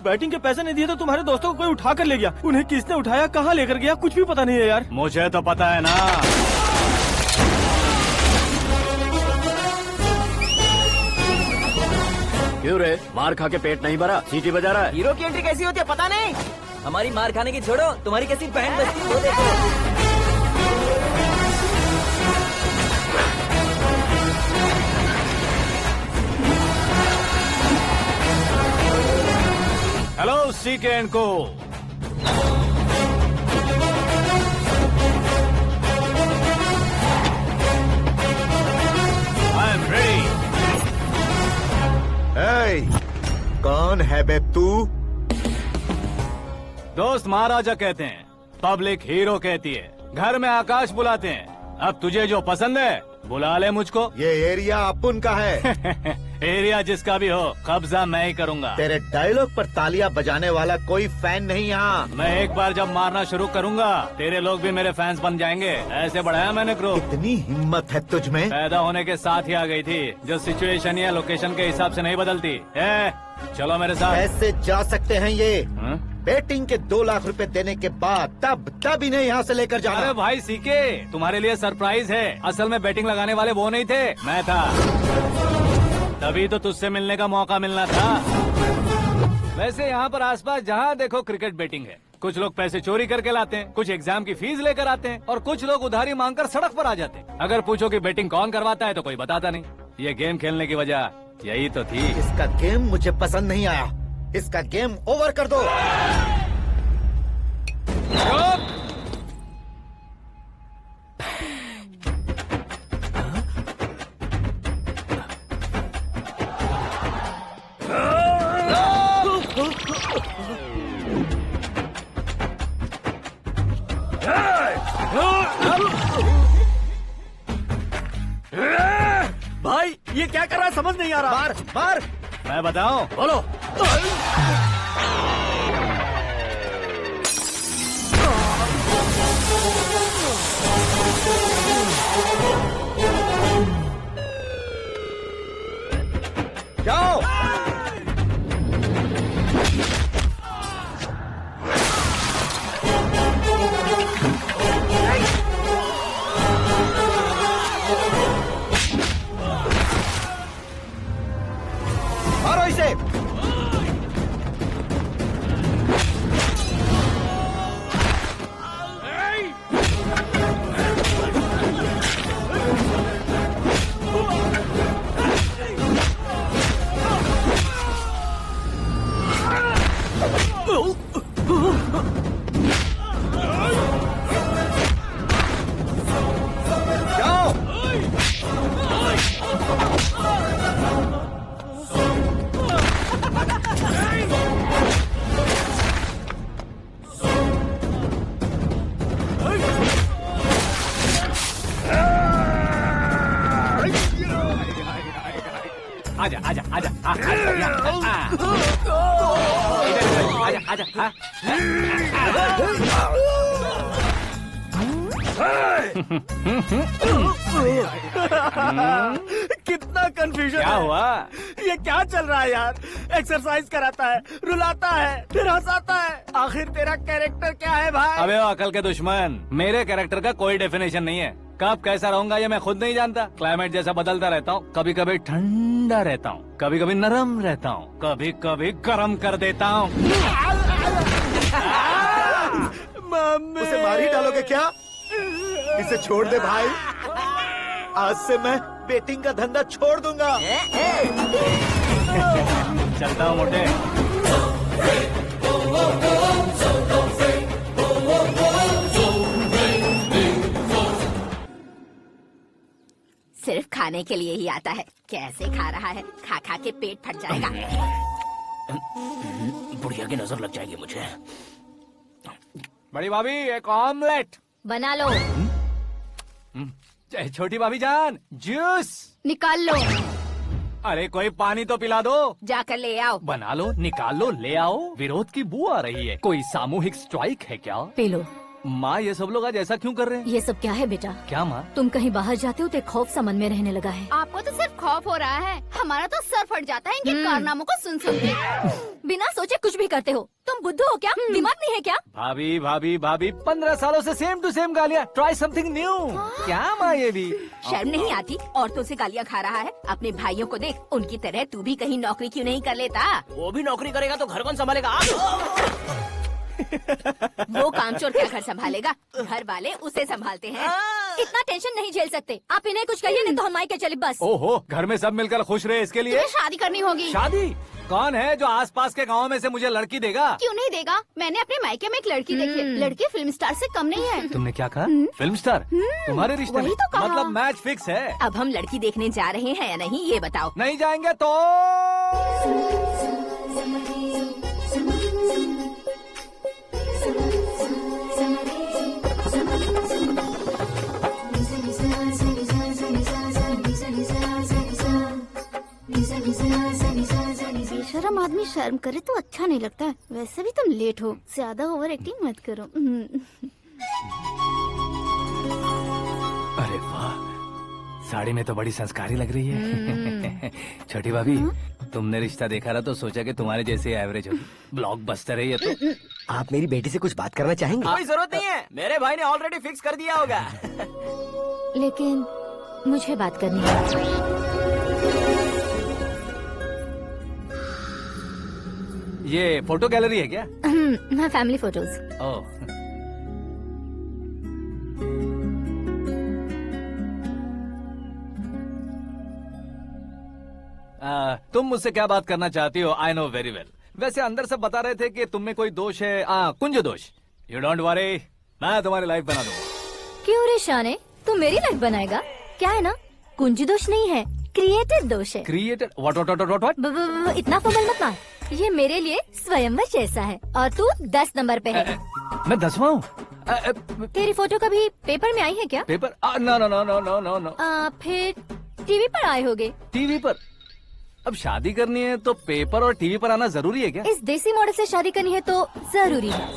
Batting के पैसे नहीं दिए तो तुम्हारे दोस्तों को कोई उठा कर ले गया। उन्हें किसने उठाया, कहाँ लेकर गया, कुछ भी पता नहीं है यार। मुझे तो पता है ना। क्यों रे, मार खा के पेट नहीं भरा, सीटी बजा रहा है? हीरो की एंट्री कैसी होती है पता नहीं। हमारी मार खाने की छोड़ो, तुम्हारी कैसी बहन बजती है वो देखो। हेलो सीके एंड को। I am ready. कौन है बे तू? दोस्त महाराजा कहते हैं, पब्लिक हीरो कहती है, घर में आकाश बुलाते हैं। अब तुझे जो पसंद है बुला ले मुझको। ये एरिया अपुन का है। एरिया जिसका भी हो, कब्जा मैं ही करूंगा। तेरे डायलॉग पर तालियां बजाने वाला कोई फैन नहीं यहाँ। मैं एक बार जब मारना शुरू करूंगा, तेरे लोग भी मेरे फैंस बन जाएंगे। ऐसे बढ़ाया मैंने ग्रुप। इतनी हिम्मत है तुझ में? पैदा होने के साथ ही आ गई थी, जो सिचुएशन या लोकेशन के हिसाब से नहीं बदलती। चलो मेरे साथ। कैसे जा सकते हैं ये? हाँ? बेटिंग के 2 लाख रुपए देने के बाद तब इन्हें यहाँ से लेकर जाना। अरे भाई सीके, तुम्हारे लिए सरप्राइज है। असल में बैटिंग लगाने वाले वो नहीं थे, मैं था। तभी तो तुझसे मिलने का मौका मिलना था। वैसे यहाँ पर आसपास जहाँ देखो क्रिकेट बैटिंग है। कुछ लोग पैसे चोरी करके लाते हैं, कुछ एग्जाम की फीस लेकर आते हैं, और कुछ लोग उधारी मांगकर सड़क पर आ जाते हैं। अगर पूछो कि बैटिंग कौन करवाता है तो कोई बताता नहीं। ये गेम खेलने की वजह यही तो थी। इसका गेम मुझे पसंद नहीं आया। इसका गेम ओवर कर दो। भाई ये क्या कर रहा है, समझ नहीं आ रहा। मार मार। मैं बताऊं? बोलो। जाओ। मारो इसे। आजा आजा आजा आजा आजा। कितना कंफ्यूजन क्या है। हुआ? ये क्या चल रहा है यार? एक्सरसाइज कराता है, रुलाता है, फिर हंसाता है। आखिर तेरा कैरेक्टर क्या है भाई? अबे ओ अकल के दुश्मन, मेरे कैरेक्टर का कोई डेफिनेशन नहीं है। कब कैसा रहूंगा ये मैं खुद नहीं जानता। क्लाइमेट जैसा बदलता रहता हूँ। कभी कभी ठंडा रहता हूँ, कभी कभी नरम रहता हूँ, कभी कभी गर्म कर देता हूँ। उसे मार ही डालोगे क्या? इसे छोड़ दे भाई। आज से मैं बेटिंग का धंधा छोड़ दूंगा। चलता हूँ मोटे। सिर्फ खाने के लिए ही आता है। कैसे खा रहा है, खा खा के पेट फट जाएगा। बुढ़िया की नजर लग जाएगी मुझे। बड़ी भाभी एक ऑमलेट बना लो। छोटी भाभी जान जूस निकाल लो। अरे कोई पानी तो पिला दो। जाकर ले आओ। बना लो, निकाल लो, ले आओ। विरोध की बू आ रही है। कोई सामूहिक स्ट्राइक है क्या? P low. माँ ये सब लोग आज ऐसा क्यों कर रहे हैं? ये सब क्या है बेटा? क्या माँ? तुम कहीं बाहर जाते हो तो एक खौफ सा मन में रहने लगा है। आपको तो सिर्फ खौफ हो रहा है, हमारा तो सर फट जाता है इनके कारनामों को सुन सुन के। बिना सोचे कुछ भी करते हो। तुम बुद्धू हो क्या? दिमाग नहीं है क्या? भाभी भाभी भाभी 15 सालों से सेम टू सेम गालियाँ। Try something new. क्या माँ ये भी? शर्म नहीं आती? औरतों से गालियाँ खा रहा है। अपने भाइयों को देख, उनकी तरह तू भी कहीं नौकरी क्यों नहीं कर लेता? वो भी नौकरी करेगा तो घर कौन संभालेगा? वो कामचोर क्या घर संभालेगा? घर वाले उसे संभालते हैं। इतना टेंशन नहीं झेल सकते। आप इन्हें कुछ कहिए नहीं तो हम मायके चले बस। ओहो, घर में सब मिलकर खुश रहे इसके लिए। तुम्हें शादी करनी होगी। शादी? कौन है जो आसपास के गाँव में से मुझे लड़की देगा? क्यों नहीं देगा? मैंने अपने मायके में एक लड़की देखी है। लड़की फिल्म स्टार से कम नहीं है। तुमने क्या कहा? Film star? तुम्हारे रिश्ते में? वही तो कहा। मतलब मैच फिक्स है। अब हम लड़की देखने जा रहे हैं या नहीं, ये बताओ। नहीं जाएंगे तो? बेशरम आदमी शर्म करे तो अच्छा नहीं लगता है। वैसे भी तुम लेट हो, ज्यादा ओवर एक्टिंग मत करो। अरे वाह, साड़ी में तो बड़ी संस्कारी लग रही है। छोटी भाभी, तुमने रिश्ता देखा था तो सोचा कि तुम्हारे जैसे एवरेज होगी। ब्लॉकबस्टर है ये तो। आप मेरी बेटी से कुछ बात करना चाहेंगे? कोई जरूरत नहीं है, मेरे भाई ने ऑलरेडी फिक्स कर दिया होगा। लेकिन मुझे बात करनी है। ये फोटो गैलरी है क्या? हाँ, फैमिली फोटोज। ओह, तुम मुझसे क्या बात करना चाहती हो? I know very well. वैसे अंदर से बता रहे थे कि तुम में कोई दोष है, कुंज दोष। यू डोंट वरी, मैं तुम्हारी लाइफ बना दूंगा। क्यों रे शाने, तू मेरी लाइफ बनाएगा? क्या है ना, कुंज दोष नहीं है, क्रिएटेड दोष है। क्रिएटेड? व्हाट? इतना फबल मत मार। ये मेरे लिए स्वयंवर जैसा है और तू 10 नंबर पे है। मैं 10वां हूँ? तेरी फोटो कभी पेपर में आई है क्या? Paper? No no no no no no no. फिर टीवी पर आए होगे। टीवी पर? अब शादी करनी है तो पेपर और टीवी पर आना जरूरी है क्या? इस देसी मॉडल से शादी करनी है तो जरूरी है।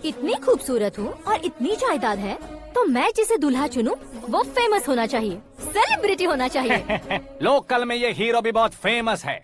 इतनी खूबसूरत हूँ और इतनी जायदाद है तो मैं जिसे दूल्हा चुनूं वो फेमस होना चाहिए, सेलिब्रिटी होना चाहिए। लोकल में ये हीरो भी बहुत फेमस है।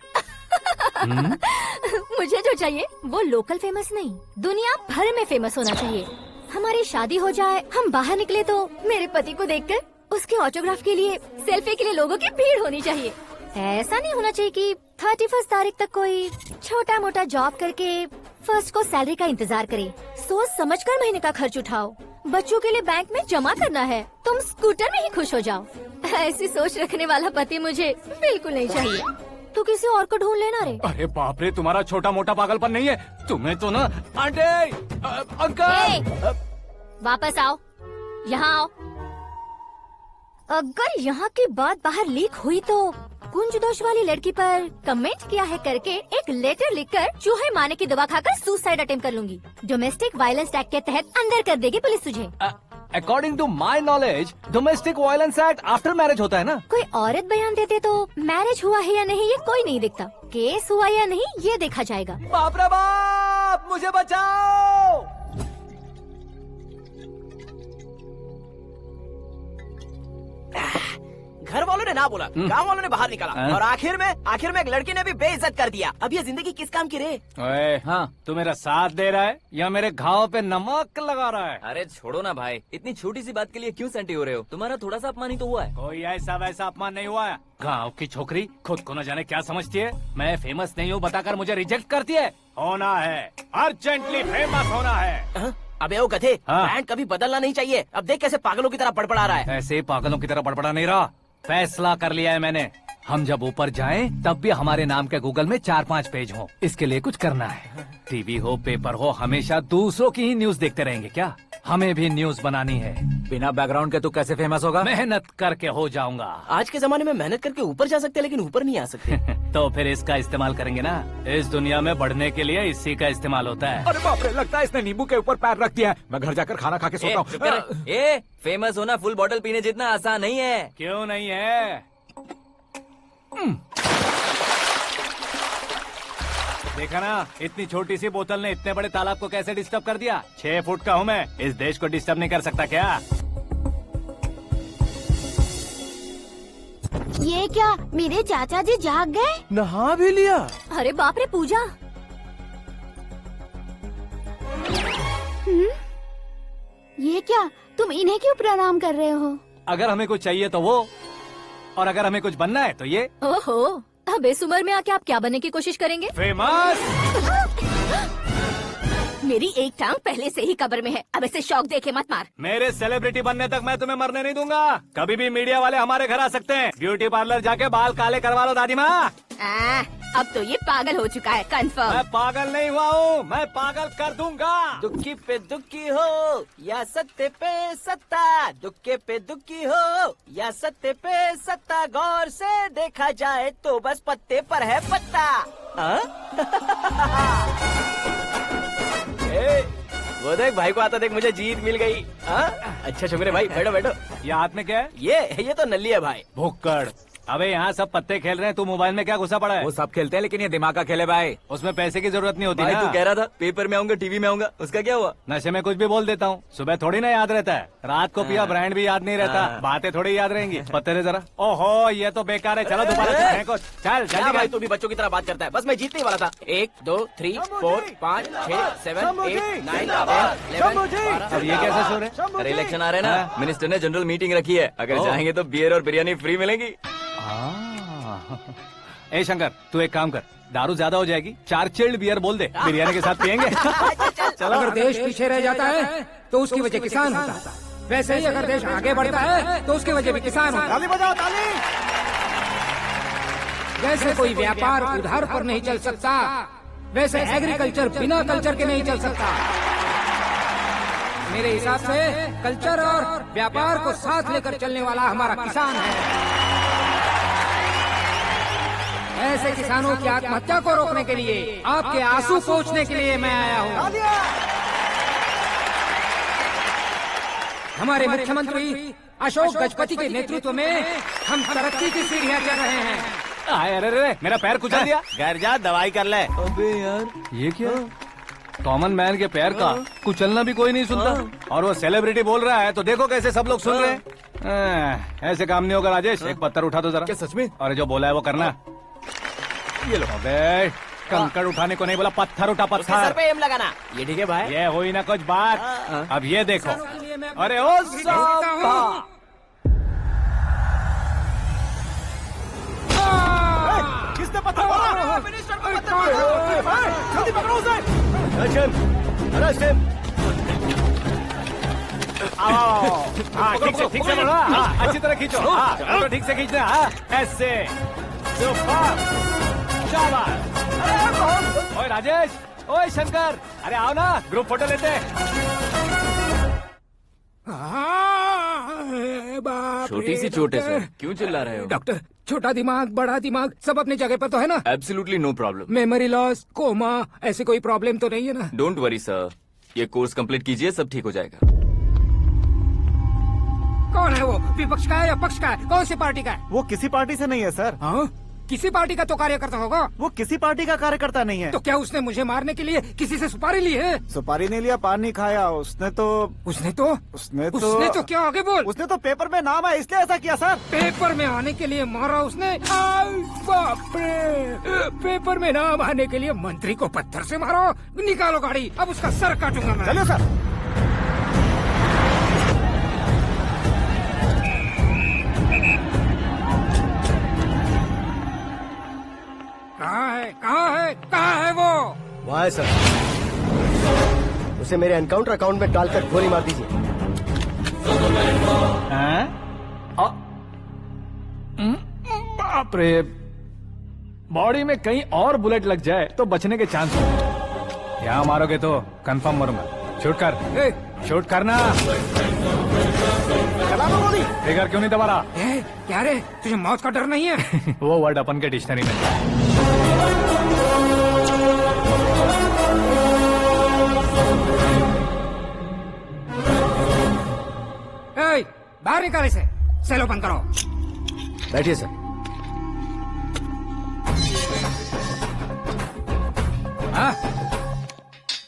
मुझे जो चाहिए वो लोकल फेमस नहीं, दुनिया भर में फेमस होना चाहिए। हमारी शादी हो जाए, हम बाहर निकले तो मेरे पति को देखकर उसके ऑटोग्राफ के लिए, सेल्फी के लिए लोगों की भीड़ होनी चाहिए। ऐसा नहीं होना चाहिए कि 31 तारीख तक कोई छोटा मोटा जॉब करके फर्स्ट को सैलरी का इंतजार करे। सोच समझकर महीने का खर्च उठाओ। बच्चों के लिए बैंक में जमा करना है, तुम स्कूटर में ही खुश हो जाओ। ऐसी सोच रखने वाला पति मुझे बिल्कुल नहीं चाहिए। तू किसी और को ढूंढ लेना रे। अरे बाप रे, तुम्हारा छोटा मोटा पागलपन नहीं है? तुम्हें तो ना आंटी, अंकल। वापस आओ, यहाँ आओ। अगर यहाँ की बात बाहर लीक हुई तो कुंज दोष वाली लड़की पर कमेंट किया है करके एक लेटर लिखकर चूहे मारने की दवा खाकर सुसाइड अटेम्प्ट कर लूंगी। डोमेस्टिक वायलेंस एक्ट के तहत अंदर कर देगी पुलिस तुझे। According to my knowledge domestic violence act after marriage होता है ना? कोई औरत बयान देते तो मैरिज हुआ है या नहीं ये कोई नहीं देखता, केस हुआ या नहीं ये देखा जाएगा। बाप रे बाप, मुझे बचाओ। घर वालों ने ना बोला, गांव वालों ने बाहर निकाला और आखिर में एक लड़की ने भी बेइज्जत कर दिया। अब ये जिंदगी किस काम की रे? ओए, हाँ, तू मेरा साथ दे रहा है या मेरे घाव पे नमक लगा रहा है? अरे छोड़ो ना भाई, इतनी छोटी सी बात के लिए क्यों सेंटी हो रहे हो? तुम्हारा थोड़ा सा अपमान ही तो हुआ है। कोई ऐसा वैसा अपमान नहीं हुआ है। गाँव की छोकरी खुद को न जाने क्या समझती है। मैं फेमस नहीं हूँ बताकर मुझे रिजेक्ट करती है। होना है, अर्जेंटली फेमस होना है। अबे ओ गधे, हाँ। ब्रांड कभी बदलना नहीं चाहिए। अब देख कैसे पागलों की तरह बड़बड़ा रहा है। ऐसे पागलों की तरह बड़बड़ा नहीं रहा। फैसला कर लिया है मैंने। हम जब ऊपर जाएं तब भी हमारे नाम के गूगल में 4-5 पेज हो। इसके लिए कुछ करना है। टीवी हो, पेपर हो, हमेशा दूसरों की ही न्यूज देखते रहेंगे क्या? हमें भी न्यूज बनानी है। बिना बैकग्राउंड के तू कैसे फेमस होगा? मेहनत करके हो जाऊंगा। आज के जमाने में मेहनत करके ऊपर जा सकते हैं लेकिन ऊपर नहीं आ सकते। तो फिर इसका इस्तेमाल करेंगे ना। इस दुनिया में बढ़ने के लिए इसी का इस्तेमाल होता है। अरे बाप रे, लगता है इसने नींबू के ऊपर पैर रख दिया है। मैं घर जाकर खाना खा के सोता हूँ। फेमस होना फुल बॉटल पीने जितना आसान नहीं है। क्यों नहीं है? देखा ना, इतनी छोटी सी बोतल ने इतने बड़े तालाब को कैसे डिस्टर्ब कर दिया। 6 फुट का हूँ मैं, इस देश को डिस्टर्ब नहीं कर सकता क्या? ये क्या, मेरे चाचा जी जाग गए? नहा भी लिया? अरे बाप रे पूजा। ये क्या, तुम इन्हें क्यों प्रणाम कर रहे हो? अगर हमें कुछ चाहिए तो वो, और अगर हमें कुछ बनना है तो ये। ओहो, अब इस उम्र में आके आप क्या बनने की कोशिश करेंगे? फेमस। मेरी एक टांग पहले से ही कब्र में है, अब इसे शौक देके मत मार। मेरे सेलिब्रिटी बनने तक मैं तुम्हें मरने नहीं दूंगा। कभी भी मीडिया वाले हमारे घर आ सकते हैं। ब्यूटी पार्लर जाके बाल काले करवा लो दादी माँ। अब तो ये पागल हो चुका है, कंफर्म। मैं पागल नहीं हुआ हूँ, मैं पागल कर दूंगा। दुखी पे दुखी हो या सत्य पे सत्ता, दुखे पे दुखी हो या सत्य पे सत्ता, गौर से देखा जाए तो बस पत्ते पर है पत्ता। वो देख भाई को आता देख, मुझे जीत मिल गई। अच्छा शुक्र है भाई, बैठो बैठो। ये हाथ में क्या है? ये तो नल्ली है भाई। भुक्कड़। अबे यहाँ सब पत्ते खेल रहे हैं, तू मोबाइल में क्या घुसा पड़ा है? वो सब खेलते हैं लेकिन ये दिमाग का खेल है भाई। उसमें पैसे की जरूरत नहीं होती भाई ना। तू कह रहा था पेपर में आऊंगा, टीवी में आऊंगा, उसका क्या हुआ? नशे में कुछ भी बोल देता हूँ, सुबह थोड़ी ना याद रहता है। रात को पिया ब्रांड भी याद नहीं रहता, बातें थोड़ी याद रहेंगी। पत्ते दे जरा। ओहो ये तो बेकार है, चलो दोबारा फेंको। चल क्या जल्दी भाई कर। तू भी बच्चों की तरह बात करता है। बस मैं जीतने ही वाला था। 1 2 3 4 5 6 7 8 9 10 अब ये कैसे सो रहे? अरे इलेक्शन आ रहे हैं ना, मिनिस्टर ने जनरल मीटिंग रखी है, अगर जाएंगे तो बियर और बिरयानी फ्री मिलेगी। ए शंकर, तू एक काम कर, दारू ज्यादा हो जाएगी, 4 चिल्ड बियर बोल दे, बिरयानी के साथ पियेंगे। चलो। अगर देश पीछे रह जाता है तो उसकी वजह किसान होता है, वैसे ही अगर देश आगे बढ़ता है तो उसकी वजह भी किसान होता है। ताली बजाओ, ताली। जैसे कोई व्यापार उधार पर नहीं चल सकता, वैसे एग्रीकल्चर बिना कल्चर के नहीं चल सकता। मेरे हिसाब से कल्चर और व्यापार को साथ लेकर चलने वाला हमारा किसान है। ऐसे किसानों की आत्महत्या को रोकने के लिए, आपके आंसू पोंछने के लिए मैं आया हूँ। हमारे मुख्यमंत्री अशोक गजपति के नेतृत्व में हम तरक्की की सीढ़ियाँ चढ़ रहे हैं। अरे अरे मेरा पैर कुचल दिया। घर जा, दवाई कर ले। अबे यार ये क्या? कॉमन मैन के पैर का कुचलना भी कोई नहीं सुनता, और वो सेलिब्रिटी बोल रहा है तो देखो कैसे सब लोग सुन रहे हैं। ऐसे काम नहीं होगा राजेश, एक पत्थर उठा दो जरा। क्या सच में? और जो बोला है वो करना। ये लो। अबे कंकड़ उठाने को नहीं बोला, पत्थर उठा, उसके सर पत्थर। पे एम लगाना। ये ठीक है भाई। ये हुई ना कुछ बात। अब ये देखो। अरे ओ साहब, किसने पत्थर मारा? मिनिस्टर को पत्थर मारा। जल्दी पकड़ो उसे। हाँ ठीक से बढ़ो, हाँ अच्छी तरह खींचो, हाँ फोटो ठीक से खींचना, हाँ ऐसे। सुपर, शाबाश। ओए राजेश, ओए शंकर, अरे आओ ना, ग्रुप फोटो लेते हैं। छोटी सी चोट है सर, क्यों चिल्ला रहे हो? डॉक्टर, छोटा दिमाग बड़ा दिमाग सब अपनी जगह पर तो है ना? Absolutely no problem. Memory loss, coma, ऐसी कोई प्रॉब्लम तो नहीं है ना? डोंट वरी सर, ये कोर्स कंप्लीट कीजिए, सब ठीक हो जाएगा। कौन है वो? विपक्ष का है या पक्ष का है? कौन सी पार्टी का है? वो किसी पार्टी से नहीं है सर। हाँ? किसी पार्टी का तो कार्यकर्ता होगा। वो किसी पार्टी का कार्यकर्ता नहीं है। तो क्या उसने मुझे मारने के लिए किसी से सुपारी ली है? सुपारी नहीं लिया, पान नहीं खाया। उसने तो क्या आगे बोल? उसने तो पेपर में नाम है इसलिए ऐसा किया सर। पेपर में आने के लिए मारा उसने? बाप रे! पेपर में नाम आने के लिए मंत्री को पत्थर से मारो? निकालो गाड़ी, अब उसका सर काटूंगा मैं। चलो सर। कहाँ है वो? वहाँ है सर, उसे मेरे एनकाउंटर अकाउंट में डालकर गोली मार दीजिए। बाप रे, बॉडी में कहीं और बुलेट लग जाए तो बचने के चांस हो। यहाँ मारोगे तो कंफर्म मरूंगा। शूट कर, शूट करना। फिगर क्यों नहीं दबा रहा? क्या रे, तुझे मौत का डर नहीं है? वो वर्ड अपन के डिक्शनरी में। बाहर निकाल इसे, सेल ओपन करो। बैठिए सर।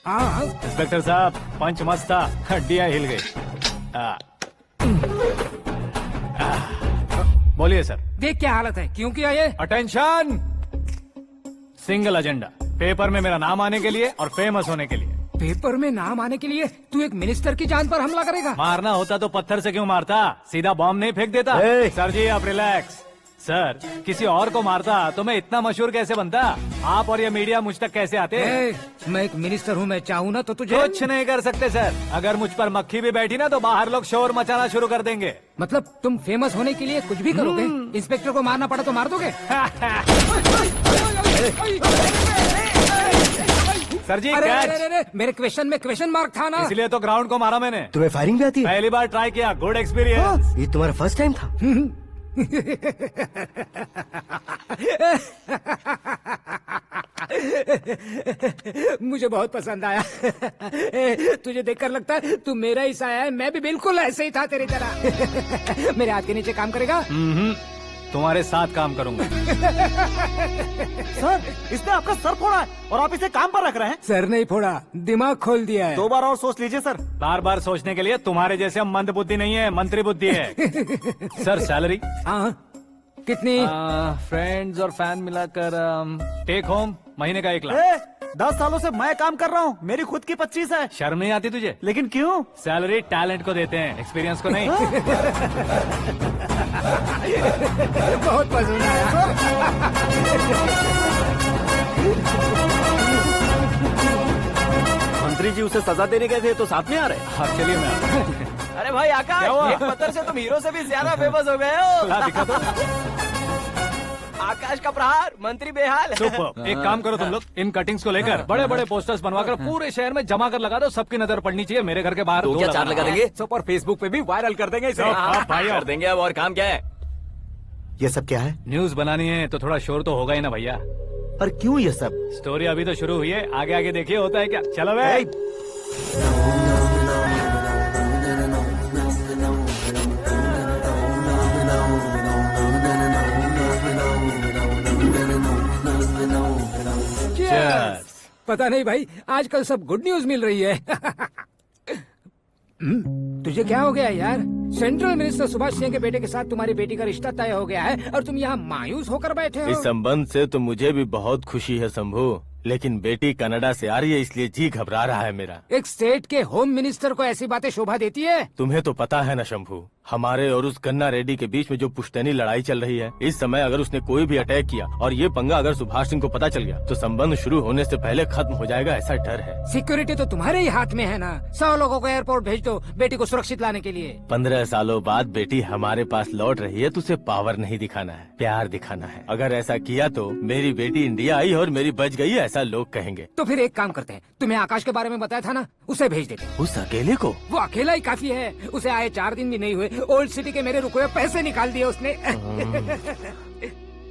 हाँ इंस्पेक्टर साहब पंच मस्त था, हड्डियां हिल गई। बोलिए सर। देख क्या हालत है, क्यों किया ये? अटेंशन, सिंगल एजेंडा, पेपर में मेरा नाम आने के लिए और फेमस होने के लिए। पेपर में नाम आने के लिए तू एक मिनिस्टर की जान पर हमला करेगा? मारना होता तो पत्थर से क्यों मारता, सीधा बॉम्ब नहीं फेंक देता। सर जी आप रिलैक्स। सर किसी और को मारता तो मैं इतना मशहूर कैसे बनता, आप और ये मीडिया मुझ तक कैसे आते? मैं एक मिनिस्टर हूँ, मैं चाहूँ ना तो तुझे कुछ नहीं कर सकते सर। अगर मुझ पर मक्खी भी बैठी ना तो बाहर लोग शोर मचाना शुरू कर देंगे। मतलब तुम फेमस होने के लिए कुछ भी करोगे? इंस्पेक्टर को मारना पड़ा तो मार दोगे? सर जी अरे, कैच। अरे, अरे, मेरे क्वेश्चन में क्वेश्चन मार्क था ना, इसलिए तो ग्राउंड को मारा मैंने। तुम्हें फायरिंग भी आती है? पहली बार ट्राई किया, गुड एक्सपीरियंस। ये तुम्हारा फर्स्ट टाइम था? मुझे बहुत पसंद आया। तुझे देखकर लगता है तू मेरा ही साया है, मैं भी बिल्कुल ऐसे ही था तेरी तरह। मेरे हाथ के नीचे काम करेगा? तुम्हारे साथ काम करूंगा। सर इसने आपका सर फोड़ा है और आप इसे काम पर रख रहे हैं। सर नहीं फोड़ा, दिमाग खोल दिया है। 2 बार और सोच लीजिए सर। बार बार सोचने के लिए तुम्हारे जैसे मंद बुद्धि नहीं है, मंत्री बुद्धि है। Sir salary? हाँ कितनी? फ्रेंड्स और फैन मिलाकर टेक होम महीने का 1 लाख। 10 सालों से मैं काम कर रहा हूँ, मेरी खुद की 25 है। शर्म नहीं आती तुझे? लेकिन क्यों? सैलरी टैलेंट को देते हैं, एक्सपीरियंस को नहीं। बहुत पसंद आया। मंत्री जी उसे सजा देने गए थे तो साथ में आ रहे। हाँ चलिए मैं। अरे भाई आकाश, क्या हुआ? एक पत्थर से तुम हीरो से भी ज्यादा फेमस हो गए हो। ला दिखा दो। आकाश का प्रहार, मंत्री बेहाल। सुपर। एक काम करो तुम लोग, इन कटिंग्स को लेकर बड़े बड़े पोस्टर्स बनवाकर पूरे शहर में जमा कर लगा दो, सबकी नजर पड़नी चाहिए। मेरे घर के बाहर तो क्या चार्ज लगा देंगे? सुपर फेसबुक पे भी वायरल कर देंगे इसे। भाई कर देंगे। अब और काम क्या है? ये सब क्या है? न्यूज बनानी है तो थोड़ा शोर तो होगा ही ना भैया। पर क्यों ये सब? स्टोरी अभी तो शुरू हुई है, आगे आगे देखिए होता है क्या। चलो भाई। पता नहीं भाई, आजकल सब गुड न्यूज मिल रही है। तुझे क्या हो गया यार? सेंट्रल मिनिस्टर सुभाष सिंह के बेटे के साथ तुम्हारी बेटी का रिश्ता तय हो गया है और तुम यहाँ मायूस होकर बैठे हो। इस संबंध से तो मुझे भी बहुत खुशी है शंभू, लेकिन बेटी कनाडा से आ रही है इसलिए जी घबरा रहा है मेरा। एक स्टेट के होम मिनिस्टर को ऐसी बातें शोभा देती है? तुम्हें तो पता है ना शंभू, हमारे और उस गन्ना रेड्डी के बीच में जो पुश्तैनी लड़ाई चल रही है, इस समय अगर उसने कोई भी अटैक किया और ये पंगा अगर सुभाष सिंह को पता चल गया तो संबंध शुरू होने से पहले खत्म हो जाएगा, ऐसा डर है। सिक्योरिटी तो तुम्हारे ही हाथ में है ना। 100 लोगों को एयरपोर्ट भेज दो बेटी को सुरक्षित लाने के लिए। 15 सालों बाद बेटी हमारे पास लौट रही है तो उसे पावर नहीं दिखाना है, प्यार दिखाना है। अगर ऐसा किया तो मेरी बेटी इंडिया आई और मेरी बच गई, ऐसा लोग कहेंगे। तो फिर एक काम करते हैं, तुम्हें आकाश के बारे में बताया था ना, उसे भेज देते। उस अकेले को? वो अकेला ही काफी है, उसे आए 4 दिन भी नहीं हुए, ओल्ड सिटी के मेरे रुके हुए पैसे निकाल दिए उसने।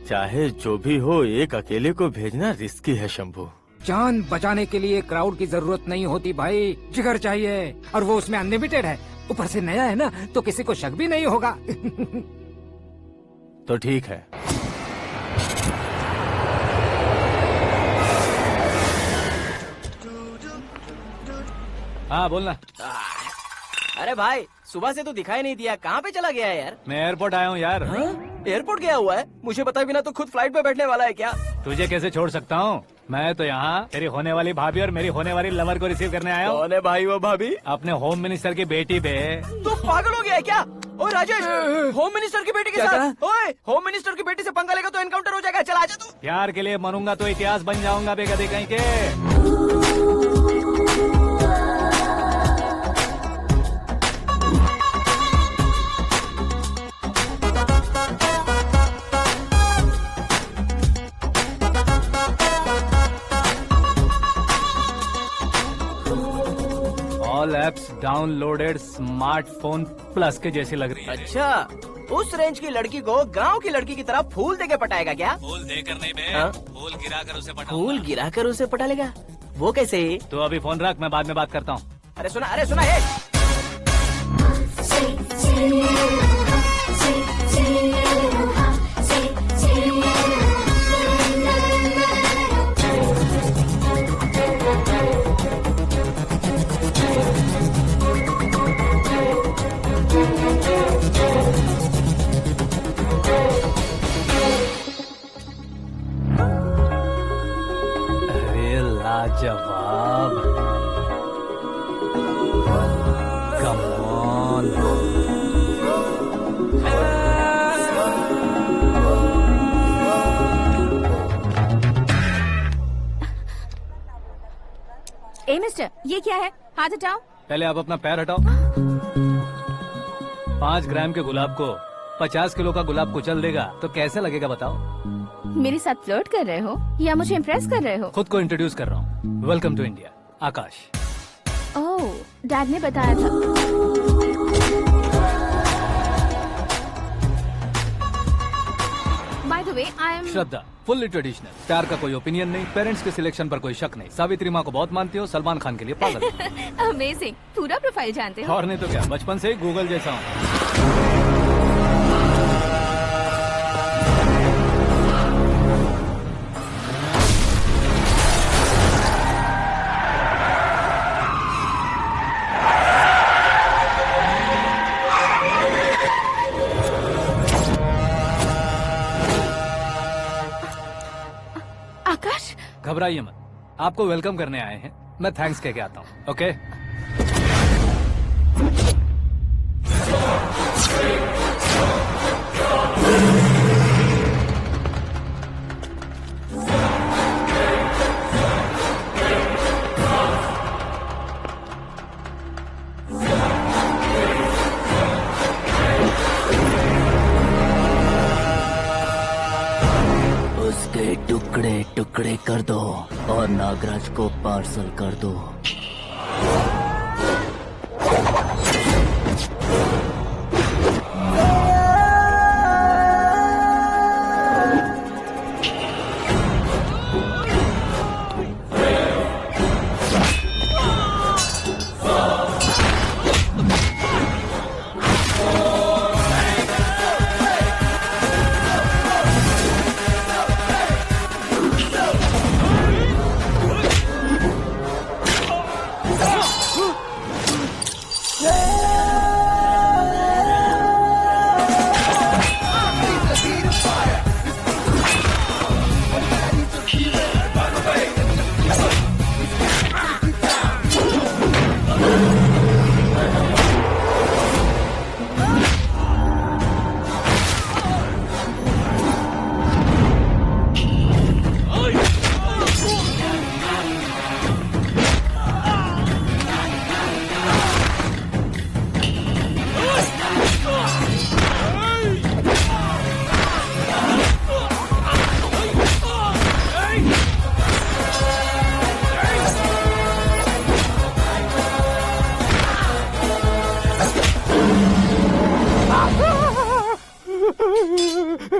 चाहे जो भी हो, एक अकेले को भेजना रिस्की है शंभू। जान बचाने के लिए क्राउड की जरूरत नहीं होती भाई, जिगर चाहिए, और वो उसमें अनलिमिटेड है। ऊपर से नया है ना तो किसी को शक भी नहीं होगा। तो ठीक है। हाँ बोलना। अरे भाई सुबह से तो दिखाई नहीं दिया, कहाँ पे चला गया है यार? मैं एयरपोर्ट आया हूँ यार। एयरपोर्ट गया हुआ है? मुझे बताए बिना तो खुद फ्लाइट पे बैठने वाला है क्या? तुझे कैसे छोड़ सकता हूँ? मैं तो यहाँ तेरी होने वाली भाभी और मेरी होने वाली लवर को रिसीव करने आया हूँ। कौन है भाई वो भाभी? अपने होम मिनिस्टर की बेटी पे। तू पागल हो गया है क्या? ओ राजेश, होम मिनिस्टर की बेटी के साथ? ओए, होम मिनिस्टर की बेटी से पंगा लेगा तो एनकाउंटर हो जाएगा, चल आजा तू। प्यार के लिए मरूंगा तो इतिहास बन जाऊंगा बेगदे कहीं के। All apps downloaded smartphone plus के जैसी लग रही है। अच्छा, उस रेंज की लड़की को गांव की लड़की की तरह फूल देके पटाएगा क्या? फूल देकर नहीं बे, हाँ? फूल गिराकर उसे पटा। फूल गिराकर उसे पटा लेगा? वो कैसे? तो अभी फोन रख, मैं बाद में बात करता हूँ। अरे सुना है। लाजवाब। Come on. ए मिस्टर, ये क्या है? हाथ हटाओ। पहले आप अपना पैर हटाओ। 5 ग्राम के गुलाब को 50 किलो का गुलाब कुचल देगा तो कैसे लगेगा बताओ? मेरे साथ फ्लर्ट कर रहे हो या मुझे इम्प्रेस कर रहे हो? खुद को इंट्रोड्यूस कर रहा हूँ। Welcome to India, Akash. Oh, dad ने बताया था। By the way, I am Shraddha, fully traditional. प्यार का कोई ओपिनियन नहीं, पेरेंट्स के सिलेक्शन पर कोई शक नहीं। सावित्री माँ को बहुत मानती हो, सलमान खान के लिए पागल हो। अमेजिंग, पूरा प्रोफाइल जानते हो। और नहीं तो क्या, बचपन से ही गूगल जैसा हूँ। आकाश, घबराइए मत, आपको वेलकम करने आए हैं। मैं थैंक्स कह के आता हूँ। ओके? उसके टुकड़े टुकड़े कर दो और नागराज को पार्सल कर दो।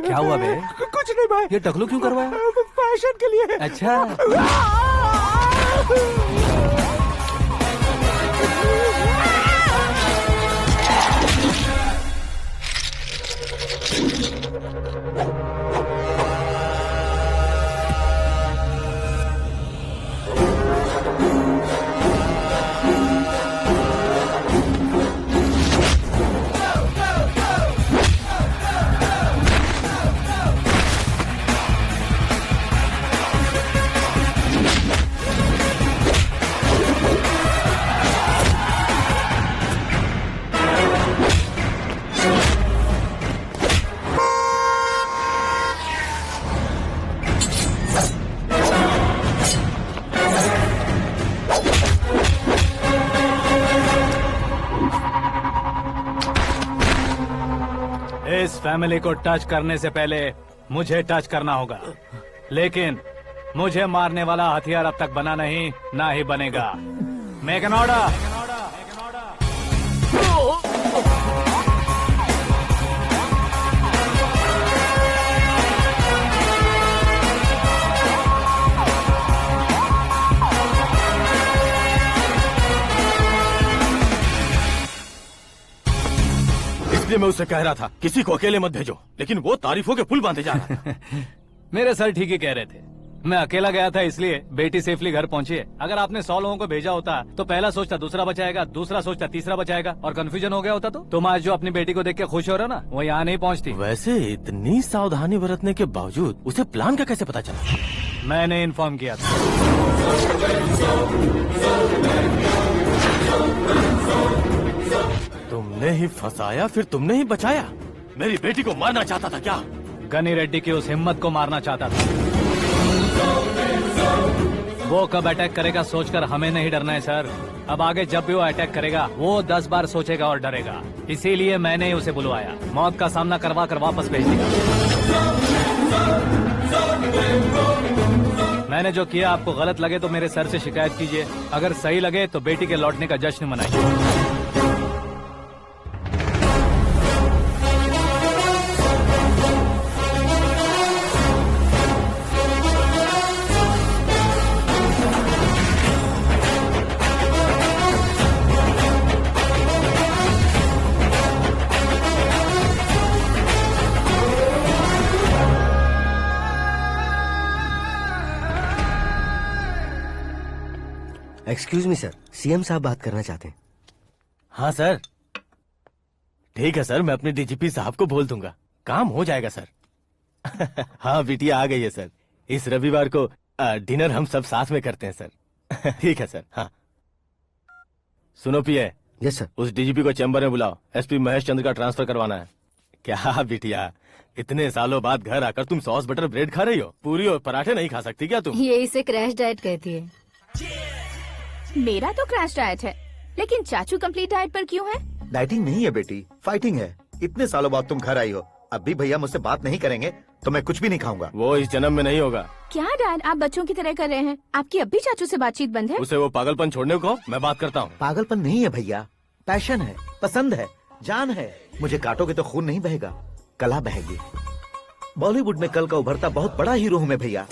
क्या हुआ बे? कुछ नहीं भाई। ये टकलू क्यों करवाया? फैशन के लिए। अच्छा। इस फैमिली को टच करने से पहले मुझे टच करना होगा, लेकिन मुझे मारने वाला हथियार अब तक बना नहीं, ना ही बनेगा। Make an order. इसलिए मैं उससे कह रहा था किसी को अकेले मत भेजो, लेकिन वो तारीफों के पुल बांधे जा रहा था। मेरे सर ठीक ही कह रहे थे। मैं अकेला गया था इसलिए बेटी सेफली घर पहुंची है। अगर आपने 100 लोगों को भेजा होता तो पहला सोचता दूसरा बचाएगा, दूसरा सोचता तीसरा बचाएगा, और कंफ्यूजन हो गया होता तो तुम आज जो अपनी बेटी को देख के खुश हो रहे हो ना, वो यहाँ नहीं पहुँचती। वैसे इतनी सावधानी बरतने के बावजूद उसे प्लान का कैसे पता चला? मैंने इन्फॉर्म किया था। तुमने ही फंसाया, फिर तुमने ही बचाया। मेरी बेटी को मारना चाहता था क्या? गनी रेड्डी की उस हिम्मत को मारना चाहता था। वो कब अटैक करेगा सोचकर हमें नहीं डरना है सर। अब आगे जब भी वो अटैक करेगा वो 10 बार सोचेगा और डरेगा। इसीलिए मैंने ही उसे बुलवाया। मौत का सामना करवा कर वापस भेज दिया। मैंने जो किया आपको गलत लगे तो मेरे सर से शिकायत कीजिए, अगर सही लगे तो बेटी के लौटने का जश्न मनाइए। एक्सक्यूज मी सर, सीएम साहब बात करना चाहते हैं। हाँ सर, ठीक है सर, मैं अपने डीजीपी साहब को बोल दूंगा, काम हो जाएगा सर। हाँ बिटिया आ गई है सर। इस रविवार को डिनर हम सब साथ में करते हैं सर। ठीक है सर। हाँ सुनो पिए। Yes sir. उस डीजीपी को चैम्बर में बुलाओ, एसपी महेश चंद्र का ट्रांसफर करवाना है। क्या बिटिया, इतने सालों बाद घर आकर तुम सॉस बटर ब्रेड खा रही हो? पूरी और पराठे नहीं खा सकती क्या तुम? ये इसे क्रैश डाइट कहती है। मेरा तो क्रैश डाइट है, लेकिन चाचू कंप्लीट डाइट पर क्यों है? डाइटिंग नहीं है बेटी, फाइटिंग है। इतने सालों बाद तुम घर आई हो, अब भी भैया मुझसे बात नहीं करेंगे तो मैं कुछ भी नहीं खाऊंगा। वो इस जन्म में नहीं होगा। क्या डैड, आप बच्चों की तरह कर रहे हैं? आपकी अब भी चाचू से बातचीत बंद है? उसे वो पागलपन छोड़ने को मैं बात करता हूँ। पागलपन नहीं है भैया, पैशन है, पसंद है, जान है। मुझे काटोगे तो खून नहीं बहेगा, कला बहेगी। बॉलीवुड में कल का उभरता बहुत बड़ा हीरो हूँ मैं भैया।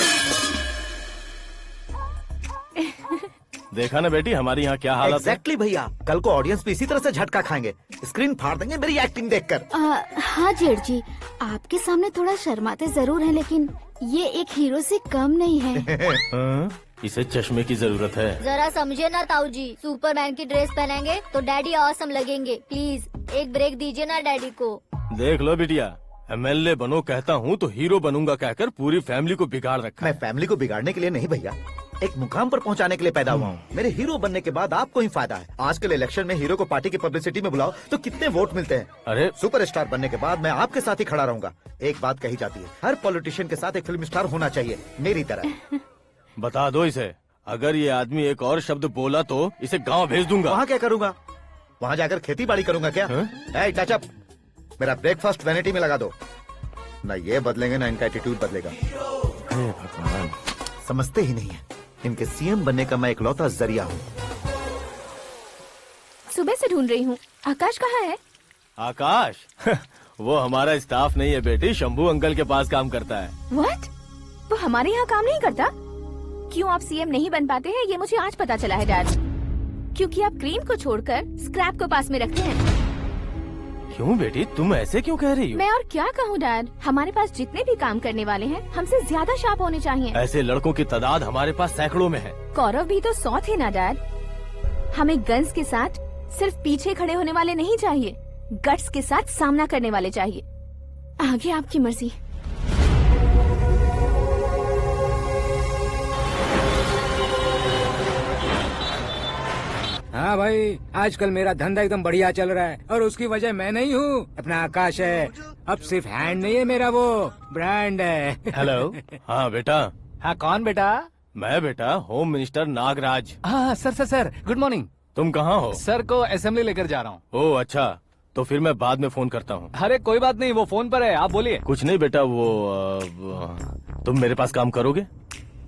देखा ना बेटी हमारी यहाँ क्या हालत है। एग्जैक्टली भैया, कल को ऑडियंस भी इसी तरह से झटका खाएंगे, स्क्रीन फाड़ देंगे मेरी एक्टिंग देखकर। हाँ जेठ जी, आपके सामने थोड़ा शर्माते जरूर हैं, लेकिन ये एक हीरो से कम नहीं है। इसे चश्मे की जरूरत है। जरा समझे ना ताऊ जी, सुपरमैन की ड्रेस पहनेंगे तो डैडी ऑसम लगेंगे। प्लीज एक ब्रेक दीजिए ना डैडी को। देख लो बिटिया, एमएलए बनो कहता हूँ तो हीरो बनूंगा कहकर पूरी फैमिली को बिगाड़ रखा। मैं फैमिली को बिगाड़ने के लिए नहीं भैया, एक मुकाम पर पहुंचाने के लिए पैदा हुआ हूँ। मेरे हीरो बनने के बाद आपको ही फायदा है। आजकल इलेक्शन में हीरो को पार्टी की पब्लिसिटी में बुलाओ तो कितने वोट मिलते हैं। अरे सुपरस्टार बनने के बाद मैं आपके साथ ही खड़ा रहूंगा। एक बात कही जाती है, हर पॉलिटिशियन के साथ एक फिल्म स्टार होना चाहिए, मेरी तरह। बता दो इसे, अगर ये आदमी एक और शब्द बोला तो इसे गाँव भेज दूंगा। वहाँ क्या करूँगा? वहाँ जाकर खेती बाड़ी करूँगा क्या? टचअप, मेरा ब्रेकफास्ट वैनिटी में लगा दो। न ये बदलेंगे न इनका एटीट्यूड बदलेगा। भगवान, समझते ही नहीं है, इनके सीएम बनने का मैं इकलौता जरिया हूँ। सुबह से ढूंढ रही हूँ, आकाश कहाँ है? आकाश? वो हमारा स्टाफ नहीं है बेटी, शंभू अंकल के पास काम करता है। व्हाट? वो हमारे यहाँ काम नहीं करता? क्यों आप सीएम नहीं बन पाते हैं ये मुझे आज पता चला है डैड। क्योंकि आप क्रीम को छोड़कर स्क्रैप को पास में रखते हैं। क्यों बेटी, तुम ऐसे क्यों कह रही हो? मैं और क्या कहूँ डैड, हमारे पास जितने भी काम करने वाले हैं हमसे ज्यादा शार्प होने चाहिए। ऐसे लड़कों की तादाद हमारे पास सैकड़ों में है। कौरव भी तो 100 थे ना डैड। हमें गन्स के साथ सिर्फ पीछे खड़े होने वाले नहीं चाहिए, गट्स के साथ सामना करने वाले चाहिए। आगे आपकी मर्जी। हाँ भाई, आजकल मेरा धंधा एकदम बढ़िया चल रहा है और उसकी वजह मैं नहीं हूँ, अपना आकाश है। अब सिर्फ हैंड नहीं है मेरा, वो ब्रांड है। हेलो। हाँ बेटा। हाँ कौन बेटा? मैं बेटा होम मिनिस्टर नागराज। हाँ सर गुड मॉर्निंग। तुम कहाँ हो? सर को असेंबली लेकर जा रहा हूँ। ओह अच्छा, तो फिर मैं बाद में फोन करता हूँ। अरे कोई बात नहीं, वो फोन पर है, आप बोलिए। कुछ नहीं बेटा, तुम मेरे पास काम करोगे?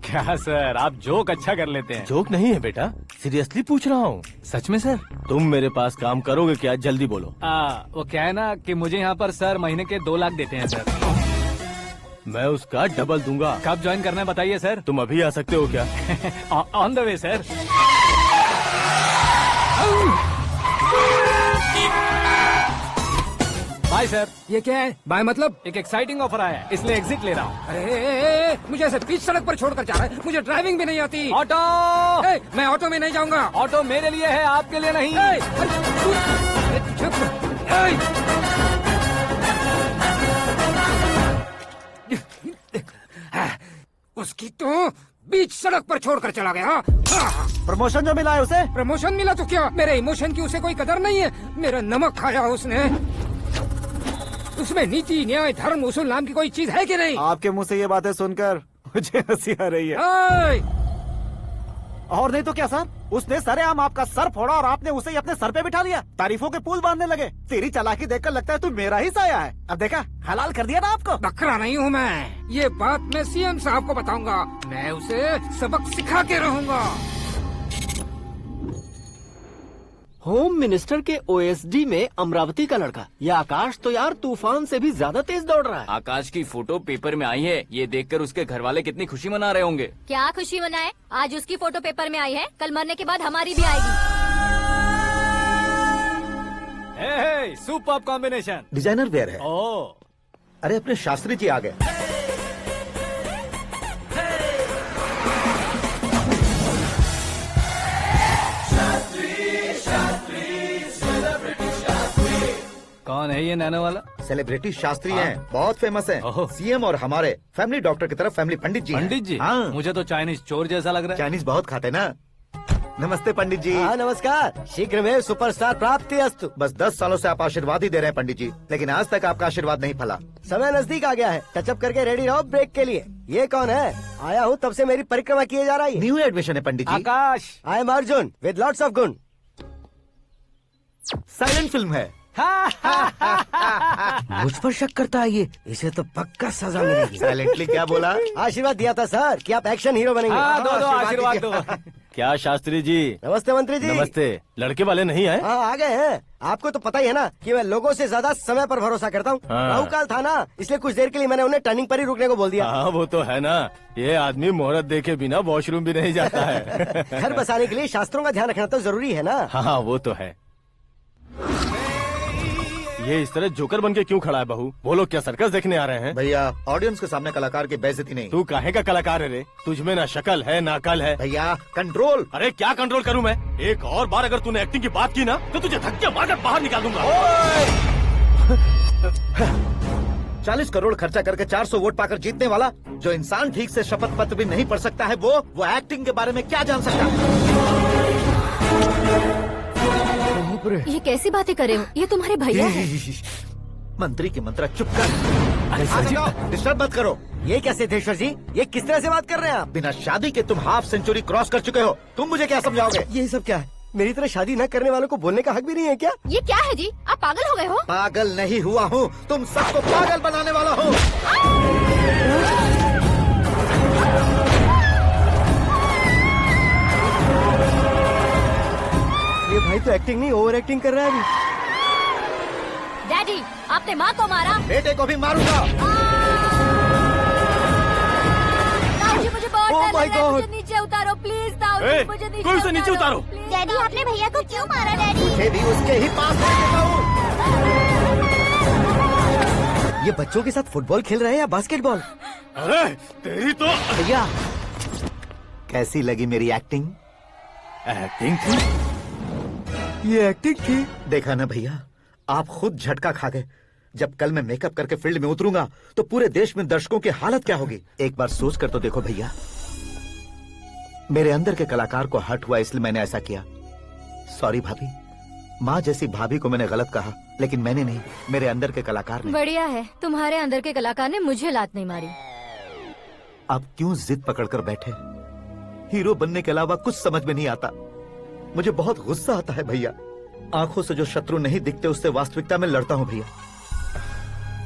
क्या सर, आप जोक अच्छा कर लेते हैं। जोक नहीं है बेटा, सीरियसली पूछ रहा हूँ। सच में सर? तुम मेरे पास काम करोगे क्या? जल्दी बोलो। वो क्या है ना कि मुझे यहाँ पर सर महीने के 2 लाख देते हैं सर। मैं उसका डबल दूंगा। कब ज्वाइन करना है बताइए सर। तुम अभी आ सकते हो क्या? On the way sir. Bye sir. ये क्या है? बाय मतलब? एक एक्साइटिंग ऑफर आया है, इसलिए एग्जिट ले रहा हूँ। अरे मुझे ऐसे बीच सड़क पर छोड़कर जा रहा है, मुझे ड्राइविंग भी नहीं आती। ऑटो! मैं ऑटो में नहीं जाऊंगा। ऑटो मेरे लिए है, आपके लिए नहीं। उसकी तो बीच सड़क पर छोड़कर चला गया। प्रमोशन जो मिला है उसे? प्रमोशन मिला तो क्या, मेरे इमोशन की उसे कोई कदर नहीं है। मेरा नमक खाया उसने। उसमें नीति, न्याय, धर्म, उसूल नाम की कोई चीज है कि नहीं? आपके मुंह से ये बातें सुनकर मुझे हंसी आ रही है। और नहीं तो क्या सर, उसने सरेआम आपका सर फोड़ा और आपने उसे ही अपने सर पे बिठा लिया। तारीफों के पुल बांधने लगे। तेरी चालाकी देखकर लगता है तू मेरा ही साया है। अब देखा, हलाल कर दिया ना आपको। बकरा नहीं हूँ मैं। ये बात मैं सीएम साहब को बताऊंगा। मैं उसे सबक सिखा के रहूंगा। होम मिनिस्टर के ओएसडी में अमरावती का लड़का। ये आकाश तो यार तूफान से भी ज्यादा तेज दौड़ रहा है। आकाश की फोटो पेपर में आई है, ये देखकर उसके घर वाले कितनी खुशी मना रहे होंगे। क्या खुशी मनाए? आज उसकी फोटो पेपर में आई है, कल मरने के बाद हमारी भी आएगी। Super combination. डिजाइनर वेयर है। ओह, अरे अपने शास्त्री जी आ गए। कौन है ये नैनो वाला? सेलिब्रिटी शास्त्री हैं, बहुत फेमस हैं। सीएम और हमारे फैमिली डॉक्टर की तरफ फैमिली पंडित जी हैं। पंडित जी? हाँ। मुझे तो चाइनीज चोर जैसा लग रहा है। चाइनीज बहुत खाते ना। नमस्ते पंडित जी। हाँ नमस्कार। शीघ्र में सुपरस्टार प्राप्ति अस्तु। बस 10 सालों से आप आशीर्वाद ही दे रहे हैं पंडित जी, लेकिन आज तक आपका आशीर्वाद नहीं फला। समय नजदीक आ गया है, टचअप करके रेडी रहो ब्रेक के लिए। ये कौन है? आया हूँ तब से मेरी परिक्रमा किए जा रही है। न्यू एडमिशन है Pandit ji. Akash. I am Arjun with lots of गुण। साइलेंट फिल्म है। मुझ पर शक करता है ये, इसे तो पक्का सजा मिलेगी। साइलेंटली क्या बोला? आशीर्वाद दिया था सर कि आप एक्शन हीरो बनेंगे। हाँ, दो आशीर्वाद दो। क्या शास्त्री जी? नमस्ते मंत्री जी। नमस्ते। लड़के वाले नहीं आए? हाँ आ गए हैं। आपको तो पता ही है ना कि मैं लोगों से ज्यादा समय पर भरोसा करता हूँ। हाँ। राहु काल था ना, इसलिए कुछ देर के लिए मैंने उन्हें टर्निंग पर ही रुकने को बोल दिया। हाँ वो तो है ना, ये आदमी मुहूर्त देखे बिना वॉशरूम भी नहीं जाता है। घर बसाने के लिए शास्त्रों का ध्यान रखना तो जरूरी है ना। हाँ वो तो है। ये इस तरह जोकर बन के क्यों खड़ा है बहू? वो लोग क्या सर्कस देखने आ रहे हैं? भैया ऑडियंस के सामने कलाकार की बेइज्जती नहीं। तू काहे का कलाकार है रे? तुझ में ना शक्ल है ना अकल है। भैया कंट्रोल। अरे क्या कंट्रोल करूं मैं? एक और बार अगर तूने एक्टिंग की बात की ना तो तुझे धक्के मारकर बाहर निकाल दूंगा। 40 करोड़ खर्चा करके 400 वोट पाकर जीतने वाला, जो इंसान ठीक से शपथ पत्र भी नहीं पढ़ सकता है, वो एक्टिंग के बारे में क्या जान सकता है? ये कैसी बातें कर रहे हो? ये तुम्हारे भैया हैं। मंत्री की मंत्रा चुप कर। डिस्टर्ब मत करो। ये क्या सिद्धेश्वर जी, ये किस तरह से बात कर रहे हैं आप? बिना शादी के तुम हाफ सेंचुरी क्रॉस कर चुके हो, तुम मुझे क्या समझाओगे? ये सब क्या है? मेरी तरह शादी न करने वालों को बोलने का हक भी नहीं है क्या? ये क्या है जी? आप पागल हो गए हो? पागल नहीं हुआ हूँ, तुम सबको पागल बनाने वाला हूँ। ये भाई तो एक्टिंग नहीं ओवर एक्टिंग कर रहा है अभी। डैडी, आपने माँ को मारा। बेटे को भी मारूंगा। ताऊजी मुझे बहुत Oh डर my लग रहा है, God! मुझे नीचे उतारो प्लीज। ताऊजी मुझे नीचे कोई उसे नीचे उतारो। please। डैडी आपने भैया को क्यों मारा डैडी? मुझे भी उसके ही पास लेके जाऊं। ये बच्चों के साथ फुटबॉल खेल रहे हैं या बास्केटबॉल? अरे तेरी तो भैया कैसी लगी मेरी एक्टिंग? एक्टिंग थी। ये एक्टिंग थी। देखा ना भैया, आप खुद झटका खा गए। जब कल मैं मेकअप करके फील्ड में उतरूंगा तो पूरे देश में दर्शकों की हालत क्या होगी? एक बार सोच कर तो देखो भैया। मेरे अंदर के कलाकार को हर्ट हुआ इसलिए मैंने ऐसा किया। सॉरी भाभी। माँ जैसी भाभी को मैंने गलत कहा, लेकिन मैंने नहीं, मेरे अंदर के कलाकार ने। बढ़िया है, तुम्हारे अंदर के कलाकार ने मुझे लात नहीं मारी। आप क्यों जिद पकड़कर बैठे? हीरो बनने के अलावा कुछ समझ में नहीं आता। मुझे बहुत गुस्सा आता है भैया। आंखों से जो शत्रु नहीं दिखते उससे वास्तविकता में लड़ता हूँ भैया।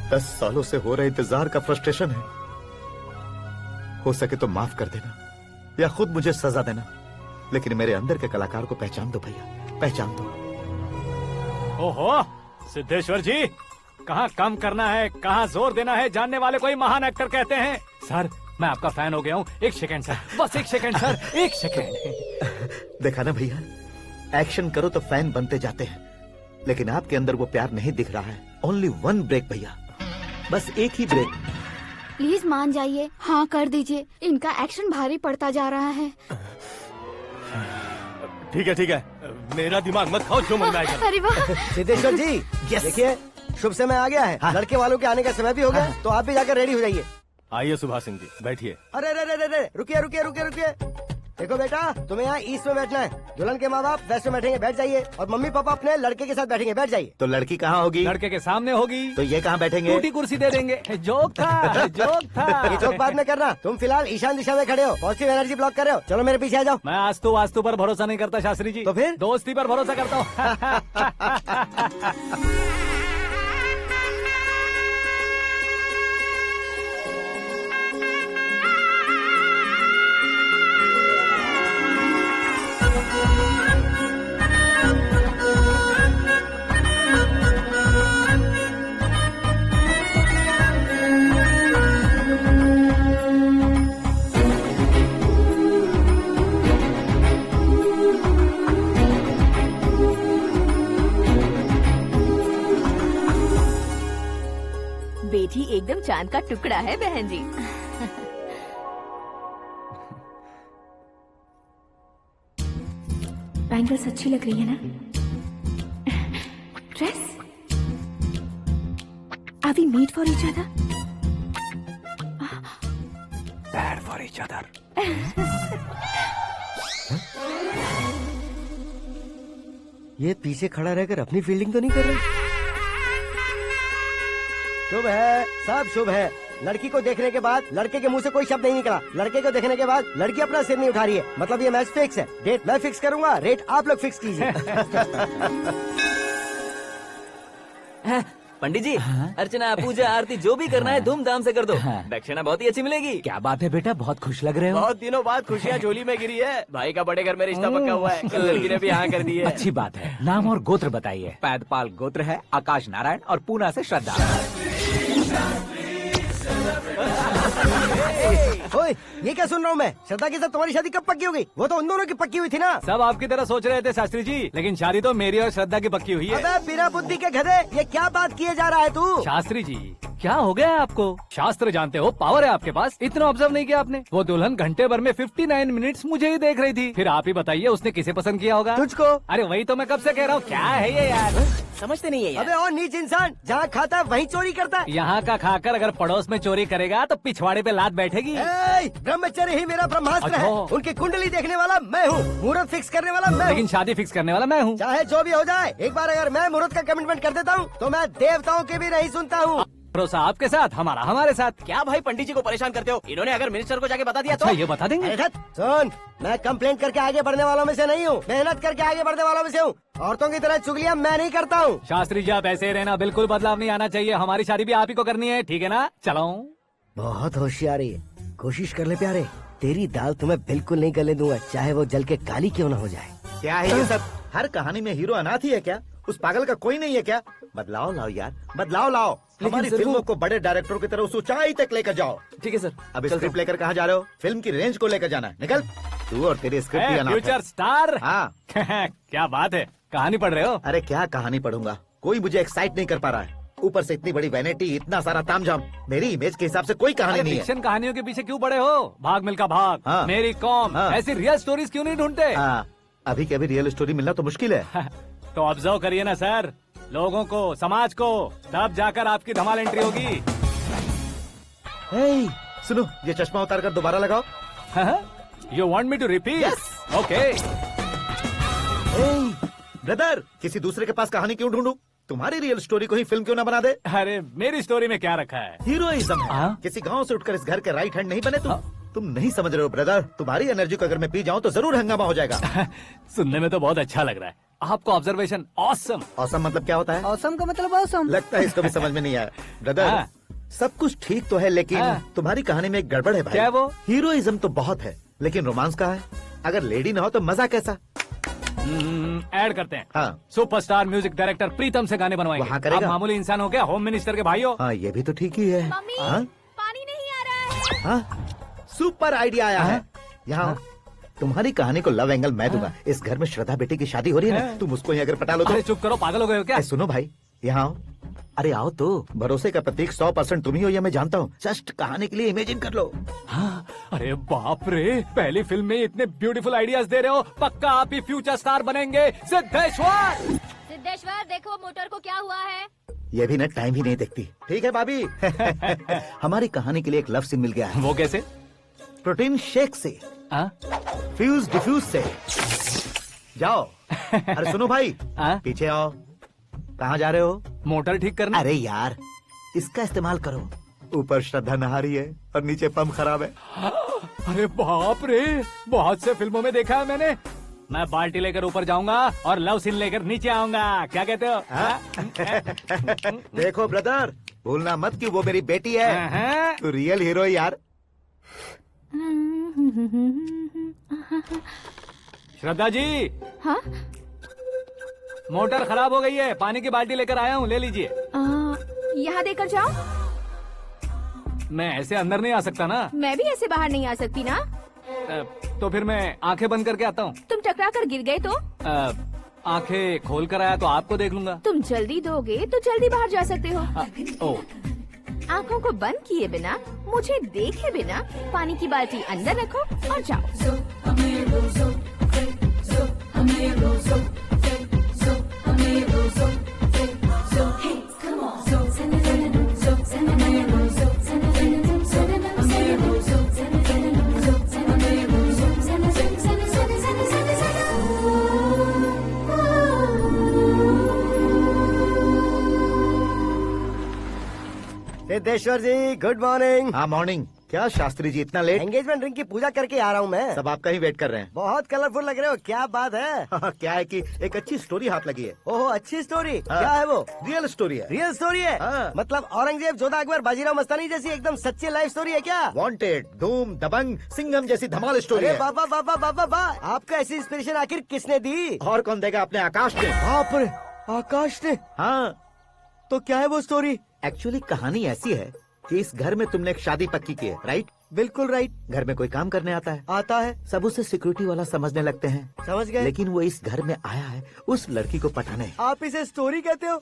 10 सालों से हो रहे इंतजार का फ्रस्ट्रेशन है। हो सके तो माफ कर देना या खुद मुझे सजा देना, लेकिन मेरे अंदर के कलाकार को पहचान दो भैया, पहचान दो। ओहो सिद्धेश्वर जी, कहाँ कम करना है कहाँ जोर देना है जानने वाले को ही महान एक्टर कहते हैं। सर मैं आपका फैन हो गया हूँ। एक सेकंड सर, बस एक सेकंड सर, एक सेकंड। देखा ना भैया, एक्शन करो तो फैन बनते जाते हैं, लेकिन आपके अंदर वो प्यार नहीं दिख रहा है। ओनली 1 ब्रेक भैया, बस एक ही ब्रेक। प्लीज मान जाइए, हाँ कर दीजिए। इनका एक्शन भारी पड़ता जा रहा है। ठीक है, मेरा दिमाग मत खाओ, जो मन में आएगा। अरे वाह सिद्धेश्वर जी, देखिए शुभ समय आ गया है। लड़के वालों के आने का समय भी हो गया, तो आप भी जाकर रेडी हो जाइए। आइए सुभाष सिंह जी, बैठिए। अरे अरे अरे अरे, रुकिए रुकिए रुकिए रुकिए। देखो बेटा, तुम्हें यहाँ ईस्ट में बैठना है। दुल्हन के माँ बाप वेस्ट में बैठेंगे, बैठ जाइए। और मम्मी पापा अपने लड़के के साथ बैठेंगे, बैठ जाइए। तो लड़की कहाँ होगी? लड़के के सामने होगी। तो ये कहाँ बैठेंगे? टूटी कुर्सी दे देंगे। जोक था, जोक था। ये जोक बाद में करना। तुम फिलहाल ईशान दिशा में खड़े हो, पॉजिटिव एनर्जी ब्लॉक कर रहे हो। चलो मेरे पीछे आ जाओ। मैं आस्तु वास्तु पर भरोसा नहीं करता शास्त्री जी। तो फिर? दोस्ती पर भरोसा करता हूँ। बेटी एकदम चांद का टुकड़ा है बहन जी। बैंगल्स अच्छी लग रही है ना? Dress? Are we made for each other? Bad for each other. ये पीछे खड़ा रहकर अपनी फील्डिंग तो नहीं कर रहा? शुभ है, सब शुभ है। लड़की को देखने के बाद लड़के के मुंह से कोई शब्द नहीं निकला। लड़के को देखने के बाद लड़की अपना सिर नहीं उठा रही है। मतलब ये मैच फिक्स है। डेट मैं फिक्स करूंगा, रेट आप लोग फिक्स कीजिए। पंडित जी, अर्चना पूजा आरती जो भी करना है धूमधाम से कर दो। दक्षिणा बहुत ही अच्छी मिलेगी। क्या बात है बेटा, बहुत खुश लग रहे हो। बहुत दिनों बाद खुशियाँ झोली में गिरी है। भाई का बड़े घर में रिश्ता पक्का हुआ है। कल लड़की ने भी हाँ कर दी है। अच्छी बात है। नाम और गोत्र बताइए। पैदपाल गोत्र है, आकाश नारायण, और पूना से श्रद्धा। ओए, ये क्या सुन रहा हूँ मैं? श्रद्धा के साथ तुम्हारी शादी कब पक्की हो गई? वो तो उन दोनों की पक्की हुई थी ना। सब आपकी तरह सोच रहे थे शास्त्री जी, लेकिन शादी तो मेरी और श्रद्धा की पक्की हुई है। अबे बिना बुद्धि के गधे, ये क्या बात किए जा रहा है तू? शास्त्री जी, क्या हो गया है आपको? शास्त्र जानते हो, पावर है आपके पास। इतना ऑब्जर्व नहीं किया आपने? वो दुल्हन घंटे भर में 59 मिनट्स मुझे ही देख रही थी। फिर आप ही बताइए उसने किसे पसंद किया होगा? तुझको। अरे वही तो मैं कब से कह रहा हूँ, क्या है ये यार? समझते नहीं है यार। अबे और नीच इंसान, जहाँ खाता है वहीं चोरी करता है। यहाँ का खाकर अगर पड़ोस में चोरी करेगा तो पिछवाड़े पे लात बैठेगी। ब्रह्मचर्य ही मेरा ब्रह्मास्त्र है। अच्छा। उनकी कुंडली देखने वाला मैं हूँ, मुहूर्त फिक्स करने वाला मैं हूँ। लेकिन शादी फिक्स करने वाला मैं हूँ। चाहे जो भी हो जाए, एक बार अगर मैं मुहूर्त का कमिटमेंट कर देता हूँ तो मैं देवताओं के भी नहीं सुनता हूँ। भरोसा आपके साथ, हमारा हमारे साथ। क्या भाई पंडित जी को परेशान करते हो? इन्होंने अगर मिनिस्टर को जाके बता दिया अच्छा, तो ये बता देंगे? अरे सुन, मैं कंप्लेंट करके आगे बढ़ने वालों में से नहीं हूँ, मेहनत करके आगे बढ़ने वालों में से हूँ। औरतों की तरह चुगलियाँ मैं नहीं करता हूँ। शास्त्री जी आप ऐसे ही रहना, बिल्कुल बदलाव नहीं आना चाहिए। हमारी शादी भी आप ही को करनी है, ठीक है ना? चलो। बहुत होशियारी है, कोशिश कर ले प्यारे। तेरी दाल तुम्हें बिल्कुल नहीं गलने दूंगा, चाहे वो जल के काली क्यों न हो जाए। क्या है ये सब? हर कहानी में हीरो अनाथ ही है क्या? उस पागल का कोई नहीं है क्या? बदलाव लाओ यार, बदलाव लाओ। हमारी फिल्मों को बड़े डायरेक्टरों की तरह उस ऊंचाई तक लेकर जाओ। ठीक है सर। अब स्क्रिप्ट लेकर कहाँ जा रहे हो? फिल्म की रेंज को लेकर जाना है। निकल तू और तेरी स्क्रिप्ट भी अनाथ है। Future star. हाँ क्या बात है, कहानी पढ़ रहे हो? अरे क्या कहानी पढ़ूंगा, कोई मुझे एक्साइट नहीं कर पा रहा है। ऊपर से इतनी बड़ी वैनिटी, इतना सारा तामझाम। मेरी इमेज के हिसाब से कोई कहानी नहीं है। फिक्शन कहानियों के पीछे क्यों पड़े हो? भाग मिल्खा भाग, हाँ। मेरी कॉम, हाँ। ऐसी रियल स्टोरीज क्यों नहीं ढूंढते? अभी के अभी रियल स्टोरी मिलना तो मुश्किल है। तो ऑब्जर्व करिए ना सर, लोगों को, समाज को, तब जाकर आपकी धमाल एंट्री होगी। सुनो, ये चश्मा उतार कर दोबारा लगाओ। You want me to repeat? Okay. Brother, किसी दूसरे के पास कहानी क्यों ढूंढूं? तुम्हारी रियल स्टोरी को ही फिल्म क्यों ना बना दे? अरे मेरी स्टोरी में क्या रखा है? हीरोइज्म है। किसी गांव से उठकर इस घर के राइट हैंड नहीं बने तुम नहीं समझ रहे हो ब्रदर। तुम्हारी एनर्जी को अगर मैं पी जाऊं तो जरूर हंगामा हो जाएगा। सुनने में तो बहुत अच्छा लग रहा है। आपको ऑब्जर्वेशन ऑसम। ऑसम मतलब क्या होता है? औसम का मतलब औसम। लगता है इसको भी समझ में नहीं आया। ब्रदर, सब कुछ ठीक तो है, लेकिन तुम्हारी कहानी में एक गड़बड़ है भाई। क्या वो? हीरोइज्म तो बहुत है, लेकिन रोमांस कहाँ है? अगर लेडी ना हो तो मजा कैसा? ऐड करते हैं। हाँ। सुपरस्टार म्यूजिक डायरेक्टर प्रीतम से गाने बनवाएंगे। वहाँ करेगा? आप मामूली इंसान हो क्या? होम मिनिस्टर के भाई हो। हाँ, ये भी तो ठीक ही है। मम्मी, हाँ? पानी नहीं आ रहा है। हाँ? सुपर आइडिया आया है। यहाँ तुम्हारी कहानी को लव एंगल मैं दूंगा। इस घर में श्रद्धा बेटी की शादी हो रही है ना, तुम उसको ही अगर पटा लो तो। अरे चुप करो, पागल हो गए हो क्या? सुनो भाई, यहाँ आओ। अरे आओ तो। भरोसे का प्रतीक 100% तुम ही हो, ये मैं जानता हूँ। जस्ट कहानी के लिए इमेजिन कर लो। हाँ, अरे बाप रे, पहली फिल्म में इतने ब्यूटीफुल आइडियाज दे रहे हो। पक्का आप ही फ्यूचर स्टार बनेंगे। सिद्धेश्वर, सिद्धेश्वर देखो मोटर को क्या हुआ है। ये भी ना टाइम ही नहीं देखती। ठीक है भाभी। हमारी कहानी के लिए एक लव सीन मिल गया है। वो कैसे? प्रोटीन शेक से, फ्यूज डिफ्यूज से। जाओ। अरे सुनो भाई, पीछे आओ। कहाँ जा रहे हो? मोटर ठीक करना। अरे यार, इसका इस्तेमाल करो। ऊपर श्रद्धा नहा रही है और नीचे पंप खराब है। अरे बाप रे, बहुत से फिल्मों में देखा है मैंने। मैं बाल्टी लेकर ऊपर जाऊंगा और लव सीन लेकर नीचे आऊंगा। क्या कहते हो? देखो ब्रदर, भूलना मत कि वो मेरी बेटी है। तू रियल हीरो है यार। श्रद्धा जी। हाँ? मोटर खराब हो गई है, पानी की बाल्टी लेकर आया हूँ, ले लीजिए। यहाँ देकर जाओ। मैं ऐसे अंदर नहीं आ सकता ना। मैं भी ऐसे बाहर नहीं आ सकती ना। तो फिर मैं आंखें बंद करके आता हूँ। तुम टकरा कर गिर गए तो? आंखें खोल कर आया तो आपको देख लूंगा। तुम जल्दी दोगे तो जल्दी बाहर जा सकते हो। आंखों को बंद किए बिना, मुझे देखे बिना पानी की बाल्टी अंदर रखो और जाओ। सिद्धेश्वर जी, गुड मॉर्निंग। हाँ मॉर्निंग। क्या शास्त्री जी इतना लेट? एंगेजमेंट रिंग की पूजा करके आ रहा हूँ मैं। सब आपका ही वेट कर रहे हैं। बहुत कलरफुल लग रहे हो, क्या बात है? क्या है कि एक अच्छी स्टोरी हाथ लगी है। ओह, अच्छी स्टोरी। क्या है वो? रियल स्टोरी है। रियल स्टोरी है? मतलब औरंगजेब, जोधा अकबर, बाजीराव मस्तानी जैसी एकदम सच्ची लाइफ स्टोरी है क्या? वांटेड, धूम, दबंग, सिंघम जैसी धमाल स्टोरी है। बाबा बाबा बाबा बा, आपको ऐसी इंस्पिरेशन आखिर किसने दी? और कौन देगा? अपने आकाश ने। बाप रे, आकाश ने? हाँ। तो क्या है वो स्टोरी? एक्चुअली कहानी ऐसी है कि इस घर में तुमने एक शादी पक्की की है, राइट? बिल्कुल राइट। घर में कोई काम करने आता है? आता है। सब उसे सिक्योरिटी वाला समझने लगते हैं। समझ गए। लेकिन वो इस घर में आया है उस लड़की को पटाने। आप इसे स्टोरी कहते हो?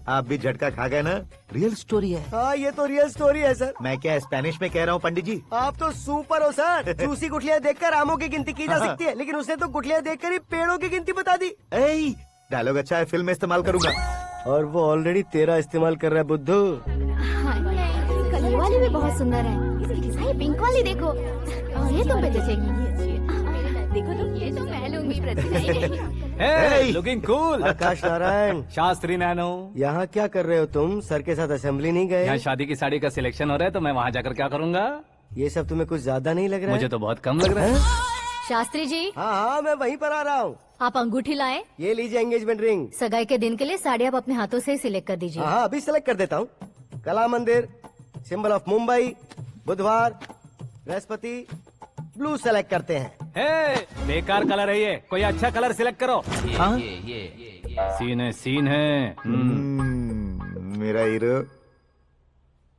आप भी झटका खा गए ना। रियल स्टोरी है। हाँ, ये तो रियल स्टोरी है सर। मैं क्या स्पेनिश में कह रहा हूँ पंडित जी? आप तो सुपर हो सर। चूसी गुठलियाँ देखकर आमों की गिनती की जा सकती है, लेकिन उसने तो गुठलियाँ देखकर ही पेड़ों की गिनती बता दी। डायलॉग अच्छा है, फिल्म में इस्तेमाल करूंगा। और वो ऑलरेडी तेरा इस्तेमाल कर रहा है बुद्धू। ये वाली भी बहुत सुंदर है। इसकी डिजाइन पिंक वाली देखो। ये तुम पे जचेगी। देखो तो ये तो मैं लूंगी। Looking cool. Akash Narayan. Shastri Nano. यहाँ क्या कर रहे हो तुम? सर के साथ असेंबली नहीं गए? यहाँ शादी की साड़ी का सिलेक्शन हो रहा है तो मैं वहाँ जाकर क्या करूँगा? ये सब तुम्हें कुछ ज्यादा नहीं लग रहा है? मुझे तो बहुत कम लग रहा है। शास्त्री जी। हाँ, मैं वहीं पर आ रहा हूँ। आप अंगूठी लाए। ये लीजिए एंगेजमेंट रिंग। सगाई के दिन के लिए साड़ी आप अपने हाथों से ही सिलेक्ट कर दीजिए। हाँ, अभी सिलेक्ट कर देता हूँ। कला मंदिर, सिंबल ऑफ मुंबई, बुधवार, बृहस्पति, ब्लू सेलेक्ट करते हैं। बेकार कलर है ये, कोई अच्छा कलर सिलेक्ट करो। सीन है। मेरा हीरो।